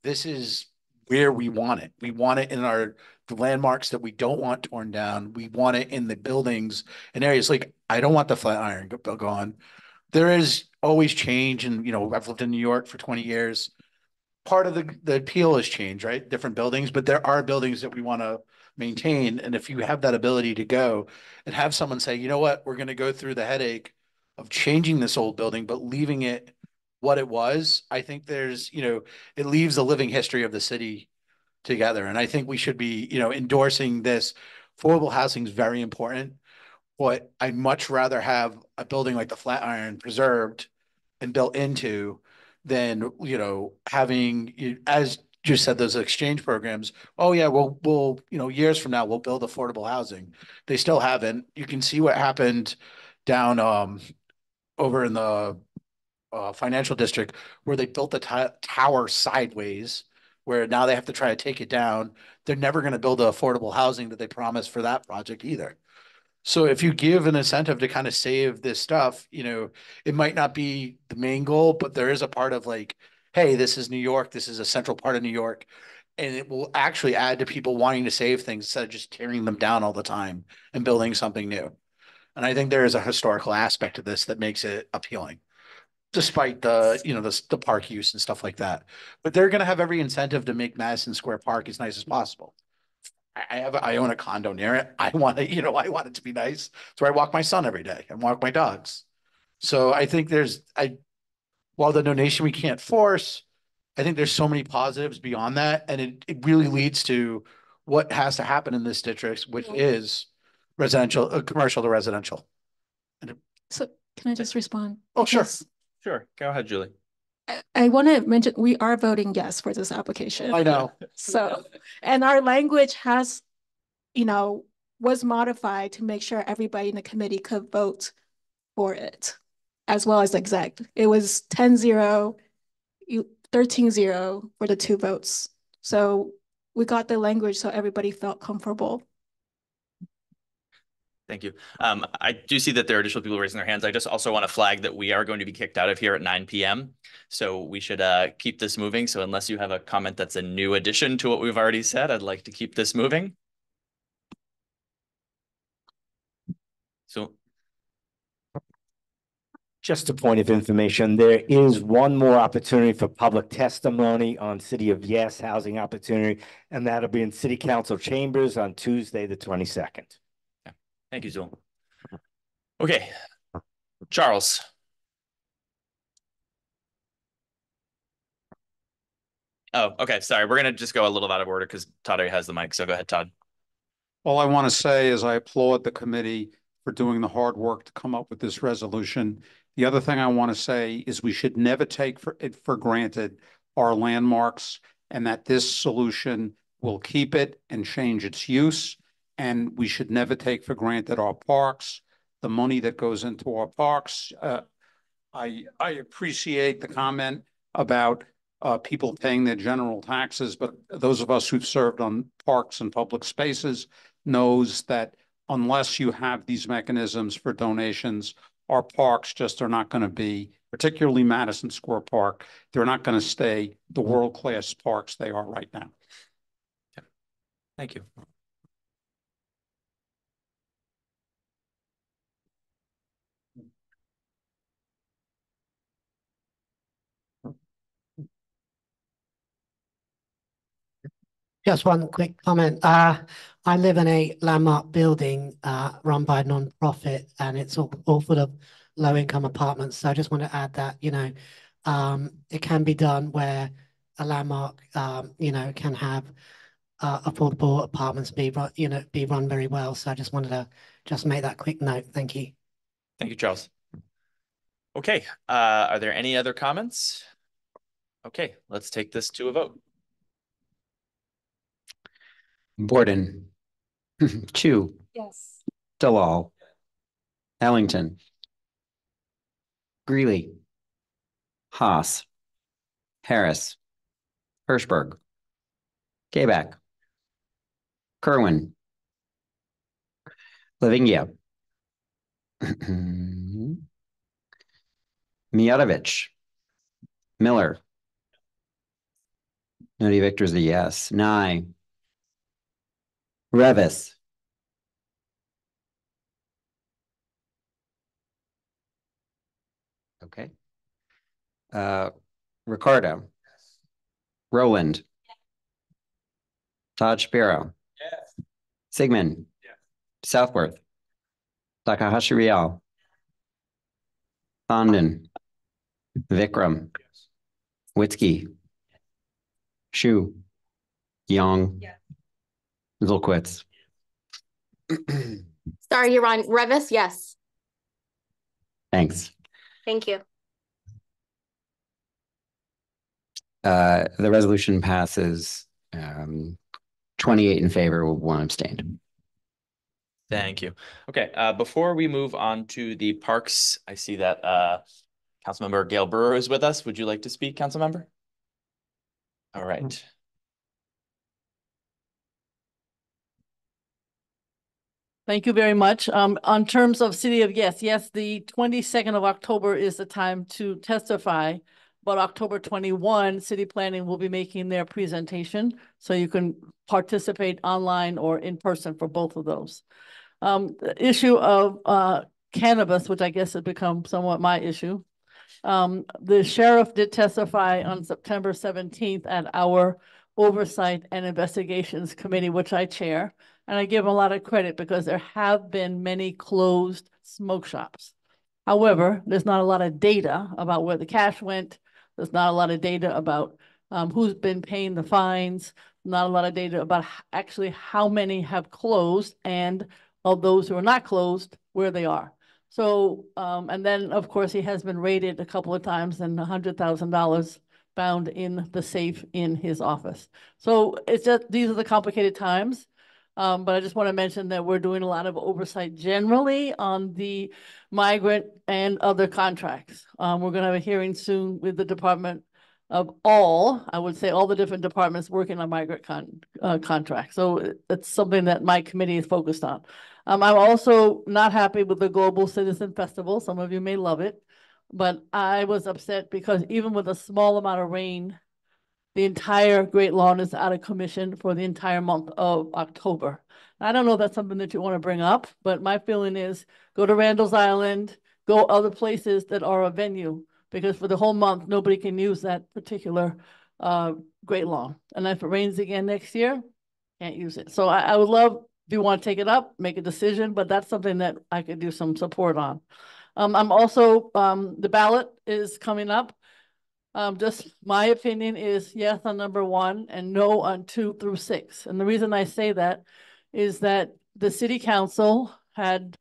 this is where we want it. We want it in the landmarks that we don't want torn down. We want it in the buildings and areas. Like, I don't want the Flatiron gone. There is always change, and I've lived in New York for 20 years. Part of the appeal has changed, right? Different buildings, but there are buildings that we want to maintain. And if you have that ability to go and have someone say, you know what, we're going to go through the headache of changing this old building, but leaving it what it was, I think it leaves the living history of the city together. And I think we should be, endorsing this. Affordable housing is very important, but I'd much rather have a building like the Flatiron preserved and built into than, having, as you said, those exchange programs. Oh yeah, we'll, years from now, we'll build affordable housing. They still haven't. You can see what happened down, over in the financial district where they built the tower sideways, where now they have to try to take it down. They're never going to build the affordable housing that they promised for that project either. So if you give an incentive to kind of save this stuff, it might not be the main goal, but there is a part of like, hey, this is New York. This is a central part of New York. And it will actually add to people wanting to save things instead of just tearing them down all the time and building something new. And I think there is a historical aspect to this that makes it appealing, despite the park use and stuff like that. But they're going to have every incentive to make Madison Square Park as nice as possible. I own a condo near it. I want it to be nice. It's where I walk my son every day and walk my dogs. So I think while the donation we can't force, I think there's so many positives beyond that. And it really leads to what has to happen in this district, which is commercial to residential. So can I just respond? Oh, sure. Sure. Go ahead, Julie. I want to mention we are voting yes for this application. I know. So, and our language was modified to make sure everybody in the committee could vote for it, as well as exec. It was 10-0, 13-0 for the two votes. So we got the language so everybody felt comfortable. Thank you. I do see that there are additional people raising their hands. I just also want to flag that we are going to be kicked out of here at 9 p.m. So we should keep this moving. So unless you have a comment that's a new addition to what we've already said, I'd like to keep this moving. So just a point of information, there is one more opportunity for public testimony on City of Yes housing opportunity, and that'll be in City Council chambers on Tuesday, the 22nd. Thank you, Zul. Okay, Charles. Oh, okay. Sorry. We're going to just go a little out of order because Todd already has the mic. So go ahead, Todd. All I want to say is I applaud the committee for doing the hard work to come up with this resolution. The other thing I want to say is we should never take for granted our landmarks, and that this solution will keep it and change its use. And we should never take for granted our parks, the money that goes into our parks. I appreciate the comment about people paying their general taxes, but those of us who've served on parks and public spaces knows that unless you have these mechanisms for donations, our parks just are not going to be, particularly Madison Square Park, they're not going to stay the world-class parks they are right now. Thank you. Just one quick comment. I live in a landmark building run by a non-profit, and it's all full of low-income apartments. So I just want to add that, it can be done where a landmark, can have affordable apartments be run very well. So I just wanted to just make that quick note. Thank you. Thank you, Charles. Okay, are there any other comments? Okay, let's take this to a vote. Borden. Chu. Yes. Dalal. Ellington. Greeley. Haas. Harris. Hirschberg. Kabak. Kerwin. Lavingia. Mijatovic. Miller. Nody Victor's a yes. Nye. Revis. Okay. Ricardo. Roland. Todd Shapiro. Yes. Sigmund. Yes. Southworth. Takahashi Rial. Fondon. Vikram. Yes. Witzke. Shu. Young. Yes. Zolkwitz. Sorry, you're on. Revis, yes. Thanks. Thank you. The resolution passes 28 in favor with 1 abstained. Thank you. Okay, before we move on to the parks, I see that Councilmember Gail Brewer is with us. Would you like to speak, Councilmember? All right. Thank you very much. On terms of City of Yes, the 22nd of October is the time to testify, but October 21, City Planning will be making their presentation, so you can participate online or in person for both of those. The issue of cannabis, which I guess has become somewhat my issue. The sheriff did testify on September 17th at our Oversight and Investigations Committee, which I chair. And I give him a lot of credit because there have been many closed smoke shops. However, there's not a lot of data about where the cash went. There's not a lot of data about who's been paying the fines. Not a lot of data about actually how many have closed, and of those who are not closed, where they are. So, and then of course he has been raided a couple of times and $100,000 found in the safe in his office. So it's just, these are the complicated times. But I just want to mention that we're doing a lot of oversight generally on the migrant and other contracts. We're going to have a hearing soon with the Department of I would say all the different departments working on migrant contracts. So it's something that my committee is focused on. I'm also not happy with the Global Citizen Festival. Some of you may love it, but I was upset because even with a small amount of rain, the entire Great Lawn is out of commission for the entire month of October. I don't know if that's something that you want to bring up, but my feeling is go to Randall's Island, go other places that are a venue, because for the whole month, nobody can use that particular Great Lawn. And if it rains again next year, can't use it. So I would love, if you want to take it up, make a decision, but that's something that I could do some support on. I'm also, the ballot is coming up. Just my opinion is yes on number 1 and no on 2 through 6. And the reason I say that is that the city council had,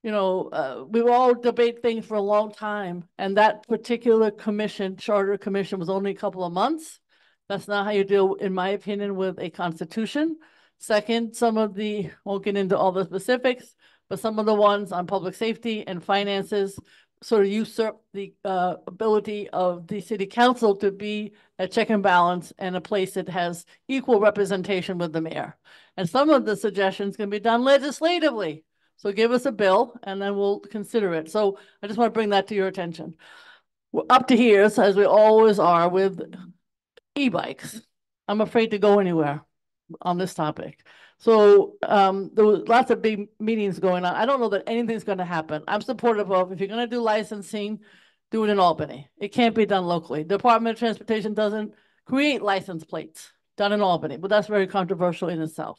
we all debate things for a long time. And that particular commission, charter commission, was only a couple of months. That's not how you deal, in my opinion, with a constitution. Second, won't get into all the specifics, but some of the ones on public safety and finances sort of usurp the ability of the city council to be a check and balance and a place that has equal representation with the mayor. And some of the suggestions can be done legislatively. So give us a bill and then we'll consider it. So I just want to bring that to your attention. We're up to here, as we always are with e-bikes. I'm afraid to go anywhere on this topic. So there was lots of big meetings going on. I don't know that anything's going to happen. I'm supportive of, if you're going to do licensing, do it in Albany. It can't be done locally. The Department of Transportation doesn't create license plates. done in Albany, but that's very controversial in itself.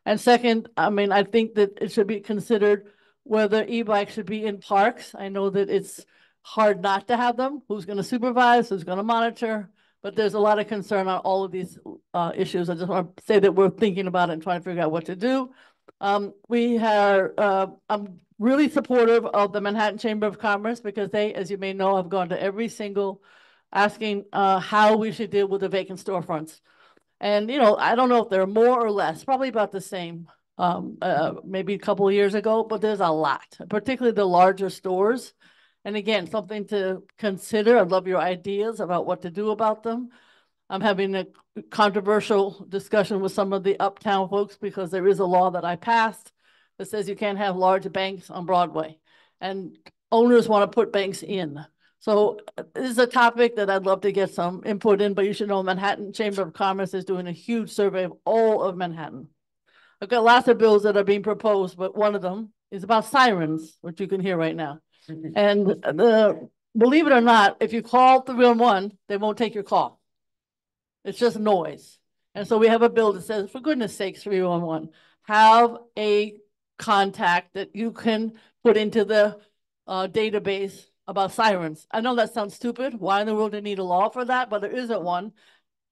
And second, I mean, I think that it should be considered whether e-bikes should be in parks. I know that it's hard not to have them. Who's going to supervise? Who's going to monitor? But there's a lot of concern on all of these issues. I just want to say that we're thinking about it and trying to figure out what to do. I'm really supportive of the Manhattan Chamber of Commerce because they, as you may know, have gone to every single asking how we should deal with the vacant storefronts. And, you know, I don't know if they're more or less, probably about the same, maybe a couple of years ago, but there's a lot, particularly the larger stores. And again, something to consider. I'd love your ideas about what to do about them. I'm having a controversial discussion with some of the uptown folks because there is a law that I passed that says you can't have large banks on Broadway. And owners want to put banks in. So this is a topic that I'd love to get some input in, but you should know Manhattan Chamber of Commerce is doing a huge survey of all of Manhattan. I've got lots of bills that are being proposed, but one of them is about sirens, which you can hear right now. And believe it or not, if you call 311, they won't take your call. It's just noise. And so we have a bill that says, for goodness sakes, 311, have a contact that you can put into the database about sirens. I know that sounds stupid. Why in the world do you need a law for that? But there isn't one.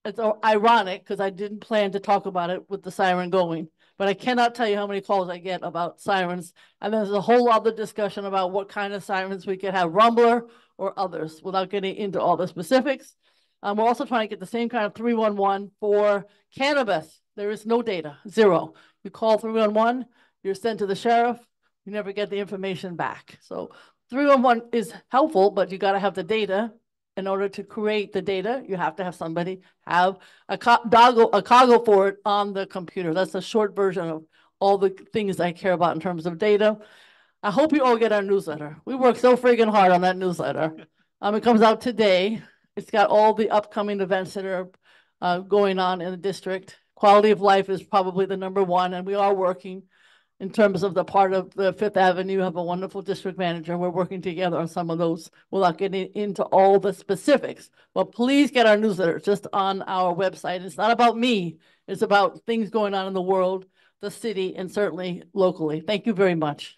It's ironic because I didn't plan to talk about it with the siren going. But I cannot tell you how many calls I get about sirens. And there's a whole other discussion about what kind of sirens we could have, Rumbler or others, without getting into all the specifics. We're also trying to get the same kind of 311 for cannabis. There is no data, zero. You call 311, you're sent to the sheriff, you never get the information back. So 311 is helpful, but you got to have the data. In order to create the data, you have to have somebody have a coggle for it on the computer. That's a short version of all the things I care about in terms of data. I hope you all get our newsletter. We work so friggin' hard on that newsletter. It comes out today. It's got all the upcoming events that are going on in the district. Quality of life is probably the #1, and we are working in terms of the part of the Fifth Avenue. You have a wonderful district manager. We're working together on some of those without getting into all the specifics. But please get our newsletter just on our website. It's not about me. It's about things going on in the world, the city, and certainly locally. Thank you very much.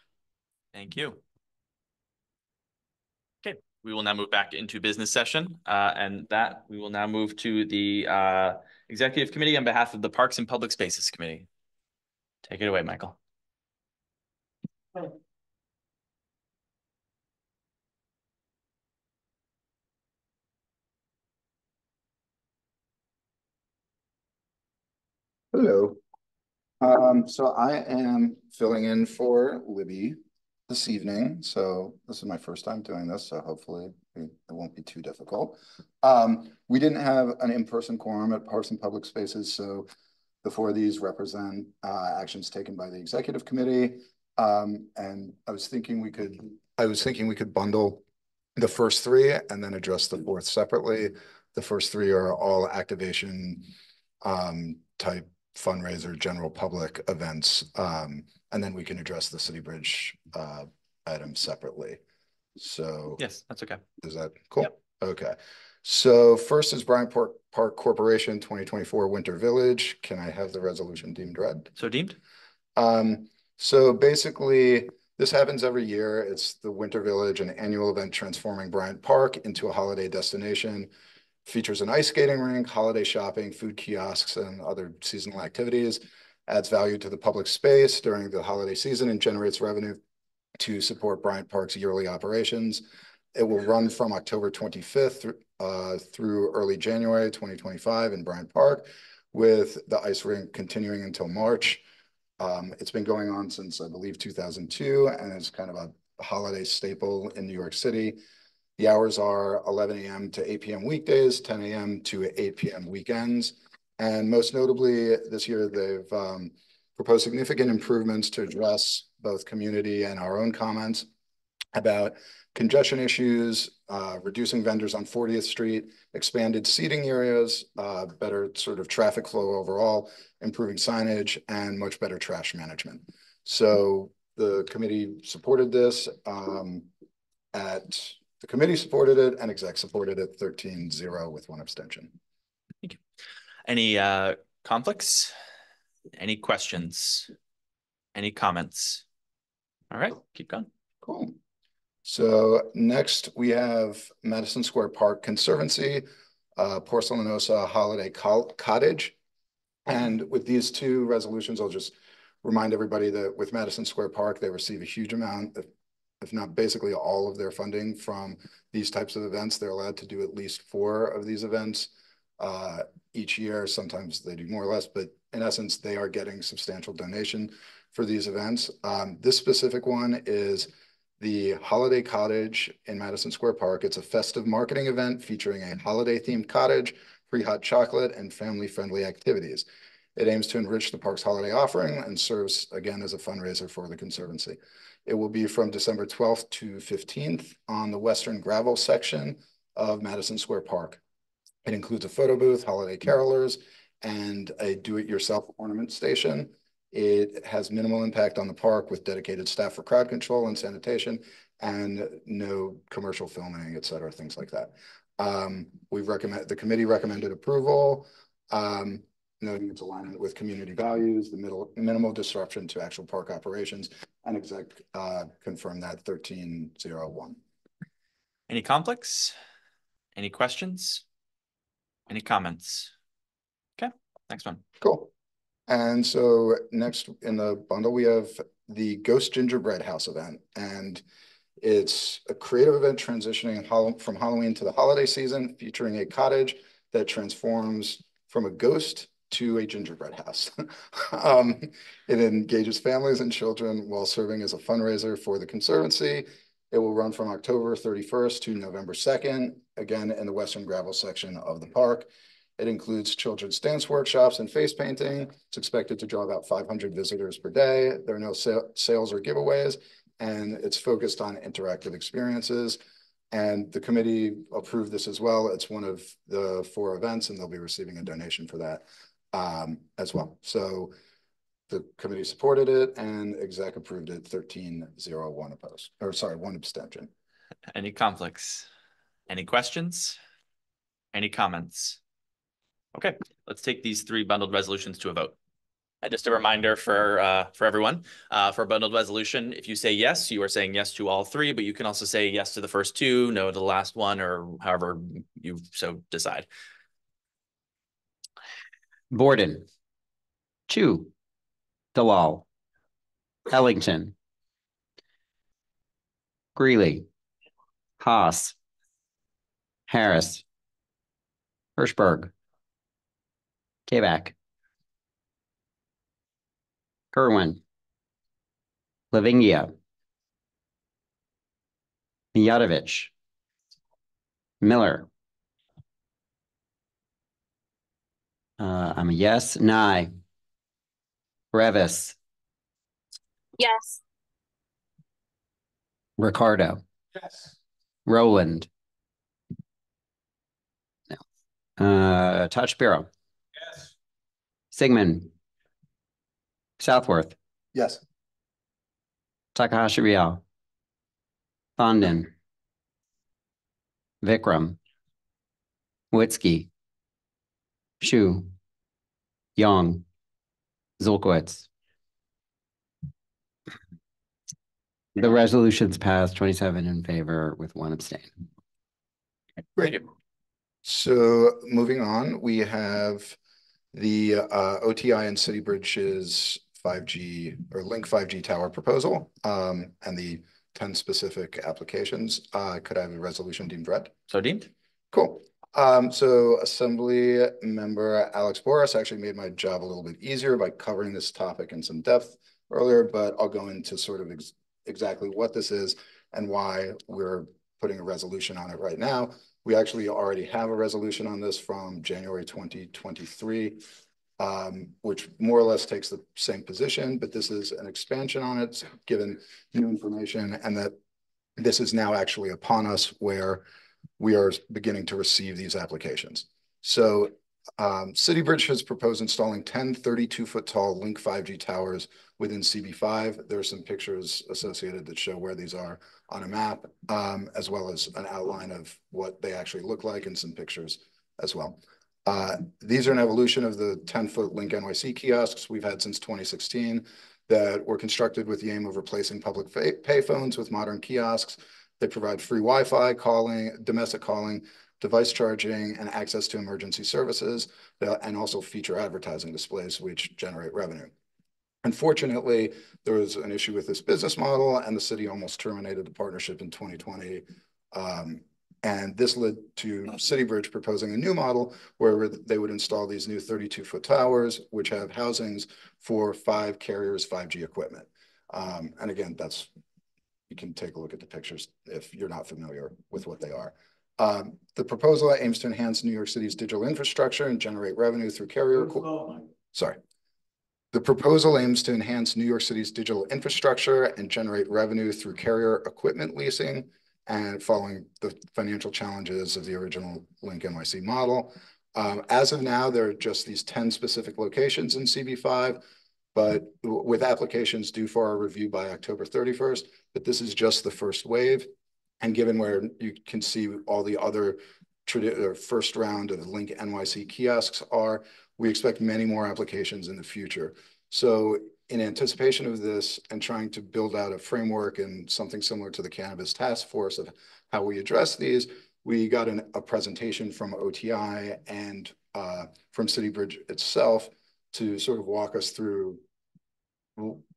Thank you. Okay, we will now move back into business session, and that we will now move to the Executive Committee on behalf of the Parks and Public Spaces Committee. Take it away, Michael. Hello. So I am filling in for Libby this evening. So this is my first time doing this, so hopefully it won't be too difficult. We didn't have an in-person quorum at Parks and Public Spaces, so the 4 of these represent actions taken by the Executive Committee. And I was thinking we could bundle the first 3 and then address the 4th separately. The first 3 are all activation type fundraiser, general public events, and then we can address the City Bridge items separately. So yes, that's okay. Is that cool? Yep. Okay. So first is Bryant Park Corporation 2024 Winter Village. Can I have the resolution deemed read? So deemed. So basically, this happens every year. It's the Winter Village, an annual event transforming Bryant Park into a holiday destination. Features an ice skating rink, holiday shopping, food kiosks, and other seasonal activities. Adds value to the public space during the holiday season and generates revenue to support Bryant Park's yearly operations. It will run from October 25th through early January 2025 in Bryant Park, with the ice rink continuing until March. It's been going on since, I believe, 2002, and it's kind of a holiday staple in New York City. The hours are 11 a.m. to 8 p.m. weekdays, 10 a.m. to 8 p.m. weekends. And most notably, this year, they've proposed significant improvements to address both community and our own comments about congestion issues, reducing vendors on 40th Street, expanded seating areas, better sort of traffic flow overall, improving signage, and much better trash management. So the committee supported this. The committee supported it and exec supported it 13-0 with 1 abstention. Thank you. Any conflicts? Any questions? Any comments? All right, keep going. Cool. So next we have Madison Square Park Conservancy, Porcelanosa Holiday Cottage. And with these two resolutions, I'll just remind everybody that with Madison Square Park, they receive a huge amount, if not basically all of their funding from these types of events. They're allowed to do at least 4 of these events each year. Sometimes they do more or less, but in essence, they are getting substantial donation for these events. This specific one is the Holiday Cottage in Madison Square Park. It's a festive marketing event featuring a holiday-themed cottage, free hot chocolate, and family-friendly activities. It aims to enrich the park's holiday offering and serves, again, as a fundraiser for the Conservancy. It will be from December 12th to 15th on the western gravel section of Madison Square Park. It includes a photo booth, holiday carolers, and a do-it-yourself ornament station. It has minimal impact on the park with dedicated staff for crowd control and sanitation and no commercial filming, et cetera, things like that. The committee recommended approval, noting its alignment with community values, the minimal disruption to actual park operations, and exec confirmed that 1301. Any conflicts? Any questions? Any comments? Okay, next one. Cool. And so next in the bundle, we have the Ghost Gingerbread House event. And it's a creative event transitioning from Halloween to the holiday season, featuring a cottage that transforms from a ghost to a gingerbread house. It engages families and children while serving as a fundraiser for the Conservancy. It will run from October 31st to November 2nd, again in the western gravel section of the park. It includes children's dance workshops and face painting. It's expected to draw about 500 visitors per day. There are no sales or giveaways, and it's focused on interactive experiences. And the committee approved this as well. It's one of the 4 events, and they'll be receiving a donation for that as well. So the committee supported it, and exec approved it 1301 opposed, or sorry, 1 abstention. Any conflicts? Any questions? Any comments? Okay, let's take these 3 bundled resolutions to a vote. And just a reminder for everyone, for a bundled resolution, if you say yes, you are saying yes to all 3, but you can also say yes to the first 2, no to the last one, or however you so decide. Borden, Chu, Dalal, Ellington, Greeley, Haas, Harris, Hirschberg, Kabak, Kerwin, Lavingia, Mijatovic, Miller. I'm a yes. Nye, Revis, Yes. Ricardo, Yes. Roland, no. Todd Shapiro, Yes. Sigmund, Southworth, Yes. Takahashi Rial, Fondon, Vikram, Witzke, Shu, Young, Zolkowitz. The resolution's passed 27 in favor with 1 abstain. Great. So moving on, we have the OTI and City Bridge's 5G or Link 5G tower proposal and the 10 specific applications. Could I have a resolution deemed read? So deemed. Cool. So Assembly Member Alex Boris actually made my job a little bit easier by covering this topic in some depth earlier, but I'll go into sort of exactly what this is and why we're putting a resolution on it right now. We actually already have a resolution on this from January 2023, which more or less takes the same position, but this is an expansion on it, given new information, and that this is now actually upon us where we are beginning to receive these applications. So City Bridge has proposed installing 10 32-foot tall Link 5G towers within CB5. There are some pictures associated that show where these are on a map, as well as an outline of what they actually look like and some pictures as well. These are an evolution of the 10-foot Link NYC kiosks we've had since 2016 that were constructed with the aim of replacing public payphones with modern kiosks. They provide free Wi-Fi calling, domestic calling, device charging, and access to emergency services, and also feature advertising displays, which generate revenue. Unfortunately, there was an issue with this business model, and the city almost terminated the partnership in 2020. And this led to City Bridge proposing a new model where they would install these new 32-foot towers, which have housings for 5 carriers' 5G equipment. And again, you can take a look at the pictures if you're not familiar with what they are. The proposal aims to enhance New York City's digital infrastructure and generate revenue through carrier. Sorry. The proposal aims to enhance New York City's digital infrastructure and generate revenue through carrier equipment leasing, and following the financial challenges of the original Link NYC model. As of now, there are just these 10 specific locations in CB5, but with applications due for our review by October 31st, but this is just the first wave. And given where you can see all the other first round of Link NYC kiosks are, we expect many more applications in the future. So in anticipation of this and trying to build out a framework and something similar to the Cannabis Task Force of how we address these, we got a presentation from OTI and from City Bridge itself to sort of walk us through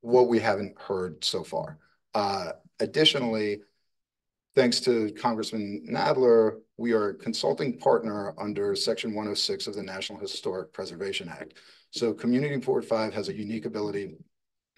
what we haven't heard so far. Additionally, thanks to Congressman Nadler, we are a consulting partner under Section 106 of the National Historic Preservation Act. So Community Board 5 has a unique ability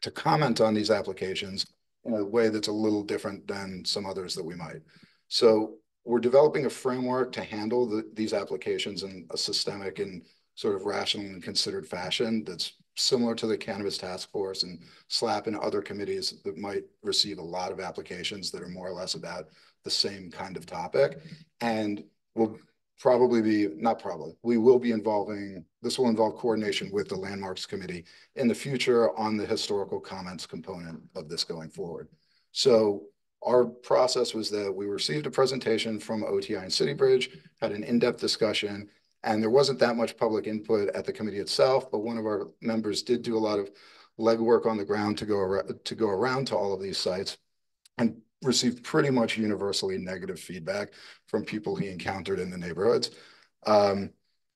to comment on these applications in a way that's a little different than some others that we might. So we're developing a framework to handle these applications in a systemic and sort of rational and considered fashion that's similar to the Cannabis Task Force and SLAP and other committees that might receive a lot of applications that are more or less about the same kind of topic. And we'll probably be, not probably, we will be involving, this will involve coordination with the Landmarks Committee in the future on the historical comments component of this going forward. So our process was that we received a presentation from OTI and City Bridge, had an in-depth discussion, and there wasn't that much public input at the committee itself, but one of our members did do a lot of legwork on the ground to go around to all of these sites and received pretty much universally negative feedback from people he encountered in the neighborhoods.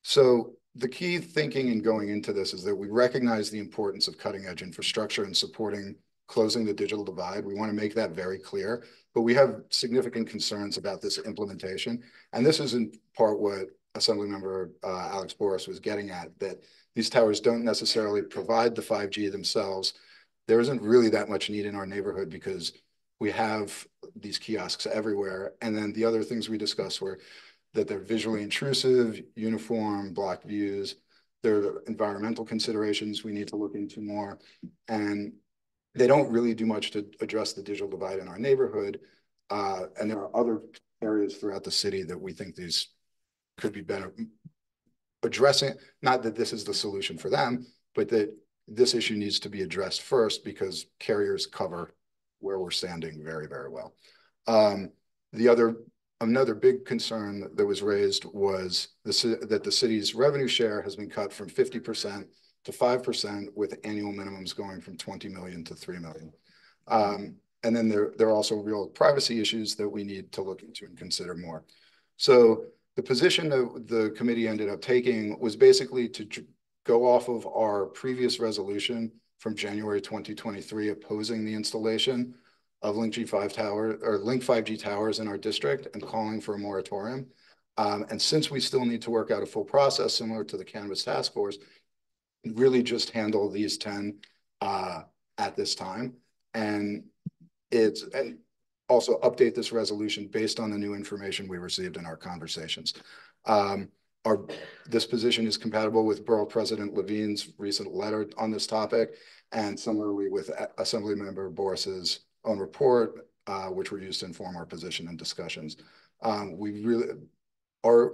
So the key thinking in going into this is that we recognize the importance of cutting edge infrastructure and supporting closing the digital divide. We want to make that very clear, but we have significant concerns about this implementation. And this is in part what Assemblymember Alex Boris was getting at, that these towers don't necessarily provide the 5G themselves. There isn't really that much need in our neighborhood because we have these kiosks everywhere. And then the other things we discussed were that they're visually intrusive, uniform, block views. There are environmental considerations we need to look into more. And they don't really do much to address the digital divide in our neighborhood. And there are other areas throughout the city that we think these could be better addressing. Not that this is the solution for them, but that this issue needs to be addressed first because carriers cover where we're standing very, very well. Another big concern that was raised was that the city's revenue share has been cut from 50% to 5%, with annual minimums going from 20 million to 3 million. And then there are also real privacy issues that we need to look into and consider more. So the position that the committee ended up taking was basically to go off of our previous resolution from January 2023 opposing the installation of Link 5G towers in our district and calling for a moratorium. And since we still need to work out a full process similar to the Cannabis Task Force, really just handle these 10 at this time. And also update this resolution based on the new information we received in our conversations. This position is compatible with Borough President Levine's recent letter on this topic, and similarly with Assemblymember Boris's own report, which were used to inform our position and discussions. Our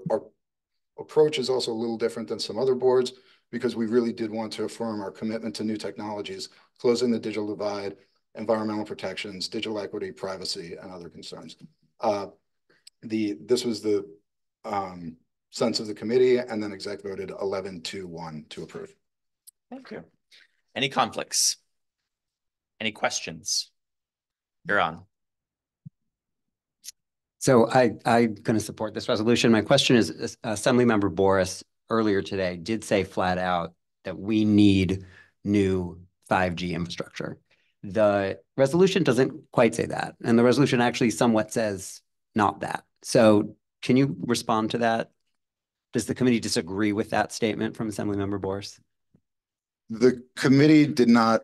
approach is also a little different than some other boards because we really did want to affirm our commitment to new technologies, closing the digital divide, environmental protections, digital equity, privacy, and other concerns. This was the sense of the committee, and then exec voted 11-1 to approve. Thank you. Any conflicts? Any questions? You're on. So I'm going to support this resolution. My question is, Assemblymember Boris earlier today did say flat out that we need new 5G infrastructure. The resolution doesn't quite say that. And the resolution actually somewhat says not that. So can you respond to that? Does the committee disagree with that statement from Assemblymember Boris? The committee did not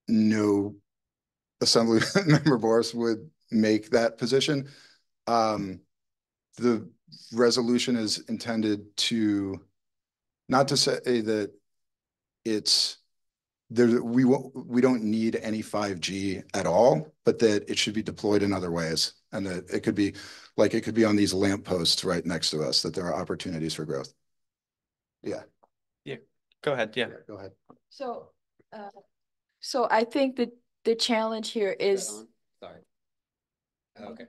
know Assemblymember Boris would make that position. The resolution is intended to, not to say that it's there, we don't need any 5G at all, but that it should be deployed in other ways, and that it could be like it could be on these lampposts right next to us, that there are opportunities for growth. Yeah. Yeah. Go ahead. Yeah. Go ahead. So I think that the challenge here is. Sorry. Okay.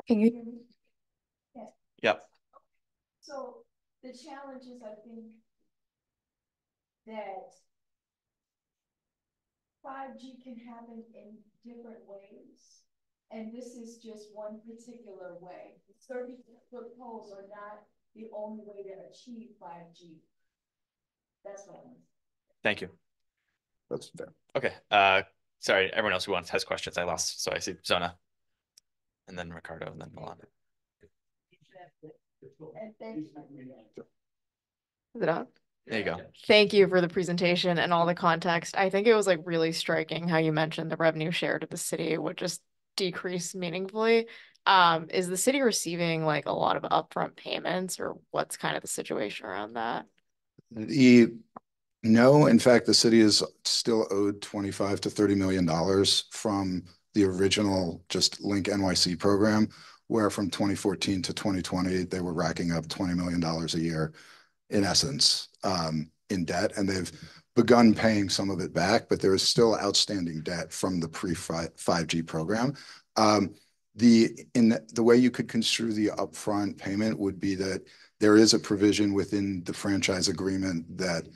Can you hear me? Yes. Yep. So the challenge is, I think, that 5G can happen in different ways. And this is just one particular way. 30-foot poles are not the only way to achieve 5G. That's what I'm. Thank you. That's fair. Okay. Sorry, everyone else who has questions, I lost. So I see Zona, and then Ricardo, and then Milan. Is it on? There you go. Thank you for the presentation and all the context. I think it was like really striking how you mentioned the revenue share to the city would just decrease meaningfully. Is the city receiving like a lot of upfront payments, or what's kind of the situation around that? No, in fact, the city is still owed $25 to $30 million from the original just Link NYC program, where from 2014 to 2020, they were racking up $20 million a year, in essence, in debt. And they've begun paying some of it back, but there is still outstanding debt from the pre-5G program. The way you could construe the upfront payment would be that there is a provision within the franchise agreement that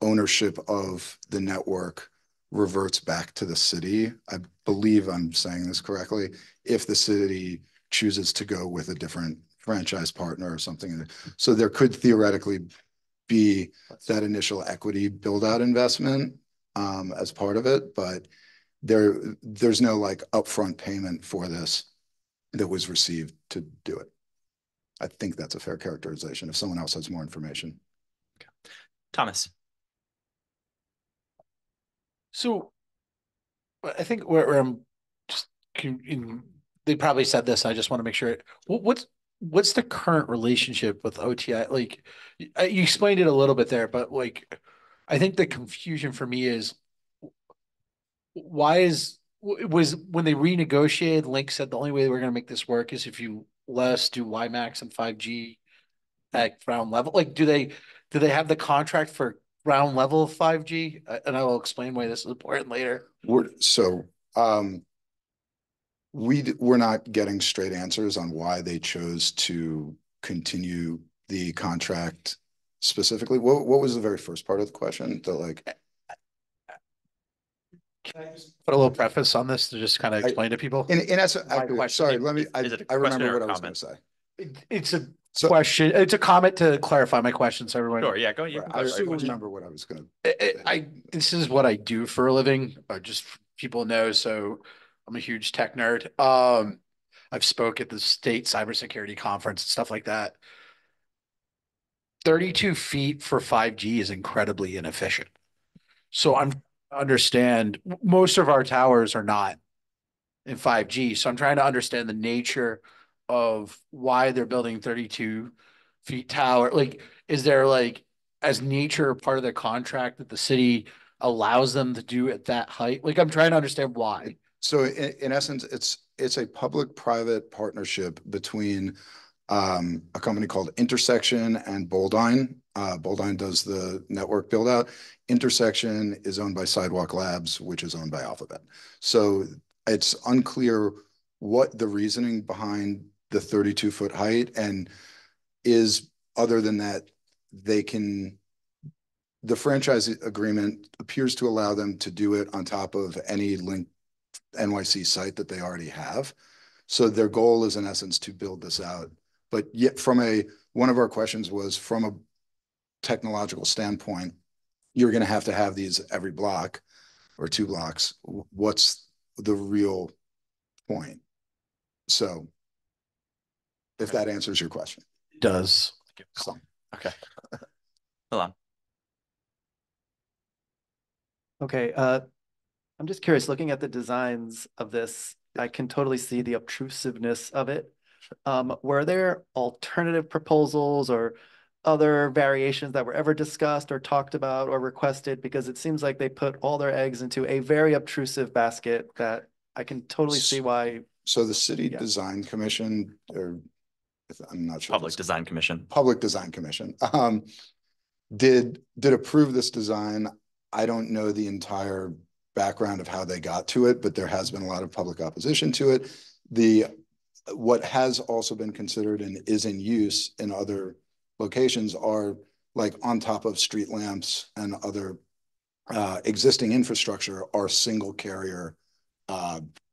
ownership of the network reverts back to the city. I believe I'm saying this correctly. If the city chooses to go with a different franchise partner or something. So there could theoretically be that initial equity build-out investment as part of it, but there's no like upfront payment for this that was received to do it. I think that's a fair characterization if someone else has more information. Okay. Thomas. So I think where I'm just they probably said this. I just want to make sure. What's the current relationship with OTI? Like you explained it a little bit there, but like I think the confusion for me is was when they renegotiated, Link said the only way we're going to make this work is if you let us do WiMAX and 5G at ground level. Like do they have the contract for ground level 5G? And I will explain why this is important later. We're not getting straight answers on why they chose to continue the contract specifically. What was the very first part of the question? Can I just put a little preface on this to just kind of explain to people? In essence, sorry, let me. I remember what I was going to say. It's a question. It's a comment to clarify my question, so everyone. Sure. Yeah. Go. I remember what I was going to. This is what I do for a living. Just people know. So I'm a huge tech nerd. I've spoke at the state cybersecurity conference and stuff like that. 32 feet for 5G is incredibly inefficient. So I'm understand most of our towers are not in 5G. So I'm trying to understand the nature of why they're building 32 feet tower. Like, is there like as nature part of the contract that the city allows them to do at that height? Like, I'm trying to understand why. So in essence, it's a public-private partnership between a company called Intersection and Boldine. Boldine does the network build out. Intersection is owned by Sidewalk Labs, which is owned by Alphabet. So it's unclear what the reasoning behind the 32-foot height, and other than that, the franchise agreement appears to allow them to do it on top of any Link NYC site that they already have. So their goal is in essence to build this out. But yet one of our questions was, from a technological standpoint, you're going to have these every block or 2 blocks. What's the real point? So if that answers your question. It does. Okay. Hold on. Okay, I'm just curious, looking at the designs of this, I can totally see the obtrusiveness of it. Were there alternative proposals or other variations that were ever discussed or talked about or requested? Because it seems like they put all their eggs into a very obtrusive basket that I can totally see why. So the City Design Commission, or I'm not sure. Public Design Commission did approve this design. I don't know the entire background of how they got to it, but there has been a lot of public opposition to it. What has also been considered and is in use in other locations are like on top of street lamps and other existing infrastructure are single carrier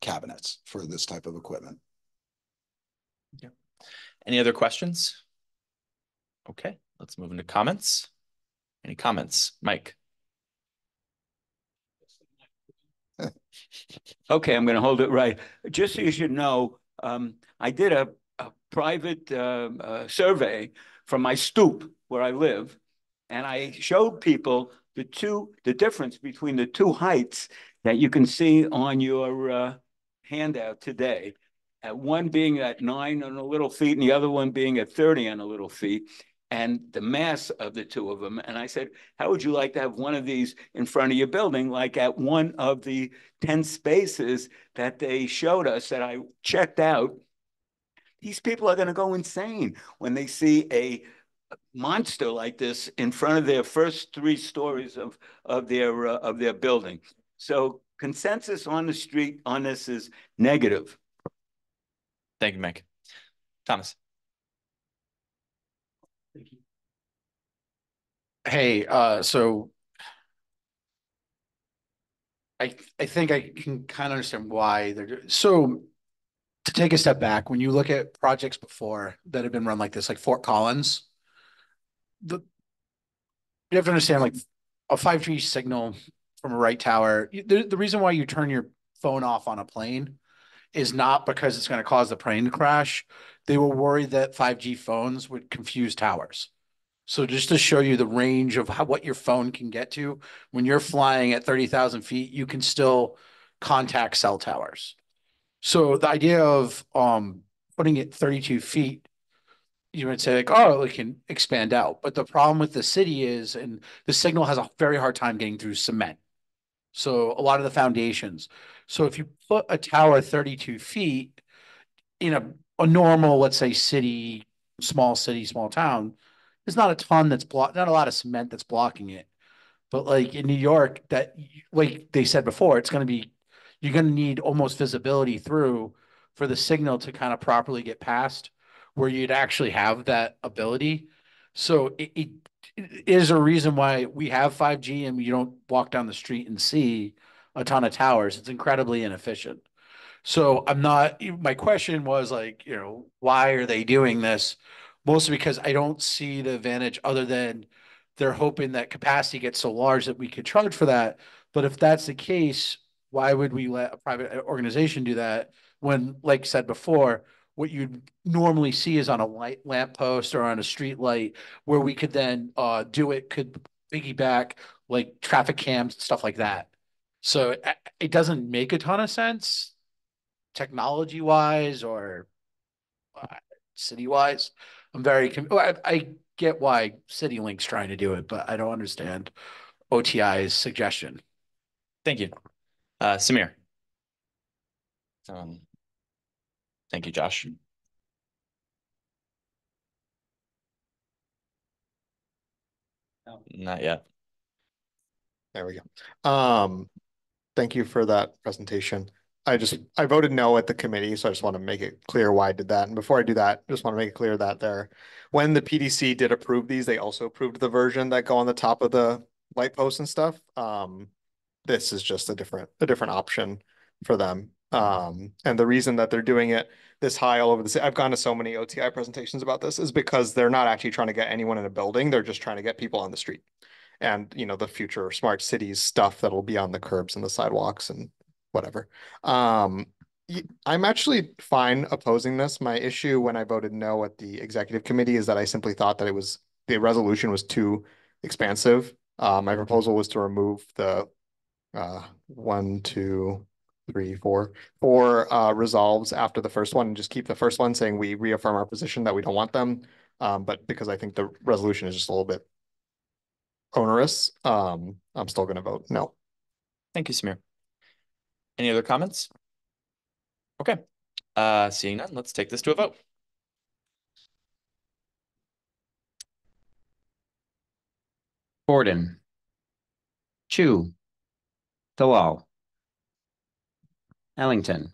cabinets for this type of equipment. Yeah. Any other questions? Okay, let's move into comments. Any comments? Mike? Okay, I'm going to hold it right. Just so you should know, I did a private survey from my stoop where I live, and I showed people the difference between the 2 heights that you can see on your handout today. One being at 9 and a little feet, and the other one being at 30 and a little feet, and the mass of the 2 of them. And I said, how would you like to have one of these in front of your building, like at one of the 10 spaces that they showed us that I checked out? These people are going to go insane when they see a monster like this in front of their first 3 stories of their building. So consensus on the street on this is negative. Thank you, Mike. Thomas. Hey, so I think I can kind of understand why they're doing. So to take a step back, when you look at projects before that have been run like this, like Fort Collins, you have to understand, like, a 5G signal from a right tower. The reason why you turn your phone off on a plane is not because it's going to cause the plane to crash. They were worried that 5G phones would confuse towers. So just to show you the range of what your phone can get to, when you're flying at 30,000 feet, you can still contact cell towers. So the idea of putting it 32 feet, you would say like, oh, it can expand out. But the problem with the city is, and the signal has a very hard time getting through cement. So a lot of the foundations. So if you put a tower 32 feet in a normal, let's say city, small town, there's not a ton not a lot of cement that's blocking it. But like in New York, that, like they said before, you're going to need almost visibility through for the signal to kind of properly get past where you'd actually have that ability. So it is a reason why we have 5G and you don't walk down the street and see a ton of towers. It's incredibly inefficient. So my question was like, why are they doing this? Mostly because I don't see the advantage other than they're hoping that capacity gets so large that we could charge for that. But if that's the case, why would we let a private organization do that when, like I said before, what you'd normally see is on a lamp post or on a street light where we could then could piggyback like traffic cams, stuff like that. So it doesn't make a ton of sense technology wise or city wise. I get why CityLink's trying to do it, but I don't understand OTI's suggestion. Thank you. Samir. Thank you, Josh. Not yet. There we go. Thank you for that presentation. I voted no at the committee, so I just want to make it clear why I did that. And before I do that, I just want to make it clear that when the PDC did approve these, they also approved the version that go on the top of the light posts and stuff. This is just a different option for them. And the reason that they're doing it this high all over the city, I've gone to so many OTI presentations about this, is because they're not actually trying to get anyone in a building. They're just trying to get people on the street. And, you know, the future smart cities stuff that'll be on the curbs and the sidewalks and whatever. I'm actually fine opposing this. My issue when I voted no at the executive committee is that I simply thought that the resolution was too expansive. My proposal was to remove the 1, 2, 3, 4 resolves after the first one and just keep the first one saying we reaffirm our position that we don't want them. But because I think the resolution is just a little bit onerous, I'm still going to vote no. Thank you, Samir. Any other comments? Okay. Seeing none, let's take this to a vote. Borden. Chu. Talal. Ellington.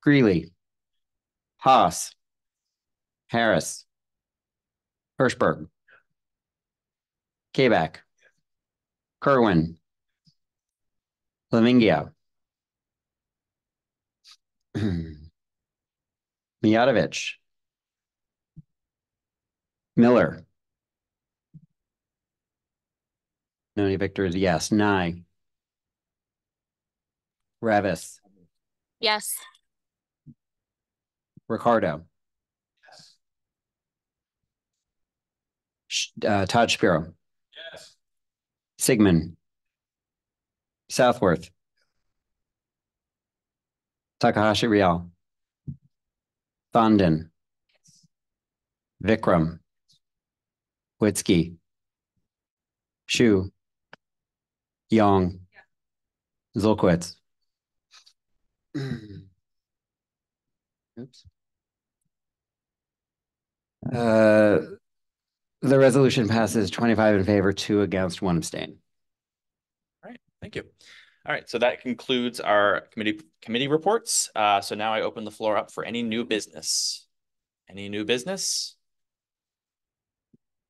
Greeley. Haas. Harris. Hirschberg. Kabak. Kerwin. Lamingia. Mijatovic. Miller. Noni Victor is yes. Nye. Revis. Yes. Ricardo. Todd Shapiro. Yes. Sigmund. Southworth. Takahashi Real. Thondon. Vikram. Witzke. Shu. Young. Zolkowitz. Oops. The resolution passes 25 in favor, 2 against, 1 abstain. All right, thank you. All right, so that concludes our committee reports. So now I open the floor up for any new business. Any new business?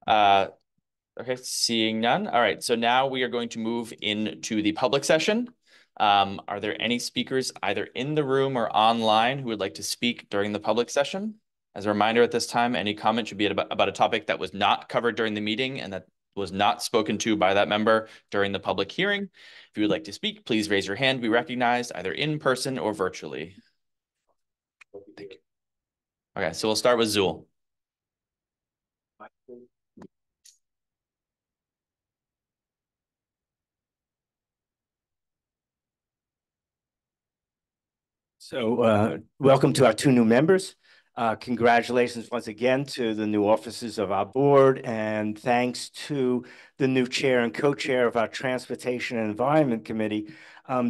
Okay, seeing none. All right, so now we are going to move into the public session. Are there any speakers either in the room or online who would like to speak during the public session? As a reminder at this time, any comment should be about a topic that was not covered during the meeting and that was not spoken to by that member during the public hearing. If you would like to speak, please raise your hand. Be recognized either in person or virtually. Thank you. Okay, so we'll start with Zool. So welcome to our 2 new members. Congratulations once again to the new officers of our board, and thanks to the new chair and co-chair of our Transportation and Environment Committee.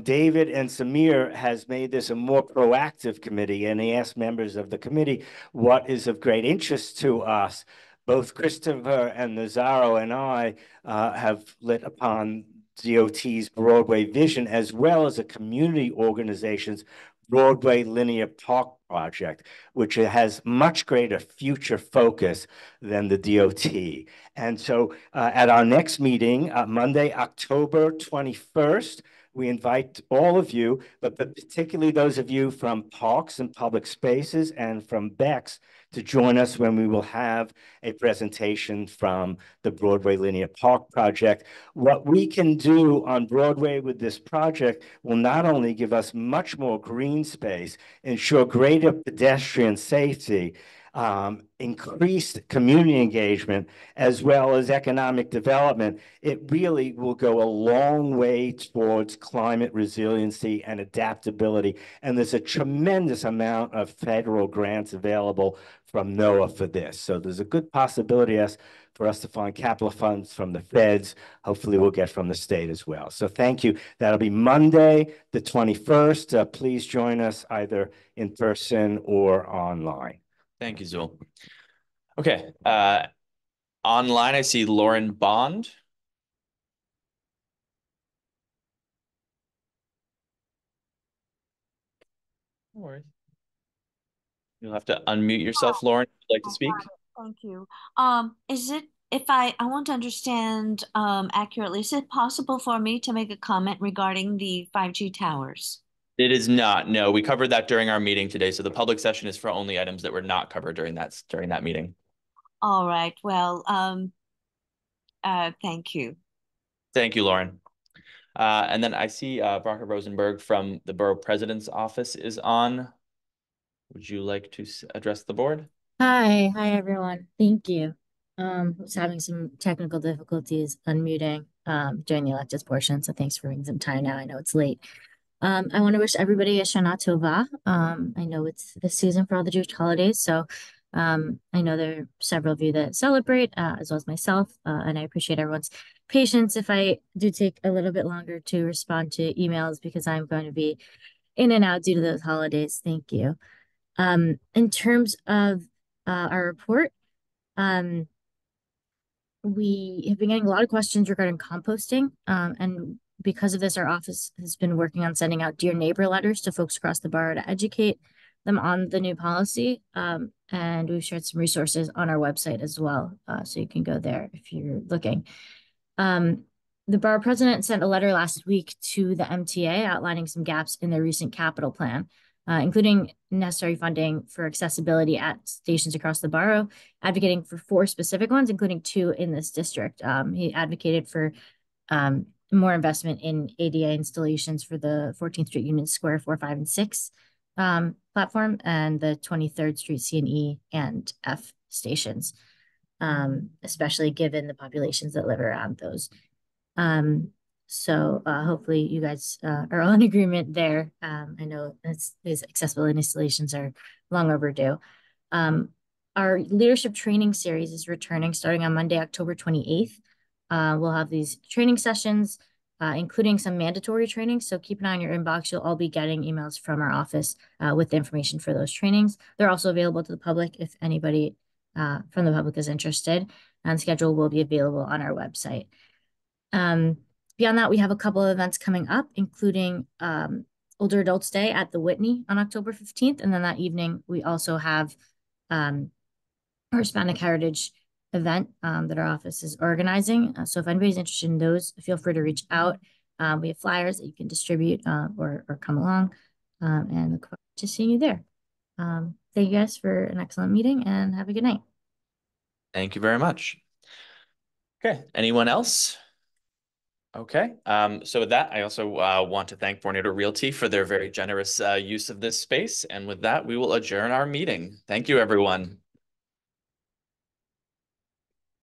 David and Samir has made this a more proactive committee, and he asked members of the committee what is of great interest to us. Both Christopher and Nazaro and I have lit upon DOT's Broadway vision, as well as a community organization's Broadway Linear Park project, which has much greater future focus than the DOT. And so at our next meeting, Monday, October 21st, we invite all of you, but particularly those of you from Parks and Public Spaces and from Bex, to join us when we will have a presentation from the Broadway Linear Park project. What we can do on Broadway with this project will not only give us much more green space, ensure greater pedestrian safety, increased community engagement, as well as economic development. It really will go a long way towards climate resiliency and adaptability. And there's a tremendous amount of federal grants available from NOAA for this. So there's a good possibility for us to find capital funds from the feds. Hopefully we'll get from the state as well. So thank you. That'll be Monday, the 21st. Please join us either in person or online. Thank you, Zool. Okay, online I see Lauren Bond. No worries. You'll have to unmute yourself, Lauren, if you'd like to speak. Thank you. Is it, if I want to understand accurately, is it possible for me to make a comment regarding the 5G towers? It is not. No, we covered that during our meeting today. So the public session is for only items that were not covered during that meeting. All right. Well, thank you. Thank you, Lauren. And then I see Bronca Rosenberg from the Borough President's Office is on. Would you like to address the board? Hi everyone. Thank you. Was having some technical difficulties unmuting during the elective portion, so thanks for making some time now. I know it's late. I want to wish everybody a Shana Tova. I know it's the season for all the Jewish holidays, so I know there are several of you that celebrate, as well as myself, and I appreciate everyone's patience if I do take a little bit longer to respond to emails because I'm going to be in and out due to those holidays. Thank you. In terms of our report, we have been getting a lot of questions regarding composting, and because of this, our office has been working on sending out Dear Neighbor letters to folks across the borough to educate them on the new policy. And we've shared some resources on our website as well, so you can go there if you're looking. The borough president sent a letter last week to the MTA outlining some gaps in their recent capital plan, including necessary funding for accessibility at stations across the borough, advocating for 4 specific ones, including 2 in this district. He advocated for more investment in ADA installations for the 14th Street Union Square 4, 5, and 6 platform and the 23rd Street C and E and F stations, especially given the populations that live around those. So hopefully you guys are all in agreement there. I know these accessibility installations are long overdue. Our leadership training series is returning starting on Monday, October 28th. We'll have these training sessions, including some mandatory trainings. So keep an eye on your inbox. You'll all be getting emails from our office with information for those trainings. They're also available to the public if anybody from the public is interested, and the schedule will be available on our website. Beyond that, we have a couple of events coming up, including Older Adults Day at the Whitney on October 15th. And then that evening, we also have our Hispanic Heritage event that our office is organizing. So if anybody's interested in those, feel free to reach out. We have flyers that you can distribute or come along, and look forward to seeing you there. Thank you guys for an excellent meeting and have a good night. Thank you very much. Okay, anyone else? Okay, so with that, I also want to thank Vornado Realty for their very generous use of this space. And with that, we will adjourn our meeting. Thank you, everyone.